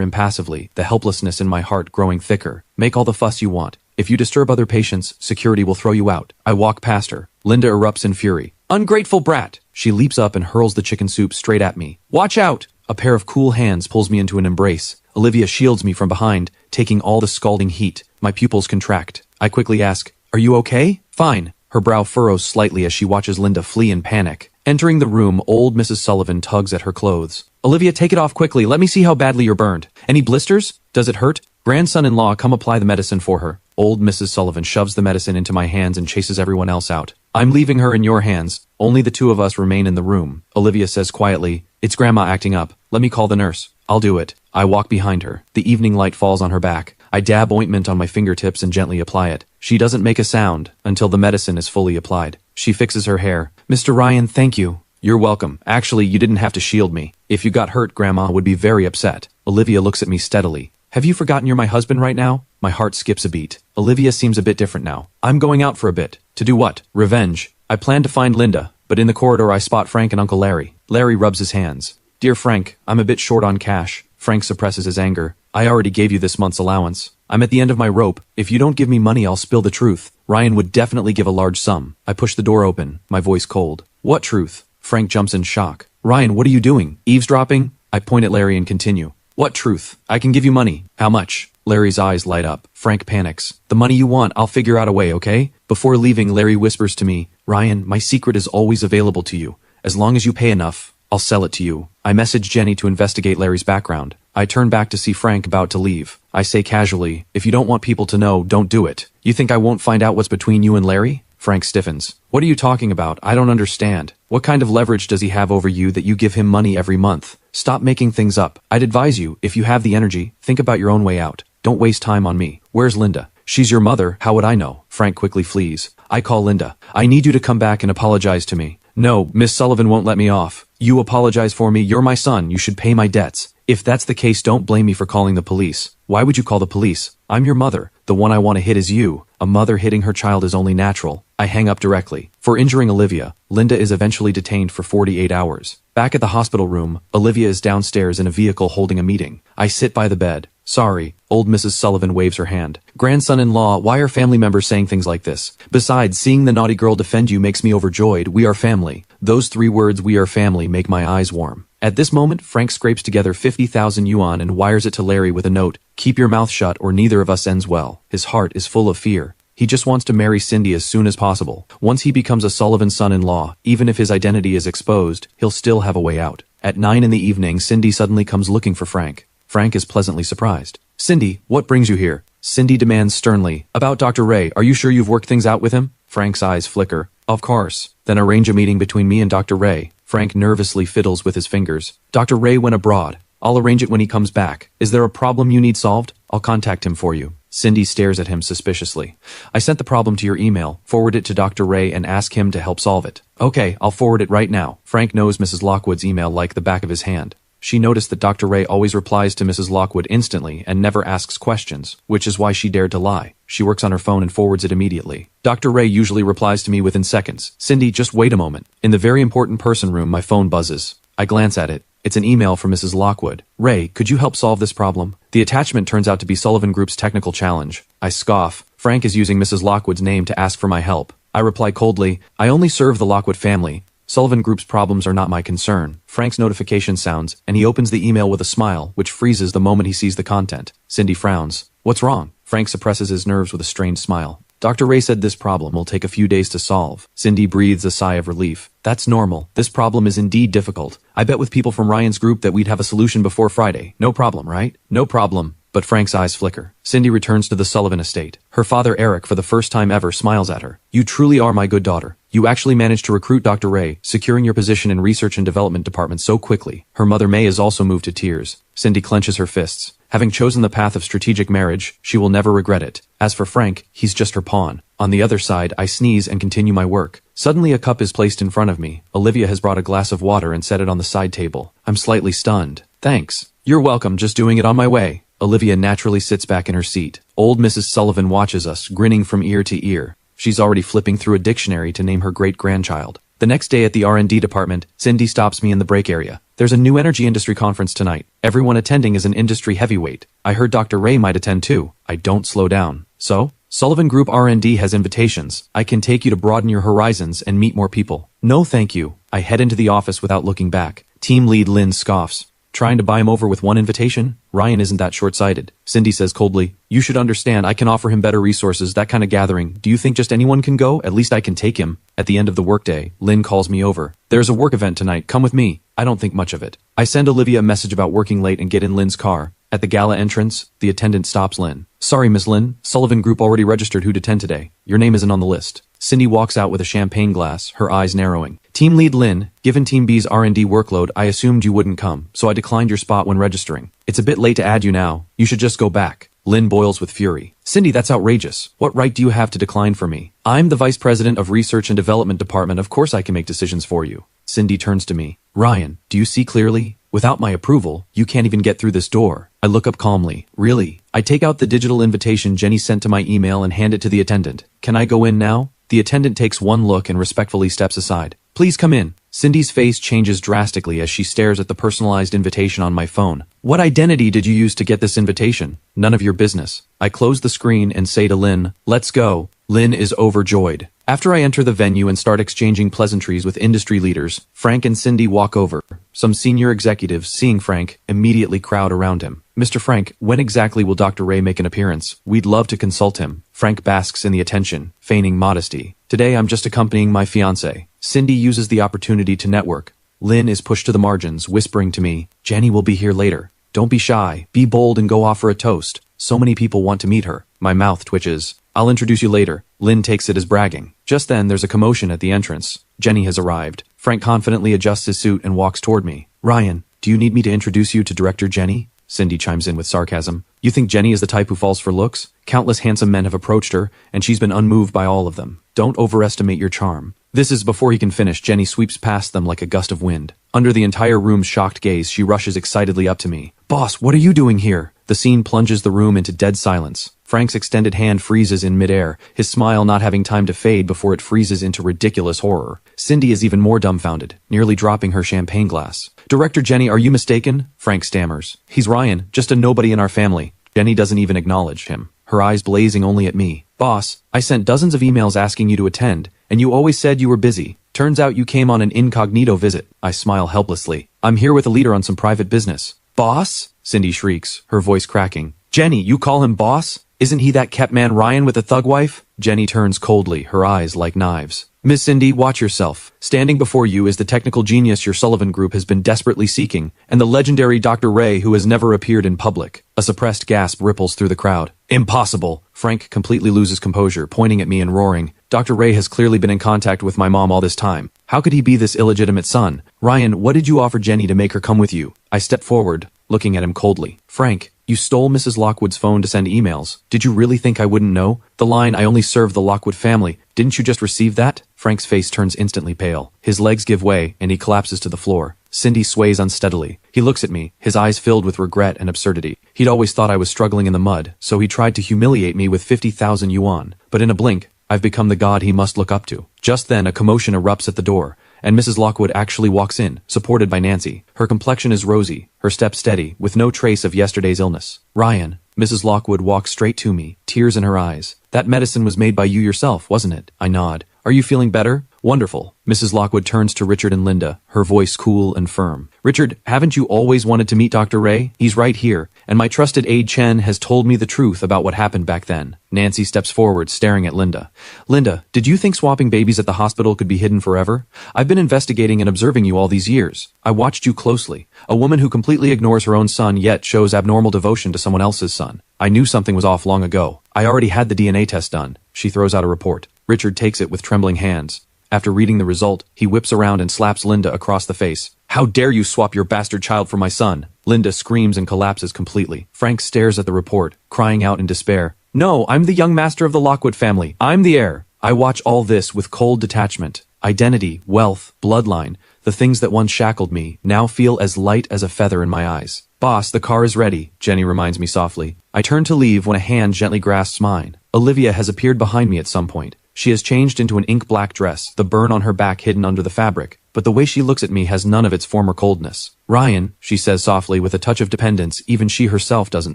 impassively, the helplessness in my heart growing thicker. Make all the fuss you want. If you disturb other patients, security will throw you out. I walk past her. Linda erupts in fury. Ungrateful brat! She leaps up and hurls the chicken soup straight at me. Watch out! A pair of cool hands pulls me into an embrace. Olivia shields me from behind, taking all the scalding heat. My pupils contract. I quickly ask, are you okay? Fine. Her brow furrows slightly as she watches Linda flee in panic. Entering the room, old Mrs. Sullivan tugs at her clothes. Olivia, take it off quickly. Let me see how badly you're burned. Any blisters? Does it hurt? Grandson-in-law, come apply the medicine for her. Old Mrs. Sullivan shoves the medicine into my hands and chases everyone else out. I'm leaving her in your hands. Only the two of us remain in the room. Olivia says quietly, it's Grandma acting up. Let me call the nurse. I'll do it. I walk behind her. The evening light falls on her back. I dab ointment on my fingertips and gently apply it. She doesn't make a sound until the medicine is fully applied. She fixes her hair. Mr. Ryan, thank you. You're welcome. Actually, you didn't have to shield me. If you got hurt, Grandma would be very upset. Olivia looks at me steadily. Have you forgotten you're my husband right now? My heart skips a beat. Olivia seems a bit different now. I'm going out for a bit. To do what? Revenge. I plan to find Linda, but in the corridor I spot Frank and Uncle Larry. Larry rubs his hands. Dear Frank, I'm a bit short on cash. Frank suppresses his anger. I already gave you this month's allowance. I'm at the end of my rope. If you don't give me money, I'll spill the truth. Ryan would definitely give a large sum. I push the door open, my voice cold. What truth? Frank jumps in shock. Ryan, what are you doing? Eavesdropping? I point at Larry and continue. What truth? I can give you money. How much? Larry's eyes light up. Frank panics. The money you want, I'll figure out a way, okay? Before leaving, Larry whispers to me, Ryan, my secret is always available to you. As long as you pay enough, I'll sell it to you. I message Jenny to investigate Larry's background. I turn back to see Frank about to leave. I say casually, if you don't want people to know, don't do it. You think I won't find out what's between you and Larry? Frank stiffens. What are you talking about? I don't understand. What kind of leverage does he have over you that you give him money every month? Stop making things up. I'd advise you, if you have the energy, think about your own way out. Don't waste time on me. Where's Linda? She's your mother. How would I know? Frank quickly flees. I call Linda. I need you to come back and apologize to me. No, Miss Sullivan won't let me off. You apologize for me. You're my son. You should pay my debts. If that's the case, don't blame me for calling the police. Why would you call the police? I'm your mother. The one I want to hit is you. A mother hitting her child is only natural. I hang up directly. For injuring Olivia, Linda is eventually detained for 48 hours. Back at the hospital room, Olivia is downstairs in a vehicle holding a meeting. I sit by the bed. Sorry, old Mrs. Sullivan waves her hand. Grandson-in-law, why are family members saying things like this? Besides, seeing the naughty girl defend you makes me overjoyed. We are family. Those 3 words, we are family, make my eyes warm. At this moment, Frank scrapes together 50,000 yuan and wires it to Larry with a note. Keep your mouth shut or neither of us ends well. His heart is full of fear. He just wants to marry Cindy as soon as possible. Once he becomes a Sullivan son-in-law, even if his identity is exposed, he'll still have a way out. At 9 in the evening, Cindy suddenly comes looking for Frank. Frank is pleasantly surprised. Cindy, what brings you here? Cindy demands sternly. About Dr. Ray, are you sure you've worked things out with him? Frank's eyes flicker. Of course. Then arrange a meeting between me and Dr. Ray. Frank nervously fiddles with his fingers. Dr. Ray went abroad. I'll arrange it when he comes back. Is there a problem you need solved? I'll contact him for you. Cindy stares at him suspiciously. I sent the problem to your email. Forward it to Dr. Ray and ask him to help solve it. Okay, I'll forward it right now. Frank knows Mrs. Lockwood's email like the back of his hand. She noticed that Dr. Ray always replies to Mrs. Lockwood instantly and never asks questions, which is why she dared to lie. She works on her phone and forwards it immediately. Dr. Ray usually replies to me within seconds. Cindy, just wait a moment. In the very important person room, my phone buzzes. I glance at it. It's an email from Mrs. Lockwood. Ray, could you help solve this problem? The attachment turns out to be Sullivan Group's technical challenge. I scoff. Frank is using Mrs. Lockwood's name to ask for my help. I reply coldly, I only serve the Lockwood family. Sullivan Group's problems are not my concern. Frank's notification sounds, and he opens the email with a smile, which freezes the moment he sees the content. Cindy frowns. What's wrong? Frank suppresses his nerves with a strained smile. Dr. Ray said this problem will take a few days to solve. Cindy breathes a sigh of relief. That's normal. This problem is indeed difficult. I bet with people from Ryan's group that we'd have a solution before Friday. No problem, right? No problem. But Frank's eyes flicker. Cindy returns to the Sullivan estate. Her father, Eric, for the first time ever, smiles at her. You truly are my good daughter. You actually managed to recruit Dr. Ray, securing your position in Research and Development Department so quickly. Her mother, May, is also moved to tears. Cindy clenches her fists. Having chosen the path of strategic marriage, she will never regret it. As for Frank, he's just her pawn. On the other side, I sneeze and continue my work. Suddenly a cup is placed in front of me. Olivia has brought a glass of water and set it on the side table. I'm slightly stunned. Thanks. You're welcome, just doing it on my way. Olivia naturally sits back in her seat. Old Mrs. Sullivan watches us, grinning from ear to ear. She's already flipping through a dictionary to name her great-grandchild. The next day at the R&D department, Cindy stops me in the break area. There's a new energy industry conference tonight. Everyone attending is an industry heavyweight. I heard Dr. Ray might attend too. I don't slow down. So? Sullivan Group R&D has invitations. I can take you to broaden your horizons and meet more people. No thank you. I head into the office without looking back. Team lead Lynn scoffs. Trying to buy him over with one invitation? Ryan isn't that short-sighted. Cindy says coldly, you should understand I can offer him better resources, that kind of gathering. Do you think just anyone can go? At least I can take him. At the end of the workday, Lynn calls me over. There's a work event tonight, come with me. I don't think much of it. I send Olivia a message about working late and get in Lynn's car. At the gala entrance, the attendant stops Lynn. Sorry, Miss Lynn, Sullivan Group already registered who'd attend today. Your name isn't on the list. Cindy walks out with a champagne glass, her eyes narrowing. Team lead Lynn, given Team B's R&D workload, I assumed you wouldn't come, so I declined your spot when registering. It's a bit late to add you now. You should just go back. Lynn boils with fury. Cindy, that's outrageous. What right do you have to decline for me? I'm the Vice President of Research and Development Department. Of course I can make decisions for you. Cindy turns to me. Ryan, do you see clearly? Without my approval, you can't even get through this door. I look up calmly. Really? I take out the digital invitation Jenny sent to my email and hand it to the attendant. Can I go in now? The attendant takes one look and respectfully steps aside. Please come in. Cindy's face changes drastically as she stares at the personalized invitation on my phone. What identity did you use to get this invitation? None of your business. I close the screen and say to Lynn, let's go. Lynn is overjoyed. After I enter the venue and start exchanging pleasantries with industry leaders, Frank and Cindy walk over. Some senior executives, seeing Frank, immediately crowd around him. Mr. Frank, when exactly will Dr. Ray make an appearance? We'd love to consult him. Frank basks in the attention, feigning modesty. Today I'm just accompanying my fiancé. Cindy uses the opportunity to network. Lynn is pushed to the margins, whispering to me, Jenny will be here later. Don't be shy. Be bold and go offer a toast. So many people want to meet her. My mouth twitches. I'll introduce you later. Lynn takes it as bragging. Just then, there's a commotion at the entrance. Jenny has arrived. Frank confidently adjusts his suit and walks toward me. Ryan, do you need me to introduce you to Director Jenny? Cindy chimes in with sarcasm. You think Jenny is the type who falls for looks? Countless handsome men have approached her, and she's been unmoved by all of them. Don't overestimate your charm. This is before he can finish. Jenny sweeps past them like a gust of wind. Under the entire room's shocked gaze, she rushes excitedly up to me. Boss, what are you doing here? The scene plunges the room into dead silence. Frank's extended hand freezes in midair, his smile not having time to fade before it freezes into ridiculous horror. Cindy is even more dumbfounded, nearly dropping her champagne glass. Director Jenny, are you mistaken? Frank stammers. He's Ryan, just a nobody in our family. Jenny doesn't even acknowledge him, her eyes blazing only at me. Boss, I sent dozens of emails asking you to attend, and you always said you were busy. Turns out you came on an incognito visit. I smile helplessly. I'm here with a leader on some private business. Boss? Cindy shrieks, her voice cracking. Jenny, you call him boss? Isn't he that kept man Ryan with a thug wife? Jenny turns coldly, her eyes like knives. Miss Cindy, watch yourself. Standing before you is the technical genius your Sullivan Group has been desperately seeking, and the legendary Dr. Ray who has never appeared in public. A suppressed gasp ripples through the crowd. Impossible! Frank completely loses composure, pointing at me and roaring. Dr. Ray has clearly been in contact with my mom all this time. How could he be this illegitimate son? Ryan, what did you offer Jenny to make her come with you? I step forward, looking at him coldly. Frank, you stole Mrs. Lockwood's phone to send emails. Did you really think I wouldn't know? The line, I only serve the Lockwood family. Didn't you just receive that? Frank's face turns instantly pale. His legs give way, and he collapses to the floor. Cindy sways unsteadily. He looks at me, his eyes filled with regret and absurdity. He'd always thought I was struggling in the mud, so he tried to humiliate me with 50,000 yuan. But in a blink, I've become the god he must look up to. Just then, a commotion erupts at the door. and Mrs. Lockwood actually walks in, supported by Nancy. Her complexion is rosy, her step steady, with no trace of yesterday's illness. Ryan, Mrs. Lockwood walks straight to me, tears in her eyes. That medicine was made by you yourself, wasn't it? I nod. Are you feeling better? Wonderful. Mrs. Lockwood turns to Richard and Linda, her voice cool and firm. Richard, haven't you always wanted to meet Dr. Ray? He's right here, and my trusted aide Chen has told me the truth about what happened back then. Nancy steps forward, staring at Linda. Linda, did you think swapping babies at the hospital could be hidden forever? I've been investigating and observing you all these years. I watched you closely. A woman who completely ignores her own son yet shows abnormal devotion to someone else's son. I knew something was off long ago. I already had the DNA test done. She throws out a report. Richard takes it with trembling hands. After reading the result, he whips around and slaps Linda across the face. How dare you swap your bastard child for my son? Linda screams and collapses completely. Frank stares at the report, crying out in despair. No, I'm the young master of the Lockwood family. I'm the heir. I watch all this with cold detachment. Identity, wealth, bloodline, the things that once shackled me, now feel as light as a feather in my eyes. Boss, the car is ready, Jenny reminds me softly. I turn to leave when a hand gently grasps mine. Olivia has appeared behind me at some point. She has changed into an ink-black dress, the burn on her back hidden under the fabric, but the way she looks at me has none of its former coldness. Ryan, she says softly with a touch of dependence even she herself doesn't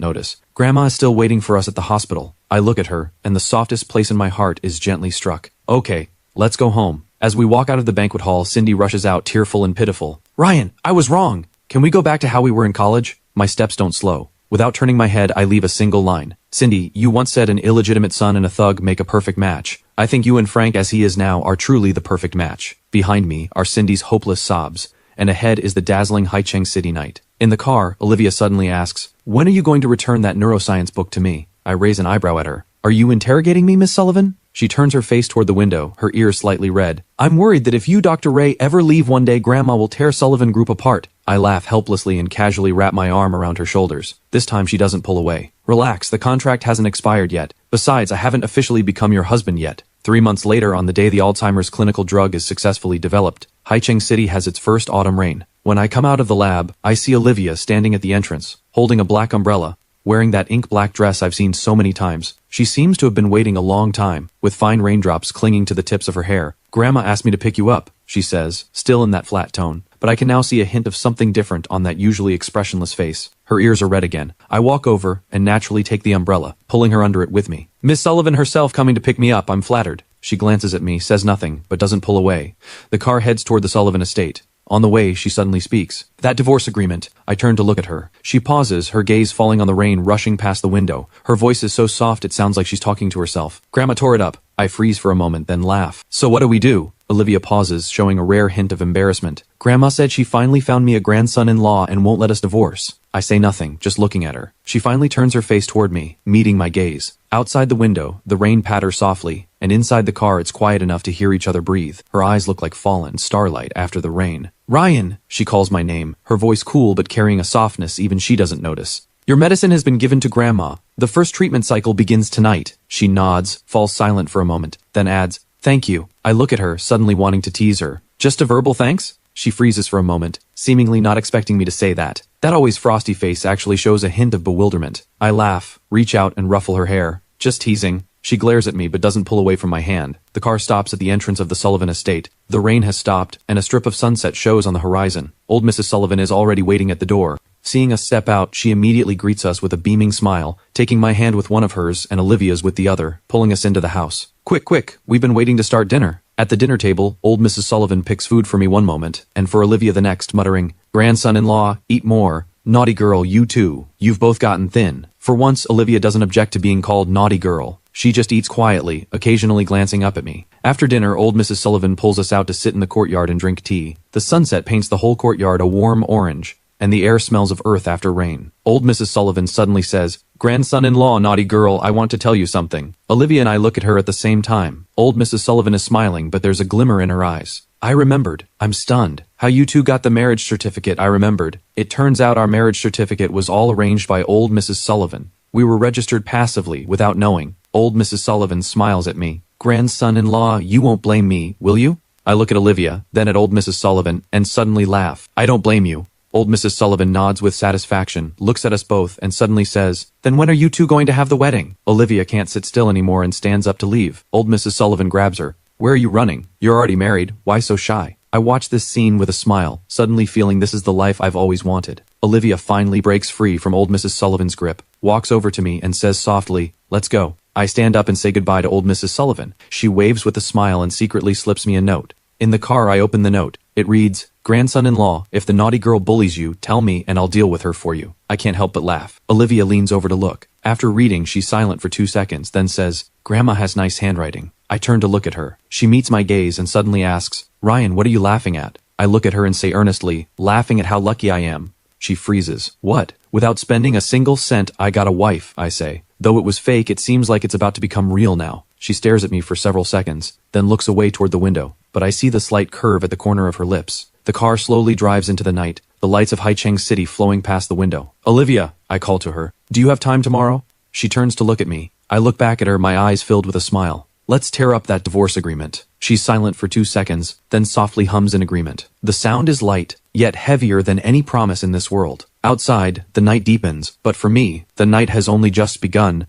notice. Grandma is still waiting for us at the hospital. I look at her, and the softest place in my heart is gently struck. Okay, let's go home. As we walk out of the banquet hall, Cindy rushes out, tearful and pitiful. Ryan, I was wrong. Can we go back to how we were in college? My steps don't slow. Without turning my head, I leave a single line. Cindy, you once said an illegitimate son and a thug make a perfect match. I think you and Frank, as he is now, are truly the perfect match. Behind me are Cindy's hopeless sobs, and ahead is the dazzling Haicheng City night. In the car, Olivia suddenly asks, when are you going to return that neuroscience book to me? I raise an eyebrow at her. Are you interrogating me, Miss Sullivan? She turns her face toward the window, her ears slightly red. I'm worried that if you, Dr. Ray, ever leave one day, Grandma will tear Sullivan Group apart. I laugh helplessly and casually wrap my arm around her shoulders. This time she doesn't pull away. Relax, the contract hasn't expired yet. Besides, I haven't officially become your husband yet. 3 months later, on the day the Alzheimer's clinical drug is successfully developed, Haicheng City has its first autumn rain. When I come out of the lab, I see Olivia standing at the entrance, holding a black umbrella, wearing that ink-black dress I've seen so many times. She seems to have been waiting a long time, with fine raindrops clinging to the tips of her hair. Grandma asked me to pick you up, she says, still in that flat tone. But I can now see a hint of something different on that usually expressionless face. Her ears are red again. I walk over and naturally take the umbrella, pulling her under it with me. Miss Sullivan herself coming to pick me up, I'm flattered. She glances at me, says nothing, but doesn't pull away. The car heads toward the Sullivan estate. On the way, she suddenly speaks. That divorce agreement. I turn to look at her. She pauses, her gaze falling on the rain rushing past the window. Her voice is so soft it sounds like she's talking to herself. Grandma tore it up. I freeze for a moment, then laugh. So what do we do? Olivia pauses, showing a rare hint of embarrassment. Grandma said she finally found me a grandson-in-law and won't let us divorce. I say nothing, just looking at her. She finally turns her face toward me, meeting my gaze. Outside the window, the rain patters softly, and inside the car it's quiet enough to hear each other breathe. Her eyes look like fallen starlight after the rain. Ryan! She calls my name, her voice cool but carrying a softness even she doesn't notice. Your medicine has been given to Grandma. The first treatment cycle begins tonight. She nods, falls silent for a moment, then adds, Thank you. I look at her, suddenly wanting to tease her. Just a verbal thanks? She freezes for a moment, seemingly not expecting me to say that. That always frosty face actually shows a hint of bewilderment. I laugh, reach out and ruffle her hair. Just teasing. She glares at me but doesn't pull away from my hand. The car stops at the entrance of the Sullivan estate. The rain has stopped, and a strip of sunset shows on the horizon. Old Mrs. Sullivan is already waiting at the door. Seeing us step out, she immediately greets us with a beaming smile, taking my hand with one of hers and Olivia's with the other, pulling us into the house. Quick, we've been waiting to start dinner. At the dinner table, old Mrs. Sullivan picks food for me one moment, and for Olivia the next, muttering, Grandson-in-law, eat more. Naughty girl, you too. You've both gotten thin. For once, Olivia doesn't object to being called naughty girl. She just eats quietly, occasionally glancing up at me. After dinner, old Mrs. Sullivan pulls us out to sit in the courtyard and drink tea. The sunset paints the whole courtyard a warm orange, and the air smells of earth after rain. Old Mrs. Sullivan suddenly says, Grandson-in-law, naughty girl, I want to tell you something. Olivia and I look at her at the same time. Old Mrs. Sullivan is smiling, but there's a glimmer in her eyes. I remembered. I'm stunned. How you two got the marriage certificate, I remembered. It turns out our marriage certificate was all arranged by old Mrs. Sullivan. We were registered passively, without knowing. Old Mrs. Sullivan smiles at me. Grandson-in-law, you won't blame me, will you? I look at Olivia, then at old Mrs. Sullivan, and suddenly laugh. I don't blame you. Old Mrs. Sullivan nods with satisfaction, looks at us both, and suddenly says, Then when are you two going to have the wedding? Olivia can't sit still anymore and stands up to leave. Old Mrs. Sullivan grabs her. Where are you running? You're already married. Why so shy? I watch this scene with a smile, suddenly feeling this is the life I've always wanted. Olivia finally breaks free from old Mrs. Sullivan's grip, walks over to me and says softly, "Let's go." I stand up and say goodbye to old Mrs. Sullivan. She waves with a smile and secretly slips me a note. In the car I open the note. It reads, "Grandson-in-law, if the naughty girl bullies you, tell me and I'll deal with her for you." I can't help but laugh. Olivia leans over to look. After reading, she's silent for 2 seconds, then says, "Grandma has nice handwriting." I turn to look at her. She meets my gaze and suddenly asks, "Ryan, what are you laughing at?" I look at her and say earnestly, "Laughing at how lucky I am." She freezes. "What?" "Without spending a single cent, I got a wife," I say. Though it was fake, it seems like it's about to become real now. She stares at me for several seconds, then looks away toward the window, but I see the slight curve at the corner of her lips. The car slowly drives into the night, the lights of Haicheng City flowing past the window. "Olivia," I call to her, "do you have time tomorrow?" She turns to look at me. I look back at her, my eyes filled with a smile. "Let's tear up that divorce agreement." She's silent for 2 seconds, then softly hums in agreement. The sound is light, yet heavier than any promise in this world. Outside, the night deepens, but for me, the night has only just begun.